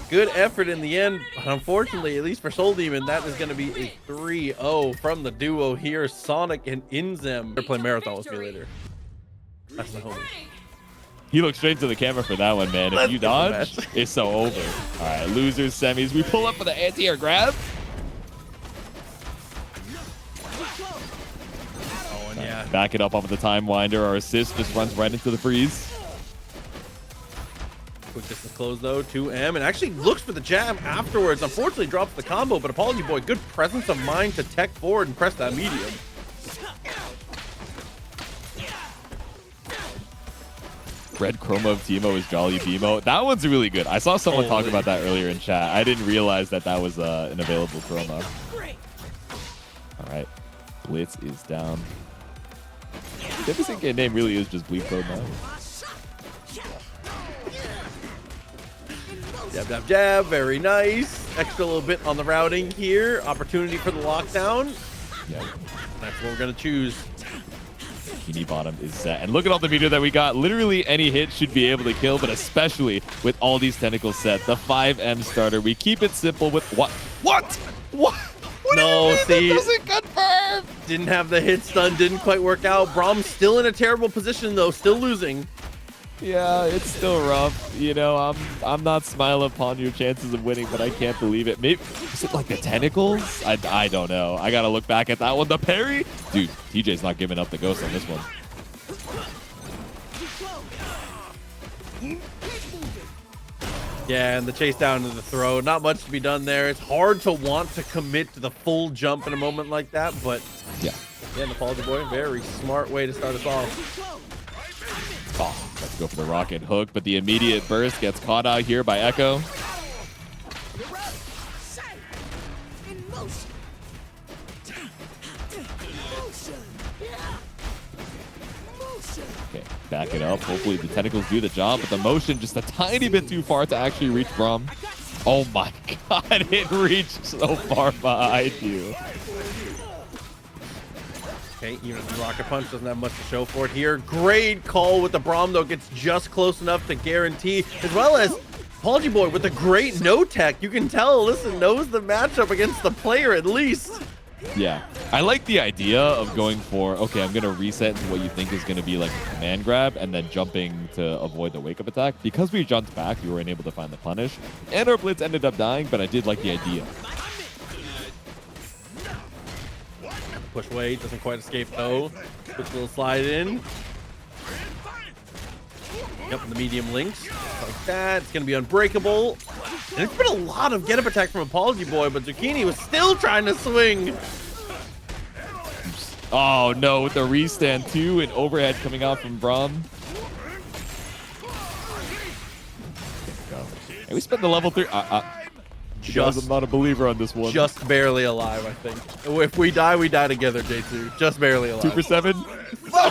good effort in the end, but unfortunately, at least for Soul Demon, that is going to be a 3-0 from the duo here, Sonic and INZEM. They're playing Marathon with me later. That's the homie. He looked straight to the camera for that one, man. If you dodge, it's so over. All right, losers, semis. We pull up for the anti-air grab. Yeah. Back it up off of the time winder. Our assist just runs right into the freeze. Quick distance close though, 2M, and actually looks for the jab afterwards. Unfortunately drops the combo, but Apology Boy, good presence of mind to tech forward and press that medium. Red Chroma of Teemo is Jolly Teemo. That one's really good. I saw someone talk about that earlier in chat. I didn't realize that that was an available chroma. All right, Blitz is down. The Devastating name really is just Bleak Code now. Jab, jab, jab. Very nice. Extra little bit on the routing here. Opportunity for the lockdown. Yeah. That's what we're going to choose. Bikini bottom is set. And look at all the meter that we got. Literally any hit should be able to kill, but especially with all these tentacles set. The 5M starter. We keep it simple with what? What? What? What no, see, that doesn't confirm. Didn't have the hit stun, didn't quite work out. Braum still in a terrible position though, still losing. Yeah, it's still rough. You know, I'm not smiling upon your chances of winning, but I can't believe it. Maybe is it like the tentacles? I don't know. I gotta look back at that one. The parry, dude. TJ's not giving up the ghost on this one. Yeah, and the chase down to the throw. Not much to be done there. It's hard to want to commit to the full jump in a moment like that, but yeah, the Apology Boy, very smart way to start us off. Oh, let's go for the rocket hook, but the immediate burst gets caught out here by Ekko. Okay, back it up. Hopefully the tentacles do the job, but the motion just a tiny bit too far to actually reach Braum. Oh my god, it reached so far behind you. Okay, even the rocket punch doesn't have much to show for it here. Great call with the Braum though, gets just close enough to guarantee, as well as Apology Boy with a great no tech. You can tell, listen, knows the matchup against the player at least. Yeah, I like the idea of going for, okay, I'm going to reset into what you think is going to be like a command grab and then jumping to avoid the wake-up attack. Because we jumped back, we weren't able to find the punish. And our Blitz ended up dying, but I did like the idea. Push away, doesn't quite escape though. Quick little slide in. Yep, the medium links. Like that, it's going to be unbreakable. And it's been a lot of get-up attack from Apology Boy, but Zucchini was still trying to swing. Oh no, with the restand too, and overhead coming out from Braum. And we spent the level 3. I'm not a believer on this one. Just barely alive, I think. If we die together, J2. Just barely alive. 2 for 7.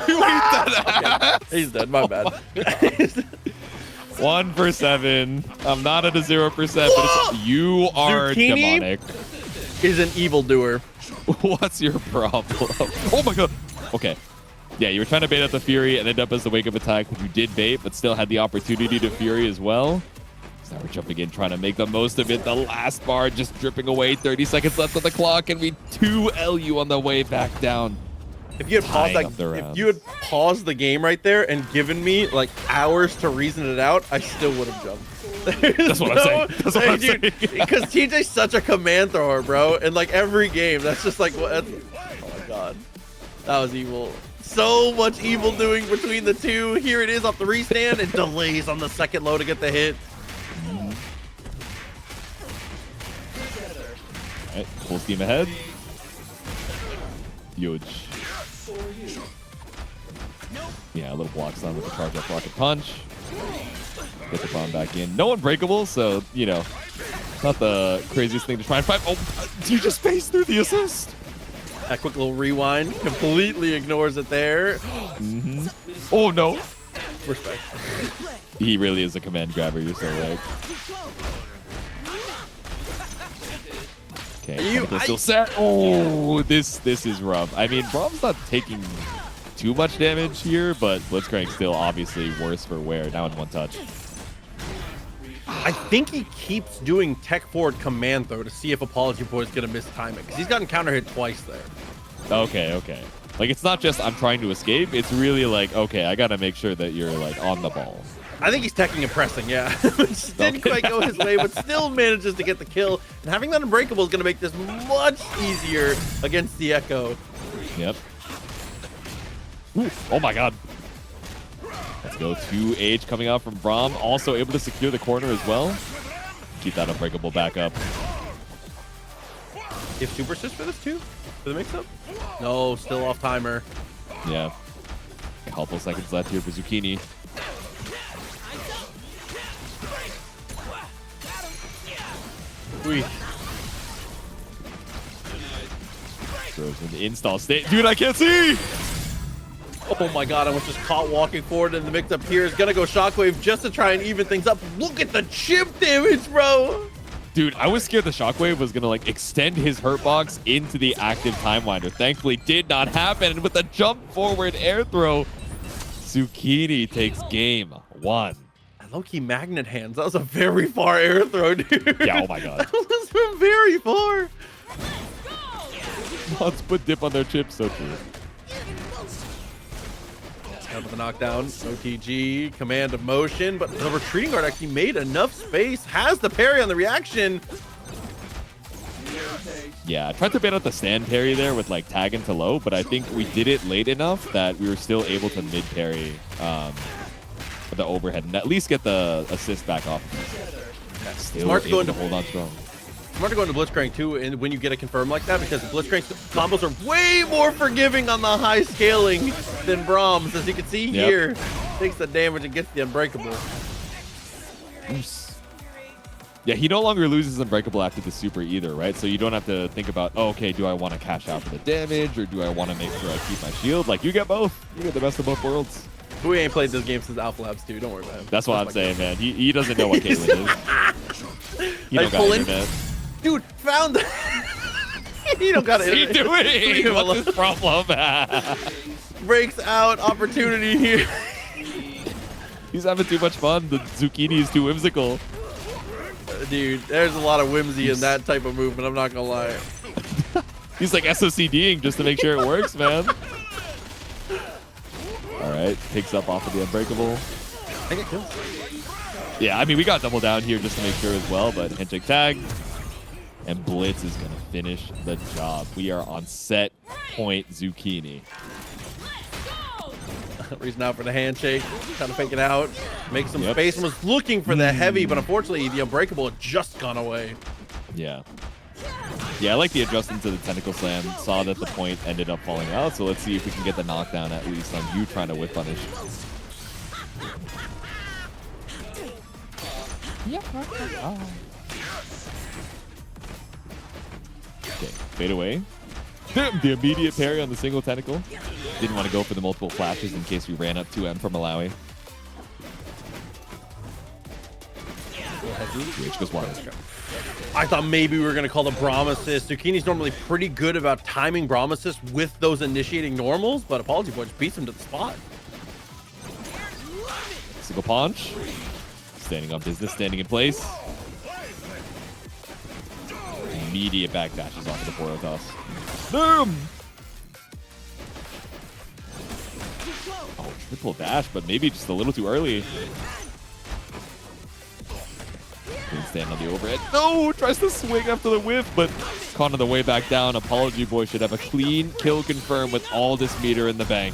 Okay. He's dead, my bad. 1 for 7. I'm not at a 0%, but it's, you are Zucchini demonic. is an evildoer. What's your problem? Oh my god. Okay. Yeah, you were trying to bait out the Fury and end up as the wake-up attack, which you did bait, but still had the opportunity to Fury as well. So now we're jumping in, trying to make the most of it. The last bar just dripping away. 30 seconds left on the clock, and we 2LU on the way back down. If you had paused the game right there and given me like hours to reason it out, I still would have jumped. That's what I'm saying. That's what I'm saying. Because TJ's such a command thrower, bro. And like every game, that's just like, oh my god, that was evil. So much evil doing between the two. Here it is off the restand and delays on the second low to get the hit. All right, full steam ahead. Huge. Yeah, a little block stun with the charge up rocket punch. Get the bomb back in. No unbreakable, so, you know, not the craziest thing to try and fight. Oh, you just spaced through the assist. A quick little rewind. Completely ignores it there. Oh, no. Respect. He really is a command grabber. You're so right. Okay, still set. Oh, this is rough. I mean, Braum's not taking too much damage here, but Blitzcrank still obviously worse for wear. Now in one touch. I think he keeps doing tech forward command throw to see if Apology Boy is going to miss time it, because he's gotten counter hit twice there. Okay, okay. Like, it's not just I'm trying to escape. It's really like, okay, I got to make sure that you're like on the ball. I think he's teching and pressing, yeah. Which didn't quite go his way, but still manages to get the kill. And having that unbreakable is going to make this much easier against the Ekko. Yep. Ooh, oh my god. Let's go. 2H coming out from Braum. Also able to secure the corner as well. Keep that unbreakable back up. You have super assist for this too? For the mix-up? No, still off timer. Yeah. Couple seconds left here for Zucchini. Throws in the install state. Dude, I can't see! Oh my god, I was just caught walking forward in the mix-up here. Is gonna go Shockwave just to try and even things up. Look at the chip damage, bro! Dude, I was scared the Shockwave was gonna like extend his hurt box into the active time winder. Thankfully, did not happen. And with the jump forward air throw, Zucchini takes game 1. Low-key magnet hands. That was a very far air throw, dude. Yeah, oh my god. That was from very far. Let's put dip on their chips, so true. With the knockdown, OTG, command of motion, but the retreating guard actually made enough space, has the parry on the reaction. Yeah, I tried to bait out the stand parry there with like tag into low, but I think we did it late enough that we were still able to mid parry the overhead and at least get the assist back off. Still Smart to go into hold on strong. Smart to go into Blitzcrank too, and when you get a confirm like that, because Blitzcrank's combos are way more forgiving on the high scaling than Braum's, as you can see here. Takes the damage and gets the unbreakable. Yeah, he no longer loses unbreakable after the super either, right? So you don't have to think about, oh, okay, do I want to cash out for the damage or do I want to make sure I keep my shield? Like, you get both. You get the best of both worlds. We ain't played this game since Alpha Labs 2. Don't worry about it. That's what I'm saying, man. He doesn't know what Caitlyn is. He don't got internet. Dude, found the... He don't got internet. What's he doing? What's his problem? Breaks out opportunity here. He's having too much fun. The Zucchini is too whimsical. Dude, there's a lot of whimsy in that type of movement. I'm not gonna lie. He's like SOCDing just to make sure it works, man. All right, picks up off of the unbreakable. I think it kills. Yeah, I mean, we got double down here just to make sure as well, but handshake tag. And Blitz is going to finish the job. We are on set point Zucchini. Reason out for the handshake. Kind of fake it out. Make some space and was looking for the heavy, but unfortunately the unbreakable had just gone away. Yeah. Yeah, I like the adjustment to the tentacle slam. Saw that the point ended up falling out, so let's see if we can get the knockdown at least on you trying to whip punish. Okay, fade away. The immediate parry on the single tentacle. Didn't want to go for the multiple flashes in case we ran up 2M from Illaoi. Which goes wild. I thought maybe we were going to call the Braum assist. Zucchini's normally pretty good about timing Braum assist with those initiating normals, but Apology Boy just beats him to the spot. Single punch. Standing on business, standing in place. Immediate backdashes onto the forward toss. Boom! Oh, triple dash, but maybe just a little too early. Didn't stand on the overhead. No! Tries to swing after the whiff, but caught on the way back down. Apology Boy should have a clean kill confirmed with all this meter in the bank.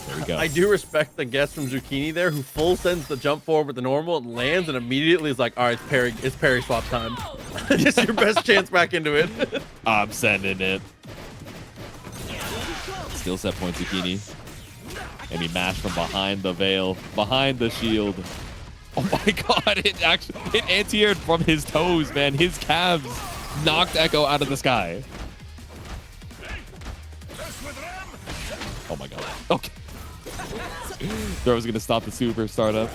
There we go. I do respect the guess from Zucchini there, who full sends the jump forward with the normal and lands and immediately is like, all right, it's parry swap time. It's your best chance back into it. I'm sending it. Still set point Zucchini. And he mashed from behind the veil, behind the shield. Oh my god, it anti-aired from his toes, man. His calves knocked Ekko out of the sky. Oh my god. Okay. Throw was going to stop the super startup.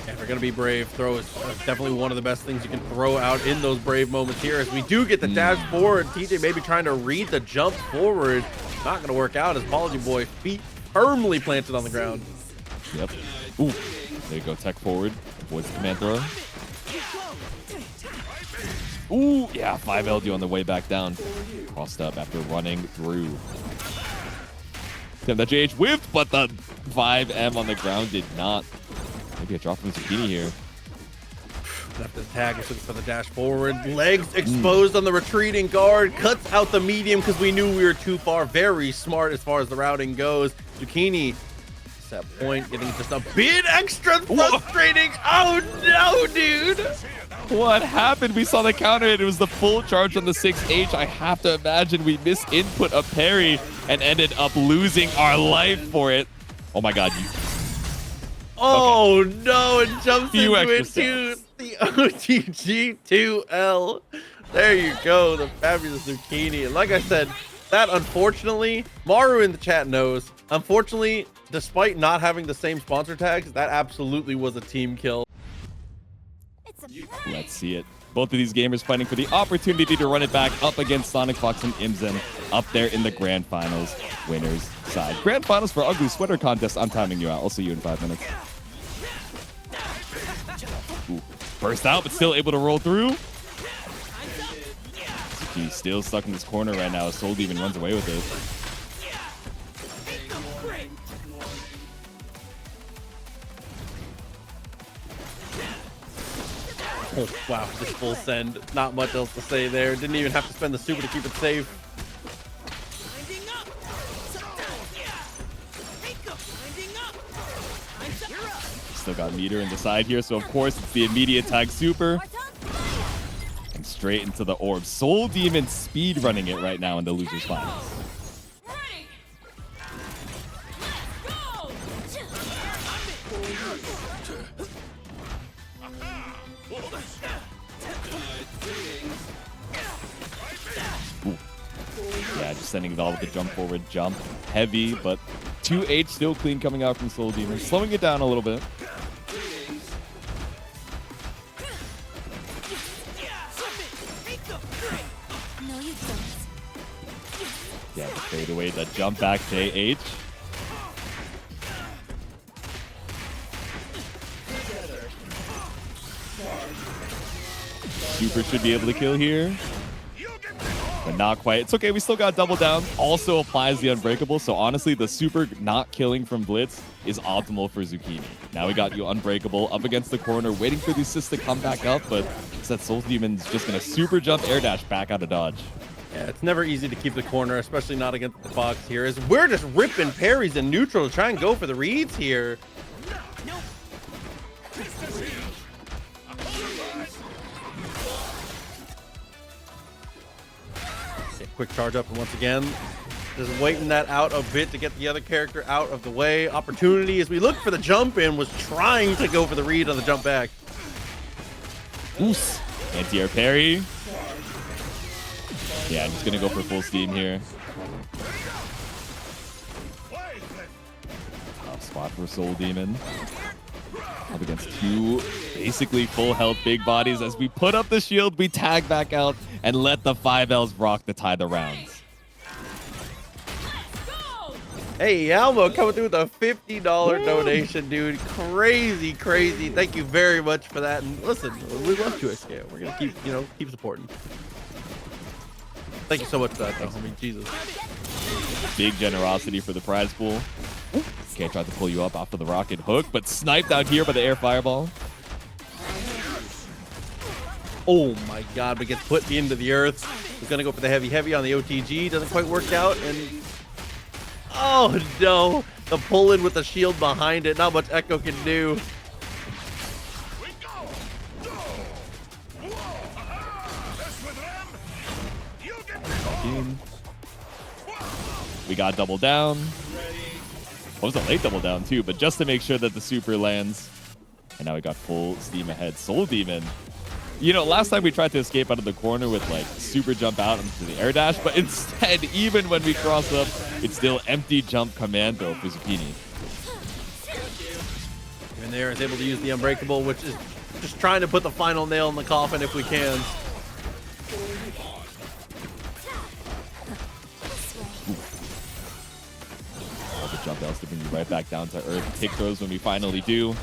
Yeah, we're going to be brave. Throw is definitely one of the best things you can throw out in those brave moments here. As we do get the dash forward, TJ maybe trying to read the jump forward. Not going to work out as Apology Boy feet firmly planted on the ground. Yep. Ooh. There you go. Tech forward. Avoids the command throw. Ooh. Yeah. 5 LD on the way back down. Crossed up after running through. Damn, that JH whiffed, but the 5M on the ground did not. Maybe a drop from Zucchini here. Left the tag, is looking for the dash forward. Legs exposed on the retreating guard. Cuts out the medium because we knew we were too far. Very smart as far as the routing goes. Zucchini, set point, getting just a bit extra frustrating. Oh no, dude. What happened? We saw the counter and it was the full charge on the 6H. I have to imagine we misinput a parry and ended up losing our life for it. Oh my god. Oh no, it jumps Few into it extra too. The OTG2L. There you go, the fabulous Zucchini. And like I said, that unfortunately, Maru in the chat knows, unfortunately, despite not having the same sponsor tags, that absolutely was a team kill. Let's see it. Both of these gamers fighting for the opportunity to run it back up against SonicFox and INZEM up there in the Grand Finals winners side. Grand Finals for Ugly Sweater Contest. I'm timing you out. I'll see you in 5 minutes. Ooh. Burst out, but still able to roll through. He's still stuck in this corner right now as SoulDemon runs away with it. Oh, wow, just full send. Not much else to say there. Didn't even have to spend the super to keep it safe. Still got meter in the side here, so of course it's the immediate tag super. And straight into the orb. SoulDemon speed running it right now in the losers finals. Ooh. Yeah, just sending it all with the jump forward jump. Heavy, but 2H still clean coming out from SoulDemon. Slowing it down a little bit. Yeah, the fade away, the jump back JH. Super should be able to kill here. But not quite. It's okay, we still got double down. Also applies the unbreakable, so honestly, the super not killing from Blitz is optimal for Zucchini. Now we got you unbreakable up against the corner, waiting for the assist to come back up, but it's that SoulDemon's just gonna super jump air dash back out of dodge. Yeah, it's never easy to keep the corner, especially not against the Fox here, as we're just ripping parries in neutral to try and go for the reads here. Quick charge up, and once again, just waiting that out a bit to get the other character out of the way. Opportunity as we look for the jump in, was trying to go for the read on the jump back. Oos. Anti-air parry. Yeah, I'm just gonna go for full steam here. Tough spot for SoulDemon. Up against two basically full health big bodies. As we put up the shield, we tag back out and let the 5Ls rock to tie the rounds. Hey, Almo coming through with a $50 donation, dude. Crazy, crazy. Thank you very much for that. And listen, we love 2xK. We're going to keep, keep supporting. Thank you so much for that, though. I mean, Jesus. Big generosity for the prize pool. Okay, tried to pull you up off of the rocket hook, but sniped out here by the air fireball. Oh my God, but gets put into the earth. He's gonna go for the heavy on the OTG. Doesn't quite work out, and oh no, the pull in with the shield behind it. Not much Ekko can do. We got double down. Well, it was a late double down too, but just to make sure that the super lands. And now we got full steam ahead. SoulDemon. You know, last time we tried to escape out of the corner with like super jump out into the air dash, but instead, even when we cross up, it's still empty jump commando for Zucchini. And there is able to use the unbreakable, which is just trying to put the final nail in the coffin if we can. The jump else to bring you right back down to earth. Tick throws when we finally do.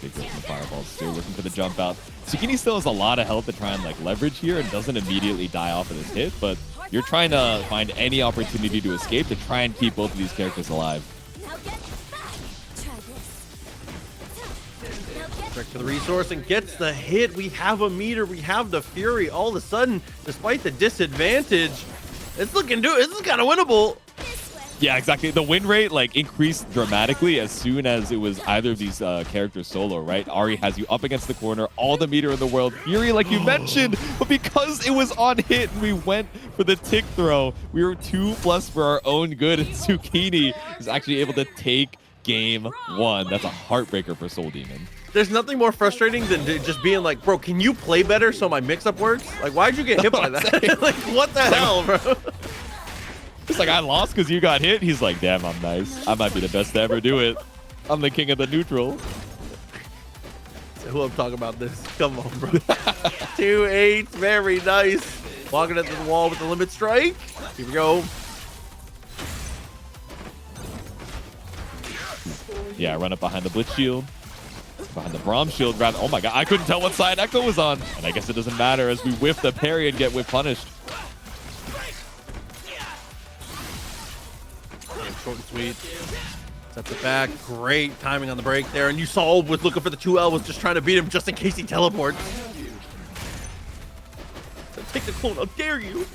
Big rip from the fireball. Still looking for the jump out. Zucchini still has a lot of health to try and like leverage here and doesn't immediately die off of this hit, but you're trying to find any opportunity to escape to try and keep both of these characters alive. Direct to the resource and gets the hit. We have a meter. We have the Fury. All of a sudden, despite the disadvantage, it's looking good. This is kind of winnable. Yeah, exactly. The win rate like increased dramatically as soon as it was either of these characters solo, right? Ahri has you up against the corner, all the meter in the world. Fury, like you mentioned, but because it was on hit and we went for the tick throw, we were 2+ for our own good, and Zucchini is actually able to take game 1. That's a heartbreaker for SoulDemon. There's nothing more frustrating than just being like, bro, can you play better so my mix-up works? Like, why'd you get hit by that? Like, what the hell, bro? It's like, I lost because you got hit. He's like, damn, I'm nice. I might be the best to ever do it. I'm the king of the neutral. Who I'm talking about this? Come on, bro. 2-8, very nice. Walking into the wall with the limit strike. Here we go. Yeah, run up behind the Blitz shield. Behind the Braum shield. Grab. Oh my God, I couldn't tell what side Ekko was on. And I guess it doesn't matter as we whiff the parry and get whiff punished. Short and sweet. Sets it back. Great timing on the break there. And you saw was looking for the 2L, was just trying to beat him just in case he teleports. So take the clone, how dare you?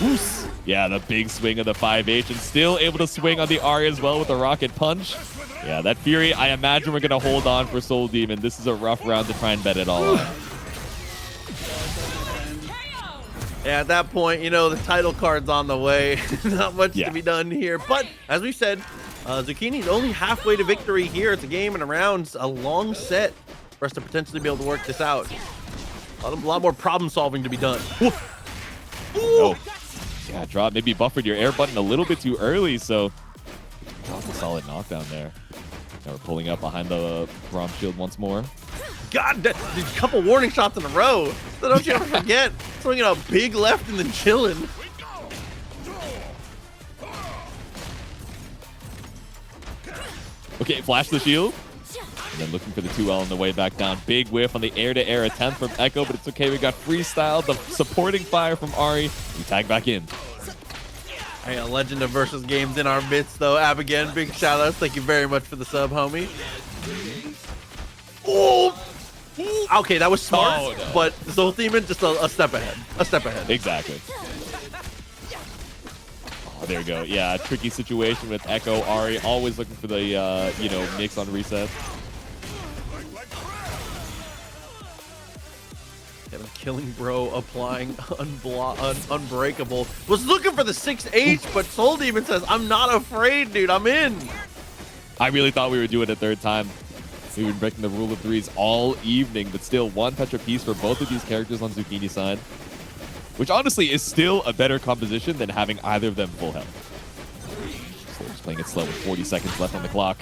Oops. Yeah, the big swing of the 5H and still able to swing on the Ahri as well with the rocket punch. Yeah, that Fury, I imagine we're going to hold on for SoulDemon. This is a rough round to try and bet it all out. Yeah, at that point, you know, the title card's on the way. Not much to be done here. But as we said, Zucchini's only halfway to victory here. It's a game and a round, a long set for us to potentially be able to work this out. A lot more problem solving to be done. Oh. Yeah, drop. Maybe buffered your air button a little bit too early, so that's a solid knockdown there. Now we're pulling up behind the Braum shield once more. God, a couple warning shots in a row. So don't you ever forget. Swinging a big left and then chilling. Okay, flash the shield. And then looking for the 2L on the way back down. Big whiff on the air-to-air attempt from Ekko, but it's okay. We got Freestyle, the supporting fire from Ahri. We tag back in. Hey, a legend of versus games in our midst, though. Ab again, big shout outs. Thank you very much for the sub, homie. Oh! Okay, that was smart, but SoulDemon just a step ahead. A step ahead. Exactly. Oh, there we go. Yeah, tricky situation with Ekko, Ahri, always looking for the, you know, mix on reset. Killing bro, applying unbreakable. Was looking for the 6H, but SoulDemon says, I'm not afraid, dude. I'm in. I really thought we were doing it third time. We've been breaking the rule of threes all evening, but still one Petra piece for both of these characters on Zucchini's side. which honestly is still a better composition than having either of them full health. So just playing it slow with 40 seconds left on the clock.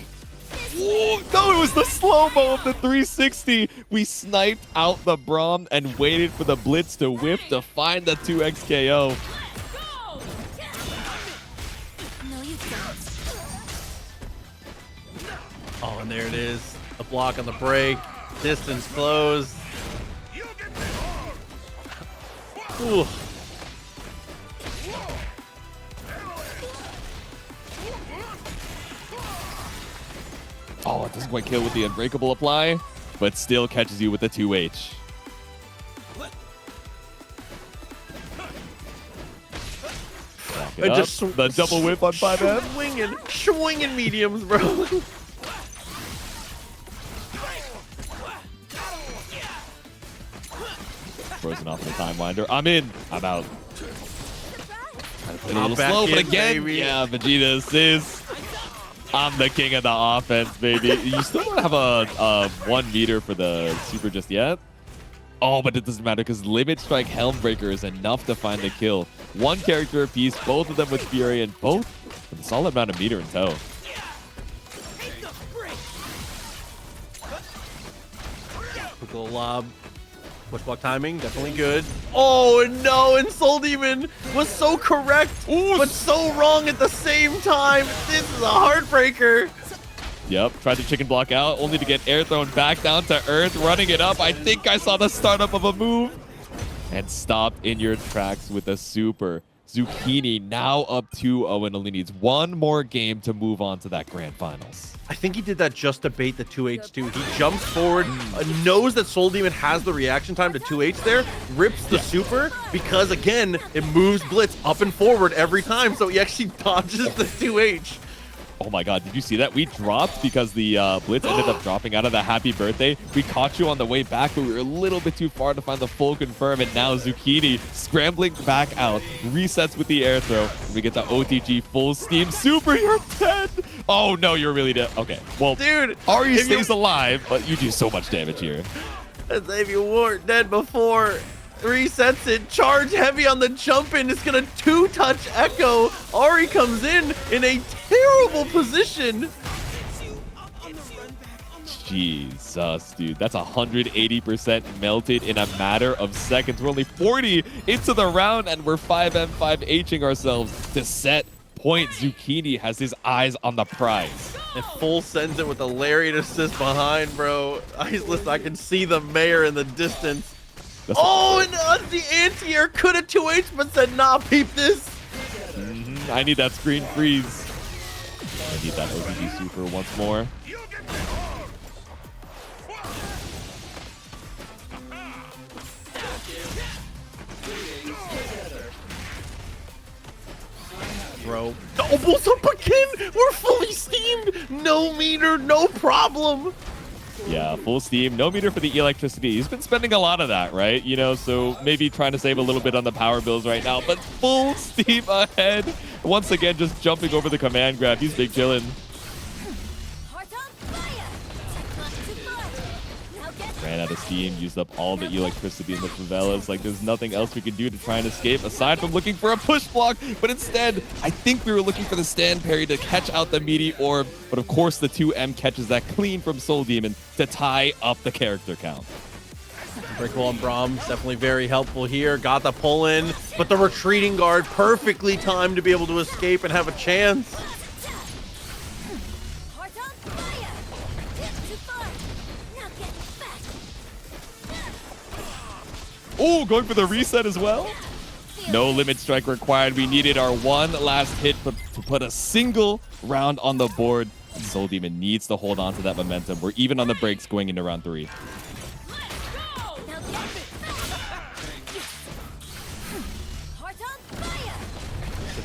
Ooh, no, it was the slow-mo of the 360. We sniped out the Braum and waited for the Blitz to whip to find the 2x KO. Oh, and there it is. The block on the break. Distance closed. Ooh. Oh, it doesn't quite kill with the Unbreakable apply, but still catches you with the 2H. And just the double whip on 5M. Swinging mediums, bro. Frozen off of the time winder. I'm in. I'm out. Trying to play a little back slow, but in, again, baby. yeah, Vegeta assists. I'm the king of the offense, baby. You still don't have a 1 meter for the super just yet. Oh, but it doesn't matter because Limit Strike Helmbreaker is enough to find the kill. 1 character apiece, both of them with Fury, and both with a solid amount of meter in tow. Quick little lob. Push block timing, definitely good. Oh no, and SoulDemon was so correct, but so wrong at the same time. This is a heartbreaker. Yep, tried to chicken block out, only to get air thrown back down to earth, running it up. I think I saw the startup of a move. And stopped in your tracks with a super. Zucchini now up 2-0 and only needs 1 more game to move on to that grand finals. I think he did that just to bait the 2H2. He jumps forward, knows that SoulDemon has the reaction time to 2H there, rips the super, because again, it moves Blitz up and forward every time, so he actually dodges the 2H. Oh my god, did you see that? We dropped because the Blitz ended up dropping out of the happy birthday. We caught you on the way back, but we were a little bit too far to find the full confirm, and now Zucchini scrambling back out, resets with the air throw. We get the OTG full steam super, you're dead! Oh no, you're really dead. Okay, well, Dude, Ahri stays alive, but you do so much damage here. As if you weren't dead before, resets it, charge heavy on the jump in, it's gonna 2-touch Ekko. Ahri comes in a terrible position. Jesus, dude, that's 180% melted in a matter of seconds. We're only 40 into the round, and we're 5M5Hing ourselves to set point. Zucchini has his eyes on the prize. And full sends it with a lariat assist behind, bro. Listen, I can see the mayor in the distance. Oh, and the anti-air could have 2H, but said, nah, peep this. I need that screen freeze. I need that OTG super once more. Bro, almost up again. We're fully steamed. No meter, no problem. Yeah, full steam, no meter for the electricity. He's been spending a lot of that, right? You know, so maybe trying to save a little bit on the power bills right now, but full steam ahead. Once again, just jumping over the command grab. He's big chillin'. Ran out of steam, used up all the electricity in the favelas. Like, there's nothing else we could do to try and escape aside from looking for a push block. But instead, I think we were looking for the stand parry to catch out the meaty orb. But of course, the 2M catches that clean from SoulDemon to tie up the character count. Breakable on Braum, definitely very helpful here. Got the pull in, but the retreating guard perfectly timed to be able to escape and have a chance. Oh, going for the reset as well. No limit strike required. We needed our 1 last hit to put a single round on the board. SoulDemon needs to hold on to that momentum. We're even on the breaks going into round 3.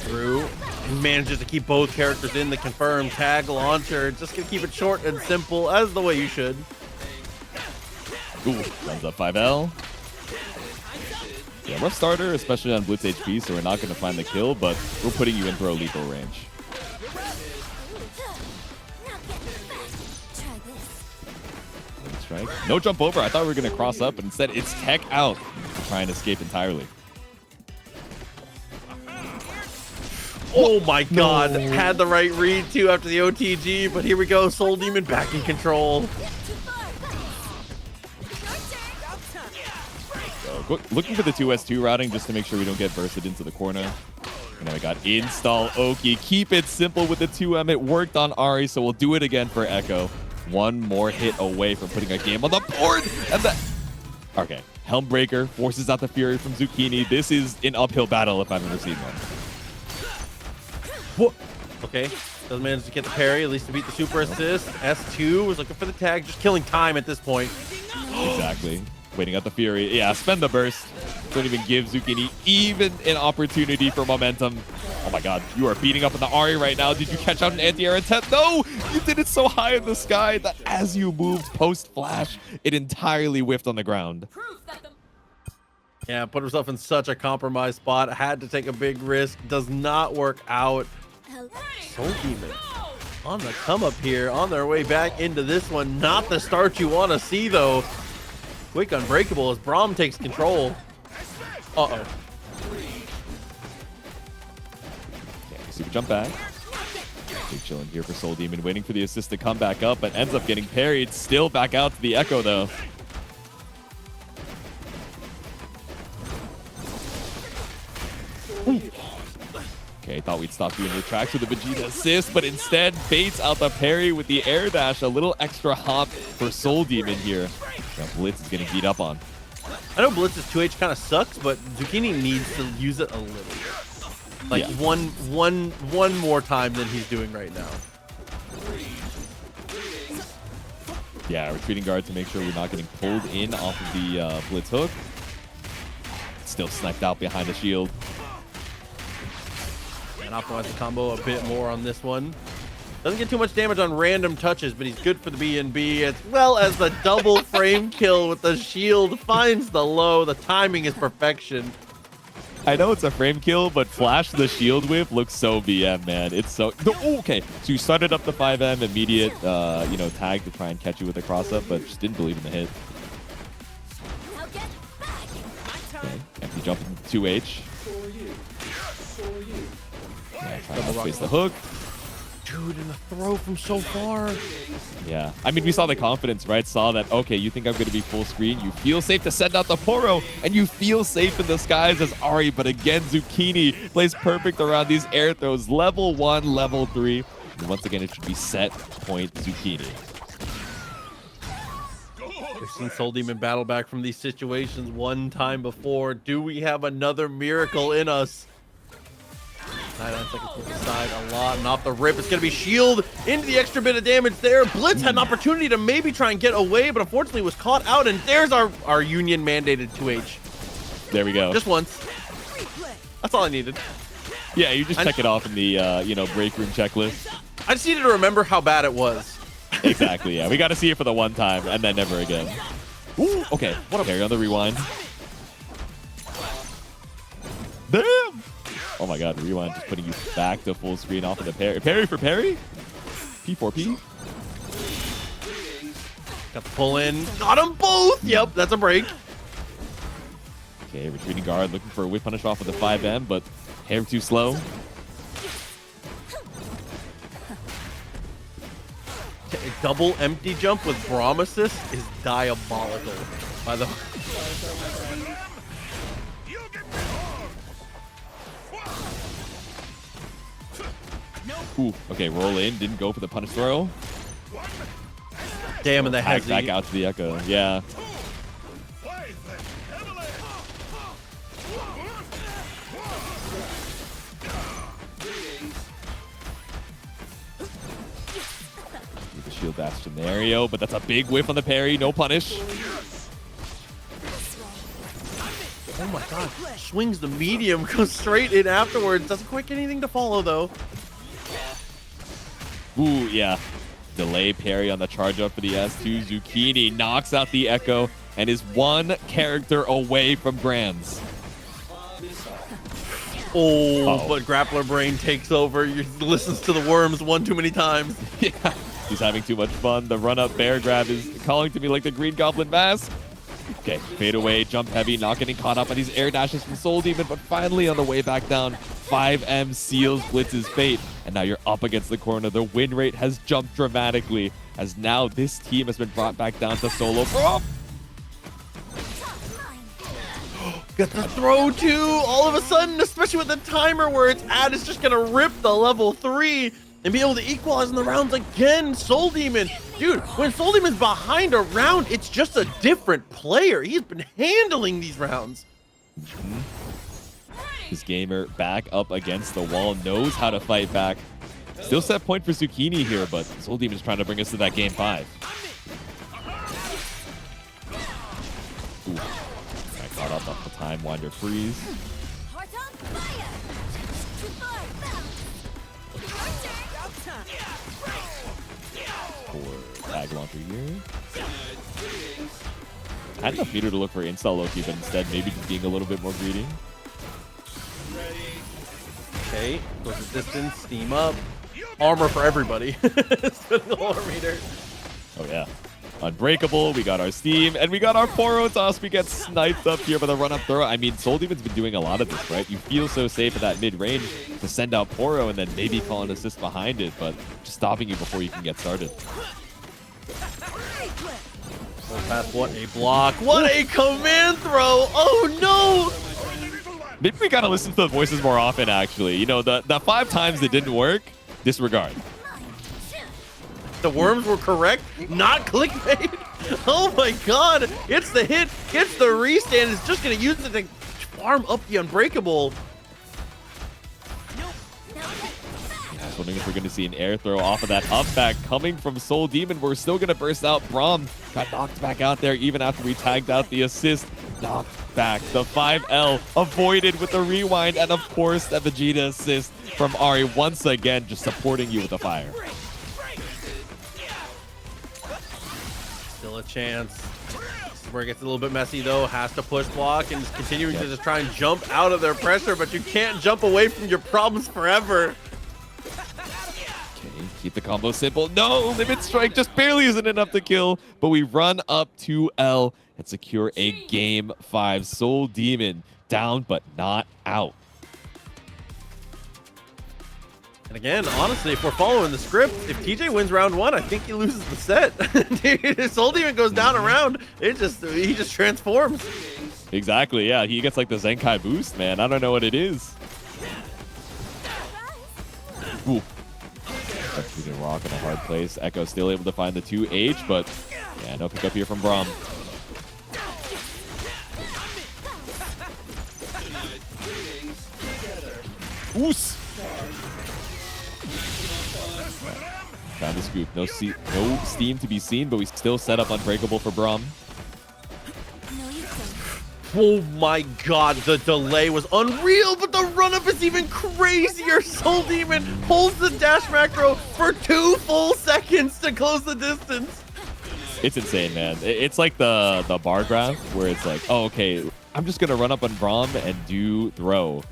Through and manages to keep both characters in the confirmed tag launcher. Just gonna keep it short and simple, as the way you should. Ooh, comes up 5L. Yeah, rough starter, especially on Blitz HP, so we're not going to find the kill, but we're putting you in for a lethal range. Strike. No jump over. I thought we were going to cross up, but instead it's tech out to try and escape entirely. Oh my god, had the right read too after the OTG, but here we go, Soul Demon back in control. Looking for the 2S2 routing just to make sure we don't get bursted into the corner. And then we got install Oki. Keep it simple with the 2M. It worked on Ahri, so we'll do it again for Ekko. One more hit away from putting a game on the board. And okay, Helmbreaker forces out the Fury from Zucchini. This is an uphill battle if I've ever seen one. What? Okay, doesn't manage to get the parry, at least to beat the super assist. S2 was looking for the tag, just killing time at this point. Exactly. Waiting out the Fury. Yeah, spend the burst. Don't even give Zucchini even an opportunity for momentum. Oh my god, you are beating up on the Ahri right now. Did you catch out an anti-air attempt? No! You did it so high in the sky that as you moved post-flash, it entirely whiffed on the ground. Yeah, put herself in such a compromised spot. Had to take a big risk. Does not work out. Soul Demon on the come up here, on their way back into this one. Not the start you want to see, though. Quick unbreakable as Braum takes control. Uh-oh. Okay, super jump back. Big chilling here for Soul Demon, waiting for the assist to come back up, but ends up getting parried. Still back out to the Ekko, though. Okay, thought we'd stop doing your tracks with the Vegeta assist, but instead baits out the parry with the air dash. A little extra hop for Soul Demon here. Now Blitz is getting beat up on. I know Blitz's 2H kind of sucks, but Zucchini needs to use it a little bit. Like one more time than he's doing right now. Yeah, retreating guard to make sure we're not getting pulled in off of the Blitz hook. Still sniped out behind the shield. And optimize the combo a bit more on this one. Doesn't get too much damage on random touches, but he's good for the B&B, as well as the double frame kill with the shield. Finds the low. The timing is perfection. I know it's a frame kill, but Flash the shield whip looks so BM, man. It's so... okay, so you started up the 5M, immediate, tag to try and catch you with a cross-up, but just didn't believe in the hit. Okay, empty jump into 2H. Yeah, trying to space the hook. Dude, and a throw from so far. Yeah, I mean, we saw the confidence, right? Saw that, okay, you think I'm going to be full screen. You feel safe to send out the Poro, and you feel safe in the skies as Ahri. But again, Zucchini plays perfect around these air throws. Level 1, level 3. And once again, it should be set point Zucchini. We've seen Soul Demon battle back from these situations one time before. Do we have another miracle in us? 9 seconds to the side, a lot, and off the rip. It's going to be shield into the extra bit of damage there. Blitz had an opportunity to maybe try and get away, but unfortunately was caught out, and there's our union mandated 2H. There we go. Just once. That's all I needed. Yeah, you just check it off in the, break room checklist. I just needed to remember how bad it was. Exactly, yeah. We got to see it for the one time, and then never again. Ooh, okay. What a parry on the rewind. Damn! Oh my god, the rewind just putting you back to full screen off of the parry. Parry for parry? P4P? Got the pull in. Got them both! Yep, that's a break. Okay, retreating guard looking for a whip punish off of the 5M, but hair too slow. A double empty jump with Braum assist is diabolical, by the way. Ooh, okay, roll in, didn't go for the punish throw. Damn, and the Back hezzy. out to the Ekko, yeah. The shield dash scenario, but that's a big whiff on the parry, no punish. Oh my god, swings the medium, goes straight in afterwards. Doesn't quite get anything to follow though. Ooh, yeah. Delay parry on the charge up for the S2. Zucchini knocks out the Ekko and is one character away from Grands. Oh, but Grappler Brain takes over. He listens to the worms one too many times. Yeah, he's having too much fun. The run-up bear grab is calling to me like the Green Goblin mask. Okay, fade away, jump heavy, not getting caught up on these air dashes from Soul Demon, but finally on the way back down, 5M seals Blitz's fate. And now you're up against the corner. The win rate has jumped dramatically as now this team has been brought back down to solo. Oh! Get the throw too, all of a sudden, especially with the timer where it's at, it's just gonna rip the level 3 and be able to equalize in the rounds again. SoulDemon, dude, when SoulDemon's behind a round, it's just a different player. He's been handling these rounds. This gamer back up against the wall, knows how to fight back. Still set point for Zucchini here, but SoulDemon's trying to bring us to that game 5. Ooh. Caught up off the time winder freeze. For tag launcher here. I had enough meter to look for install Loki, but instead maybe just being a little bit more greedy. Okay, goes the distance, steam up. Armor for everybody. Spin the whole meter. Oh yeah. Unbreakable, we got our steam, and we got our Poro toss. We get sniped up here by the run-up throw. I mean, SoulDemon's been doing a lot of this, right? You feel so safe at that mid-range to send out Poro and then maybe call an assist behind it, but just stopping you before you can get started. Pass, what a block. What a command throw. Oh, no. Maybe we gotta listen to the voices more often, actually. You know, the 5 times it didn't work, disregard. The worms were correct, not clickbait. Oh my god, it's the hit, it's the restand. It's just gonna use it to farm up the unbreakable. I was wondering if we're gonna see an air throw off of that up back coming from SoulDemon. We're still gonna burst out. Braum got knocked back out there even after we tagged out the assist. Knocked back. The 5L avoided with the rewind, and of course the Vegeta assist from Ahri once again, just supporting you with the fire. Still a chance. This is where it gets a little bit messy though. Has to push block and is continuing to just try and jump out of their pressure, but you can't jump away from your problems forever. Okay, keep the combo simple. No, limit strike just barely isn't enough to kill, but we run up to L and secure a game 5. SoulDemon down but not out. And again, honestly, if we're following the script, if TJ wins round 1, I think he loses the set. Dude, if SoulDemon goes down a round, he just transforms. Exactly, yeah. He gets like the Zenkai boost, man. I don't know what it is. Ooh. That's a rock in a hard place. Ekko still able to find the 2H, but yeah, no pick up here from Braum. Oos! Found the scoop. No steam to be seen, but we still set up Unbreakable for Braum. Oh my god, the delay was unreal, but the run-up is even crazier. SoulDemon holds the dash macro for 2 full seconds to close the distance. It's insane, man. It's like the bar graph where it's like, oh, okay, I'm just going to run up on Braum and do throw.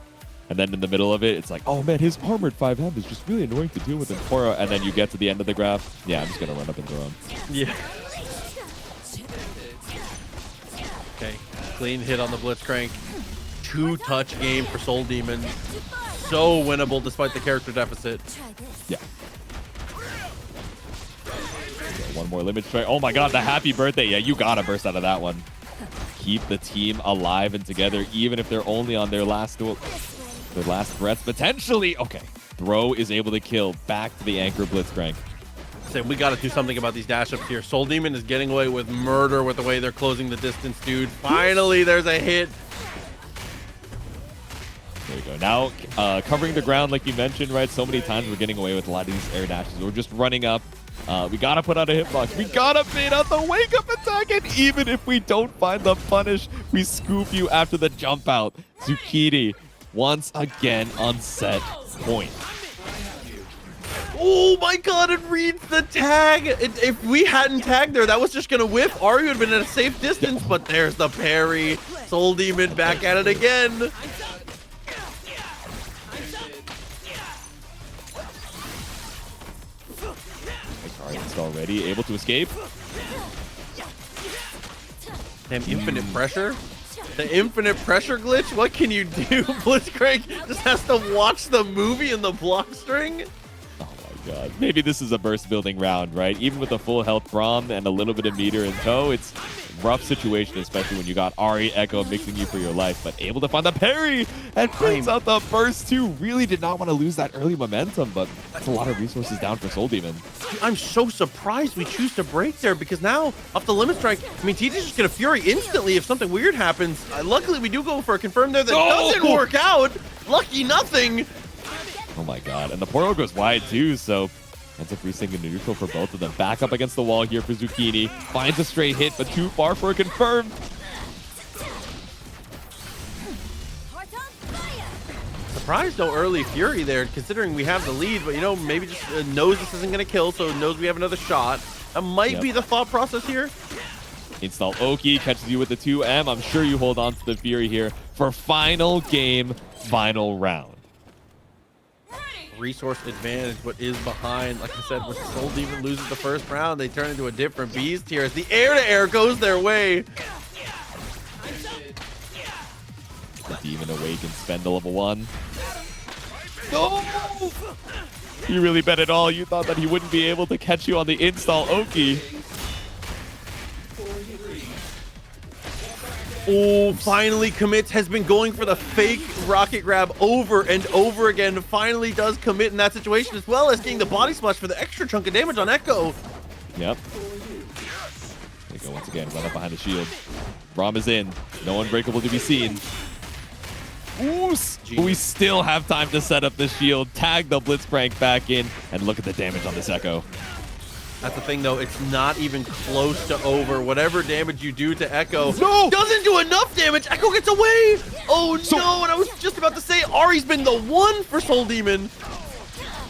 And then in the middle of it, it's like, oh man, his armored 5M is just really annoying to deal with in Poro. And then you get to the end of the graph. Yeah, I'm just going to run up and throw him. Yeah. Okay, clean hit on the Blitzcrank. 2-touch game for SoulDemon. So winnable despite the character deficit. Yeah. One more limit strike. Oh my god, the happy birthday. Yeah, you got to burst out of that one. Keep the team alive and together, even if they're only on their last breaths, potentially. Okay, throw is able to kill. Back to the anchor Blitzcrank. So we got to do something about these dash ups here. SoulDemon is getting away with murder with the way they're closing the distance, dude. Finally, there's a hit. There we go. Now, covering the ground, like you mentioned, right? So many times we're getting away with a lot of these air dashes. We're just running up. We got to put out a hitbox. We got to bait out the wake-up attack. And even if we don't find the punish, we scoop you after the jump out. Zucchini, once again on set point. Oh my god, it reads the tag. If we hadn't tagged there, that was just going to whiff. Ahri would have been at a safe distance, but there's the parry. SoulDemon back at it again. Already able to escape. Damn, infinite pressure. The infinite pressure glitch? What can you do? Blitzcrank just has to watch the movie in the block string? Oh my god. Maybe this is a burst building round, right? Even with a full health Braum and a little bit of meter in tow, it's a rough situation, especially when you got Ahri, Ekko mixing you for your life, but able to find the parry and brings out the burst too. Really did not want to lose that early momentum, but that's a lot of resources down for SoulDemon. I'm so surprised we choose to break there because now off the limit strike, I mean, TJ's just gonna Fury instantly if something weird happens. Luckily, we do go for a confirm there that doesn't work out. Lucky nothing. Oh my god, and the portal goes wide too, so ends up resetting into neutral for both of them. Back up against the wall here for Zucchini. Finds a straight hit, but too far for a confirm. Surprised no early Fury there, considering we have the lead, but you know, maybe just knows this isn't gonna kill, so knows we have another shot. That might be the thought process here. Install Oki, catches you with the 2M. I'm sure you hold on to the Fury here for final game, final round. Resource advantage, what is behind. Like I said, when SoulDemon loses the first round, they turn into a different beast here as the air-to-air goes their way. The Demon awakens, spend the level 1. No! You really bet it all. You thought that he wouldn't be able to catch you on the install Oki. Oh, finally commits, has been going for the fake rocket grab over and over again. Finally does commit in that situation, as well as getting the body splash for the extra chunk of damage on Ekko. Yep. Ekko once again, run up behind the shield. Braum is in. No unbreakable to be seen. Ooh, we still have time to set up the shield, tag the Blitzcrank back in, and look at the damage on this Ekko. That's the thing, though. It's not even close to over. Whatever damage you do to Ekko doesn't do enough damage. Ekko gets away. Oh, no. And I was just about to say, Ahri's been the one for SoulDemon.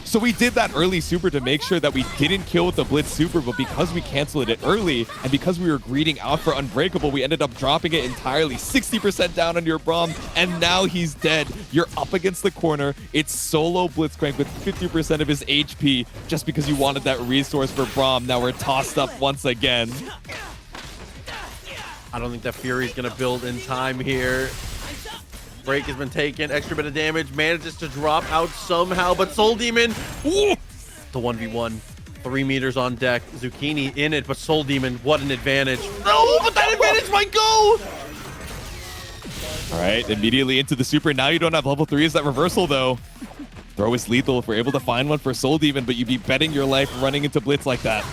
So we did that early super to make sure that we didn't kill with the Blitz super, but because we canceled it early and because we were greeting out for Unbreakable, we ended up dropping it entirely. 60% down on your Braum, and now he's dead. You're up against the corner. It's solo Blitzcrank with 50% of his HP just because you wanted that resource for Braum. Now we're tossed up once again. I don't think that Fury's going to build in time here. Break has been taken, extra bit of damage, manages to drop out somehow, but SoulDemon, the 1v1, 3 meters on deck, Zucchini in it, but SoulDemon, what an advantage. No, but that advantage might go! All right, immediately into the super. Now you don't have level 3 as that reversal, though. Throw is lethal if we're able to find one for SoulDemon, but you'd be betting your life running into Blitz like that.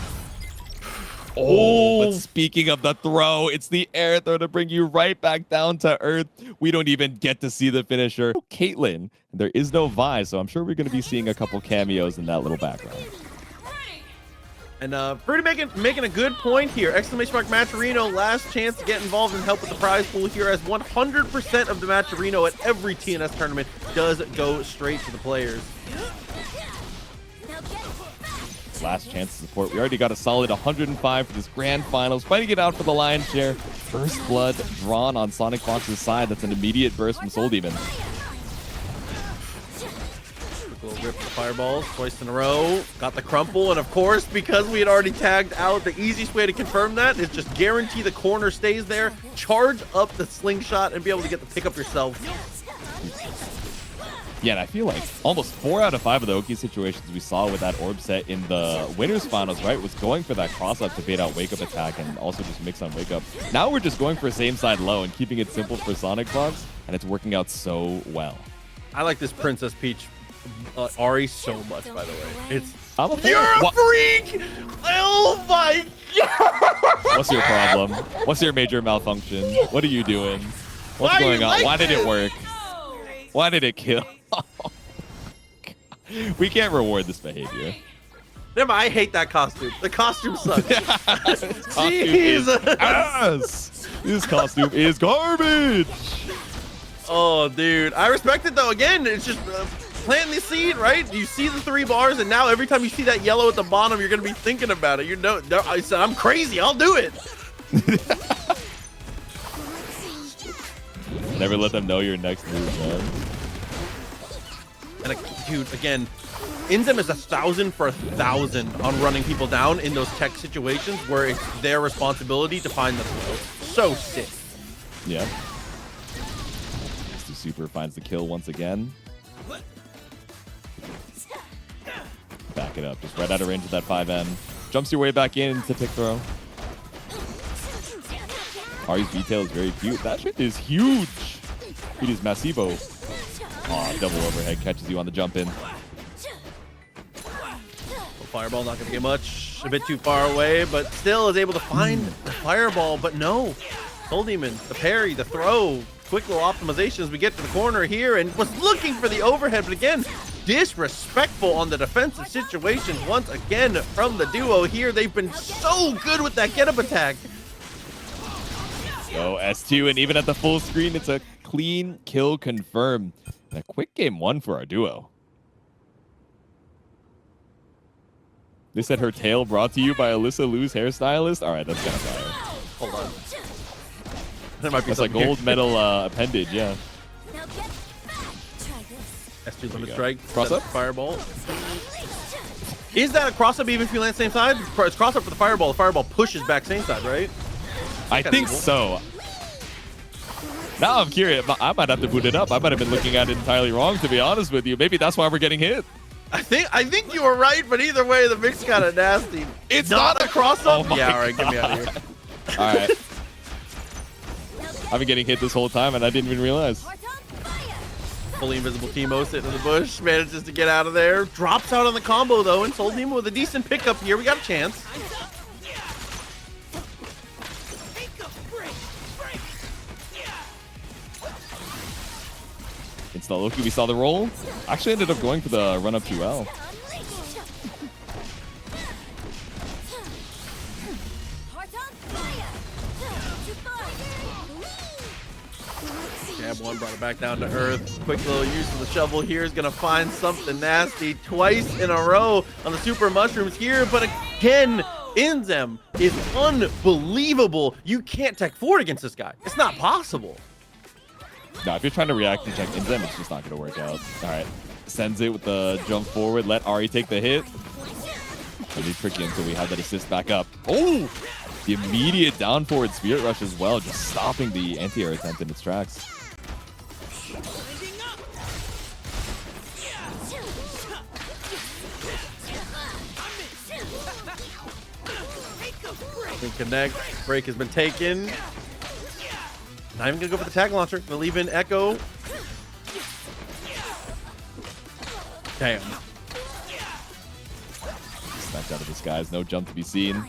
Oh, but speaking of the throw, it's the air throw to bring you right back down to earth. We don't even get to see the finisher. Caitlyn, there is no Vi, so I'm sure we're going to be seeing a couple cameos in that little background. And Fruity making a good point here. Exclamation mark Matcherino, last chance to get involved and help with the prize pool here, as 100% of the Matcherino at every TNS tournament does go straight to the players. Last chance to support. We already got a solid 105 for this grand finals. Fighting it out for the lion's share. First blood drawn on SonicFox's side. That's an immediate burst from SoulDemon. Little rip the fireballs twice in a row. Got the crumple, and of course, because we had already tagged out, the easiest way to confirm that is just guarantee the corner stays there, charge up the slingshot, and be able to get the pick up yourself. Yeah, and I feel like almost 4 out of 5 of the Oki situations we saw with that orb set in the winners finals, right, was going for that cross-up to bait out wake-up attack and also just mix on wake-up. Now we're just going for same side low and keeping it simple for SonicFox, and it's working out so well. I like this Princess Peach Ahri so much, by the way. You're a freak! Oh my god! What's your problem? What's your major malfunction? What are you doing? What's going on? Why did it work? Why did it kill? We can't reward this behavior. Never, I hate that costume. The costume sucks. Jesus! This costume is garbage! Oh, dude. I respect it, though. Again, it's just planting the seed, right? You see the 3 bars, and now every time you see that yellow at the bottom, you're going to be thinking about it. I said, I'm crazy. I'll do it. Never let them know your next move, man. And dude, again, INZEM is 1,000 for 1,000 on running people down in those tech situations where it's their responsibility to find the throw. So sick. Yeah. super finds the kill once again. Back it up, just right out of range of that 5M. Jumps your way back in to pick throw. Ahri's detail is very cute. That shit is huge. It is massivo. Aw, double overhead catches you on the jump in. Fireball not going to get much. A bit too far away, but still is able to find the fireball. But no, SoulDemon, the parry, the throw, quick little optimization as we get to the corner here, and was looking for the overhead, but again, disrespectful on the defensive situations once again from the duo here. They've been so good with that get-up attack. So S2, and even at the full screen, it's a clean kill confirmed. And a quick game 1 for our duo. They said her tail brought to you by Alyssa Liu's hairstylist. All right, that's kind of fire. Hold on. There might be that's a gold medal appendage, yeah. S2 limit strike. Cross up? Fireball. Is that a cross up even if you land same side? It's cross up for the fireball. The fireball pushes back same side, right? I think so. Now I'm curious. I might have to boot it up. I might have been looking at it entirely wrong, to be honest with you. Maybe that's why we're getting hit. I think you were right, but either way, the mix kind of nasty. It's not a cross-up? Oh yeah, all right, get me out of here. All right. I've been getting hit this whole time, and I didn't even realize. Fully invisible Teemo sitting in the bush, manages to get out of there. Drops out on the combo, though, and SoulDemon with a decent pickup here. We got a chance. It's the Loki. We saw the roll. Actually ended up going for the run up 2L. Jab one, brought it back down to earth. Quick little use of the shovel here is going to find something nasty twice in a row on the super mushrooms here. But again, INZEM is unbelievable. You can't tech forward against this guy. It's not possible. No, if you're trying to react and check INZEM, it's just not going to work out. All right. Sends it with the jump forward. Let Ahri take the hit. It'll be tricky until we have that assist back up. Oh! The immediate down forward Spirit Rush as well, just stopping the anti-air attempt in its tracks. Connect. Break has been taken. Not even gonna go for the tag launcher. Gonna leave in Ekko. Damn. Snapped out of disguise. No jump to be seen.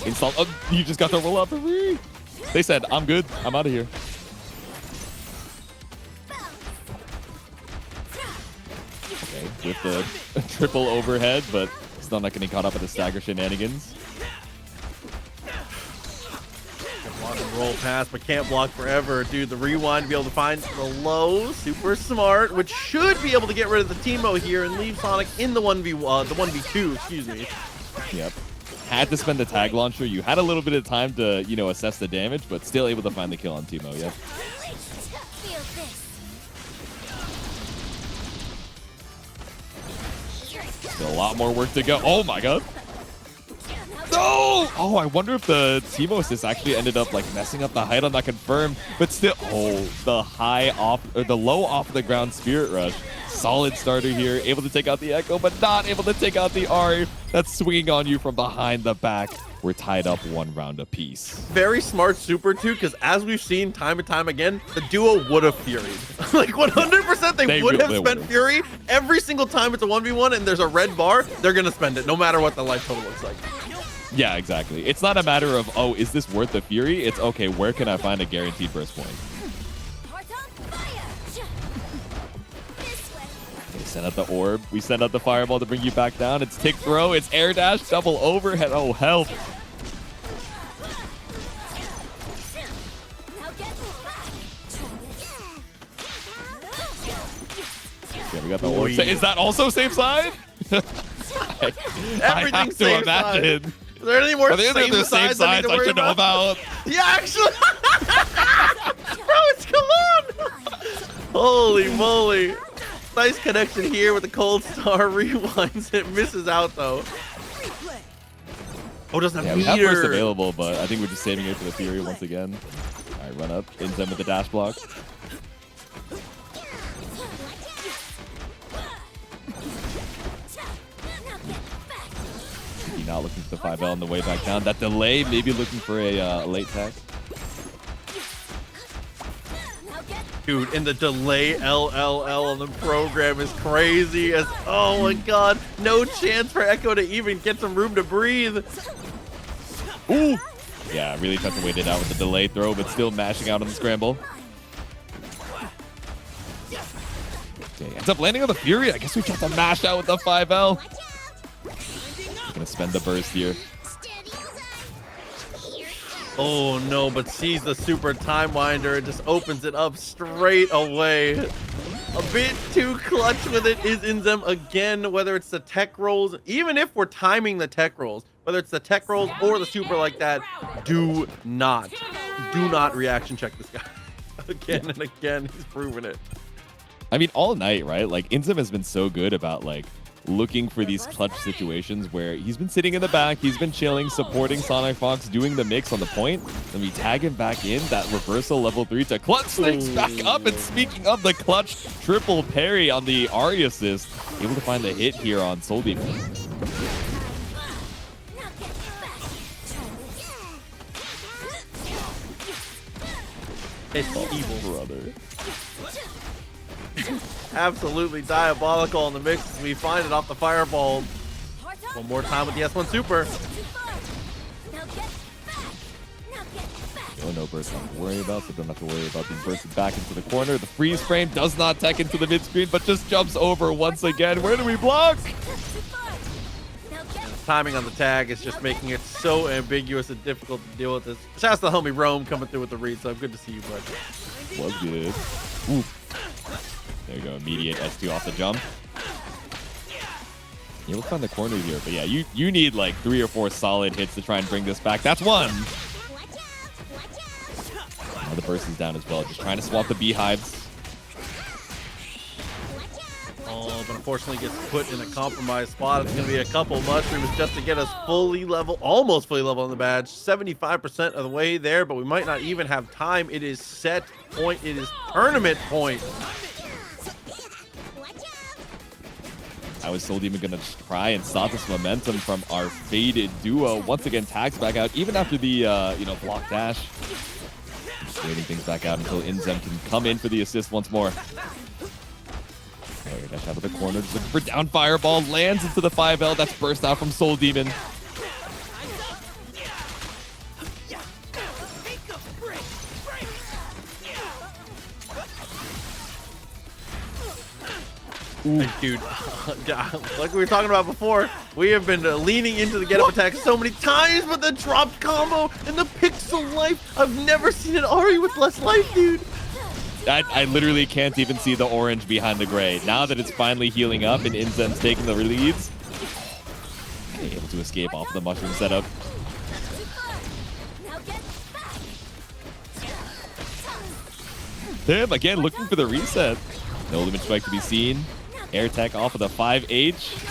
Install. Oh, you just got the roll up. They said, I'm good. I'm out of here. Okay, with the triple overhead, but still not getting caught up in the stagger shenanigans. Block and roll past, but can't block forever. Dude, the rewind to be able to find the low, super smart, which should be able to get rid of the Teemo here and leave Sonic in the 1v2, excuse me. Yep. Had to spend the tag launcher. You had a little bit of time to, you know, assess the damage, but still able to find the kill on Teemo, yep. Still a lot more work to go. Oh my god. No! Oh, I wonder if the Teemo assist actually ended up like messing up the height on that confirm, but still, oh, the high off, or the low off the ground Spirit Rush. Solid starter here, able to take out the Ekko, but not able to take out the Ahri. That's swinging on you from behind the back. We're tied up 1 round apiece. Very smart super too, because as we've seen time and time again, the duo would have Furied. Like 100% they would have spent Fury. Every single time it's a 1v1 and there's a red bar, they're going to spend it, no matter what the life total looks like. Yeah, exactly. It's not a matter of, oh, is this worth the Fury? It's, okay, where can I find a guaranteed burst point? We send out the orb. We send out the fireball to bring you back down. It's tick throw. It's air dash. Double overhead. Oh, help. Yeah, we got the orb. Is that also same side? Everything's same side. Is there any more same sides I need to worry should know about? Yeah, actually. Bro, it's Cologne. Holy moly. Nice connection here with the cold star. Rewinds it. Misses out, though. Oh, doesn't have meter. We have burst available, but I think we're just saving it for the Fury once again. All right, run up. INZEM with the dash block. now looking for the 5L on the way back down. That delay, maybe looking for a late tag. Dude, and the delay LLL on the program is crazy as, oh my god, no chance for Ekko to even get some room to breathe. Ooh! Yeah, really tough to wait it out with the delay throw, but still mashing out on the scramble. Okay, ends up landing on the Fury. I guess we got to mash out with the 5L. Gonna spend the burst here. Oh no, but sees the super time winder and just opens it up straight away. A bit too clutch with it is INZEM again, whether it's the tech rolls, even if we're timing the tech rolls, whether it's the tech rolls or the super like that, do not reaction check this guy. Again and again, he's proven it. I mean, all night, right? Like, INZEM has been so good about, like, looking for these clutch situations where he's been sitting in the back, he's been chilling, supporting SonicFox, doing the mix on the point. Then we tag him back in, that reversal level 3 to clutch snakes back up. And speaking of the clutch, triple parry on the Ahri assist. Able to find the hit here on SoulDemon. It's evil, brother. Absolutely diabolical in the mix as we find it off the fireball. One more time with the S1 super. Oh, no burst not to worry about, so don't have to worry about being bursted back into the corner. The freeze frame does not tech into the mid screen, but just jumps over once again. Where do we block? Timing on the tag is just making it so ambiguous and difficult to deal with this. Shouts to the homie Braum coming through with the read, so good to see you, bud. Was good. Ooh. There you go, immediate S2 off the jump. Yeah, we'll find the corner here, but yeah, you need like 3 or 4 solid hits to try and bring this back. That's one. Now the burst is down as well, just trying to swap the beehives. Oh, but unfortunately gets put in a compromised spot. It's going to be a couple mushrooms just to get us fully level, almost fully level on the badge. 75% of the way there, but we might not even have time. It is set point. It is tournament point. How is SoulDemon going to try and stop this momentum from our faded duo? Once again, tags back out, even after the, block dash. Just waiting things back out until INZEM can come in for the assist once more. There, dash out of the corner, just looking for down fireball, lands into the 5L. That's burst out from SoulDemon. Ooh. Dude, like we were talking about before, we have been leaning into the get-up attack so many times, but the dropped combo and the pixel life, I've never seen an Ahri with less life, dude. I literally can't even see the orange behind the gray. Now that it's finally healing up and INZEM's taking the leads, able to escape off of the mushroom setup. Him again looking for the reset. No limit strike to be seen. Air tech off of the 5H.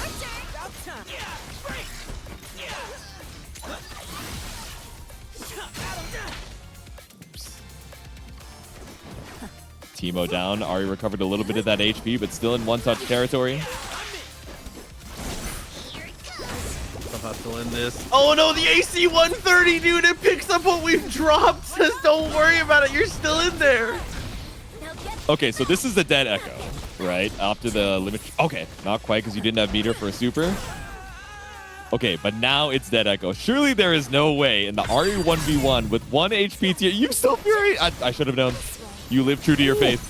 Teemo down. Ahri recovered a little bit of that HP, but still in one-touch territory. Somehow still in this. Oh no, the AC 130, dude! It picks up what we've dropped. Says don't worry about it. You're still in there. Okay, so this is the dead Ekko, right? After the limit. Okay, not quite because you didn't have meter for a super. Okay, but now it's dead Ekko. Surely there is no way in the Ahri 1v1 with 1 HP tier. You still Fury? I should have known. You live true to your faith.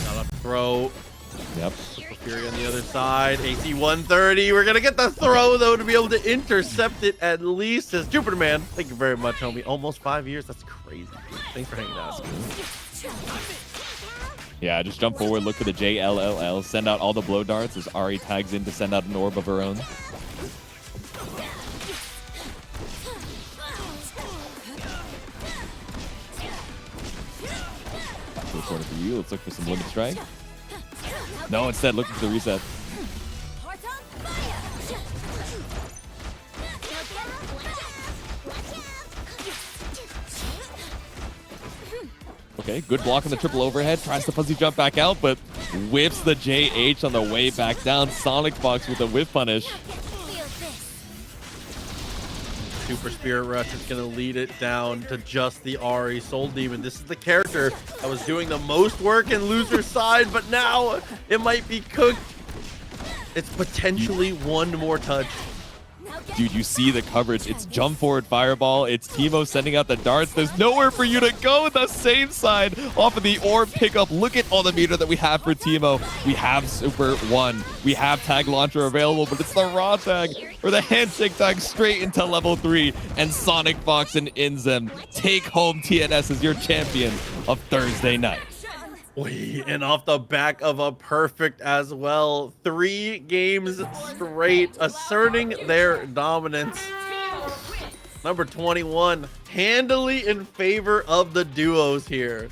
Got a throw. Yep. Fury on the other side. AC 130. We're going to get the throw, though, to be able to intercept it at least. Says Jupiter Man. Thank you very much, homie. Almost 5 years. That's crazy. Thanks for hanging out. Yeah, just jump forward, look for the JLLL, send out all the blow darts as Ahri tags in to send out an orb of her own. Corner for you. Let's look for some limit strike. No, instead looking for the reset. Okay, good block on the triple overhead. Tries to fuzzy jump back out, but whips the JH on the way back down. SonicFox with a whiff punish. Super Spirit Rush is going to lead it down to just the Ahri Soul Demon. This is the character that was doing the most work in loser's side, but now it might be cooked. It's potentially one more touch. Dude, you see the coverage. It's jump forward fireball. It's Teemo sending out the darts. There's nowhere for you to go. The same side off of the orb pickup. Look at all the meter that we have for Teemo. We have Super 1. We have tag launcher available, but it's the raw tag or the handshake tag straight into level 3. And SonicFox and INZEM take home TNS as your champion of Thursday night. And off the back of a perfect as well. 3 games straight, asserting their dominance. Number 21, handily in favor of the duos here.